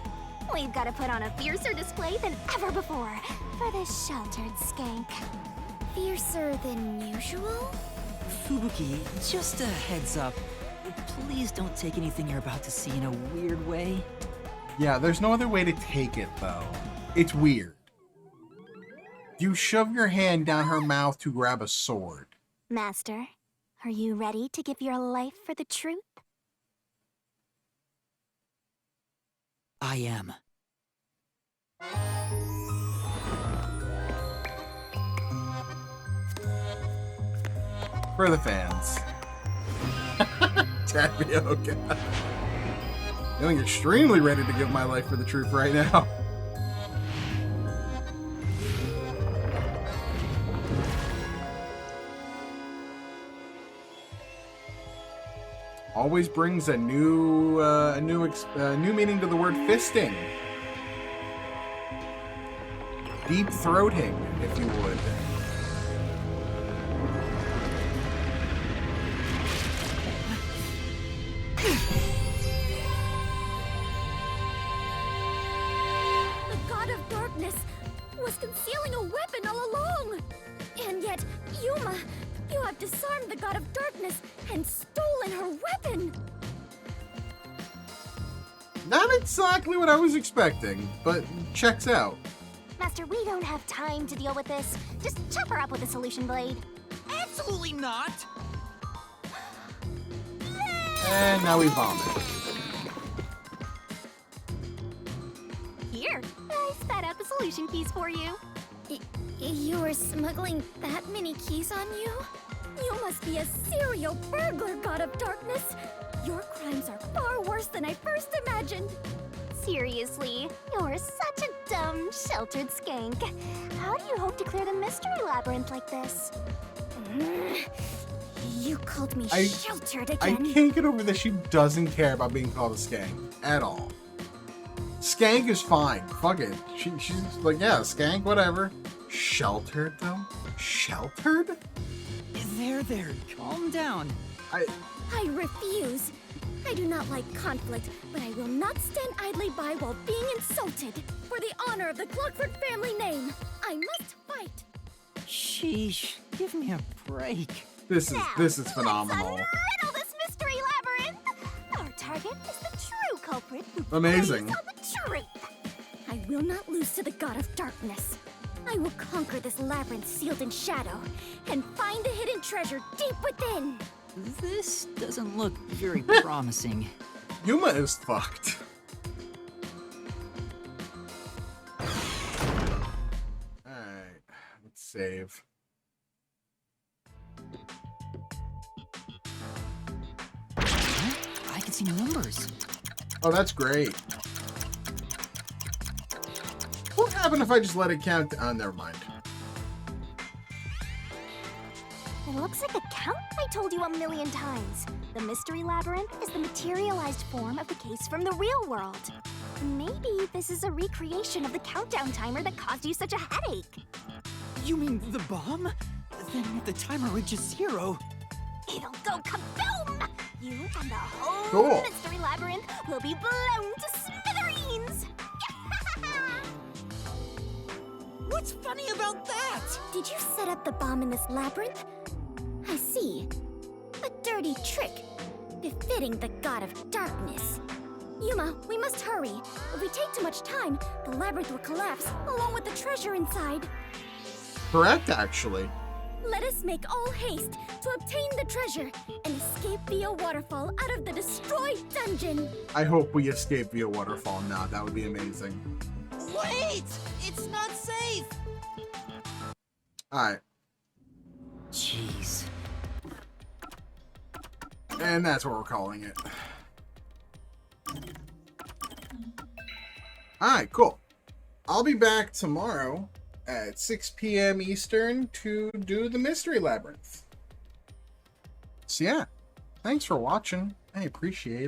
We've got to put on a fiercer display than ever before for this sheltered skank. Fiercer than usual? Fubuki, just a heads up. Please don't take anything you're about to see in a weird way. Yeah, there's no other way to take it, though. It's weird. You shove your hand down her mouth to grab a sword. Master, are you ready to give your life for the truth? I am. For the fans. Tapioca. Feeling extremely ready to give my life for the truth right now. Always brings a new meaning to the word fisting. Deep throating, if you would. The god of darkness was concealing a weapon all along. And yet, Yuma, you have disarmed the god of darkness and stolen her weapon. Not exactly what I was expecting, but checks out. Master, we don't have time to deal with this. Just chop her up with a solution blade. Absolutely not! And now we vomit. Here, I set up a solution piece for you. You were smuggling that many keys on you? You must be a serial burglar, god of darkness. Your crimes are far worse than I first imagined. Seriously, you're such a dumb, sheltered skank. How do you hope to clear the mystery labyrinth like this? You called me sheltered I again. can't get over that she doesn't care about being called a skank at all. Skank is fine. Fuck it. She's like, yeah, skank, whatever. Sheltered, though? Sheltered? There. Calm down. I refuse. I do not like conflict, but I will not stand idly by while being insulted. For the honor of the Clockford family name, I must fight. Sheesh. Give me a break. This is phenomenal. Riddle this mystery labyrinth! Our target is the true culprit who Amazing. plays on the truth. I will not lose to the god of darkness. I will conquer this labyrinth sealed in shadow and find the hidden treasure deep within. This doesn't look very promising. Yuma is fucked. Alright, let's save. I can see numbers. Oh, that's great. What happened if I just let it count? Oh, never mind. It looks like a count I told you 1,000,000 times. The mystery labyrinth is the materialized form of the case from the real world. Maybe this is a recreation of the countdown timer that caused you such a headache. You mean the bomb? Then if the timer reaches 0... It'll go kaboom! You and the whole Cool. mystery labyrinth will be blown to smithereens! What's funny about that? Did you set up the bomb in this labyrinth? I see. A dirty trick, befitting the god of darkness. Yuma, we must hurry. If we take too much time, the labyrinth will collapse, along with the treasure inside. Correct, actually. Let us make all haste to obtain the treasure and escape via waterfall out of the destroyed dungeon. I hope we escape via waterfall now. That would be amazing. Wait! It's not safe! Alright. Jeez. And that's what we're calling it. Alright, cool. I'll be back tomorrow at 6 p.m. Eastern to do the Mystery Labyrinth. So yeah, thanks for watching. I appreciate it.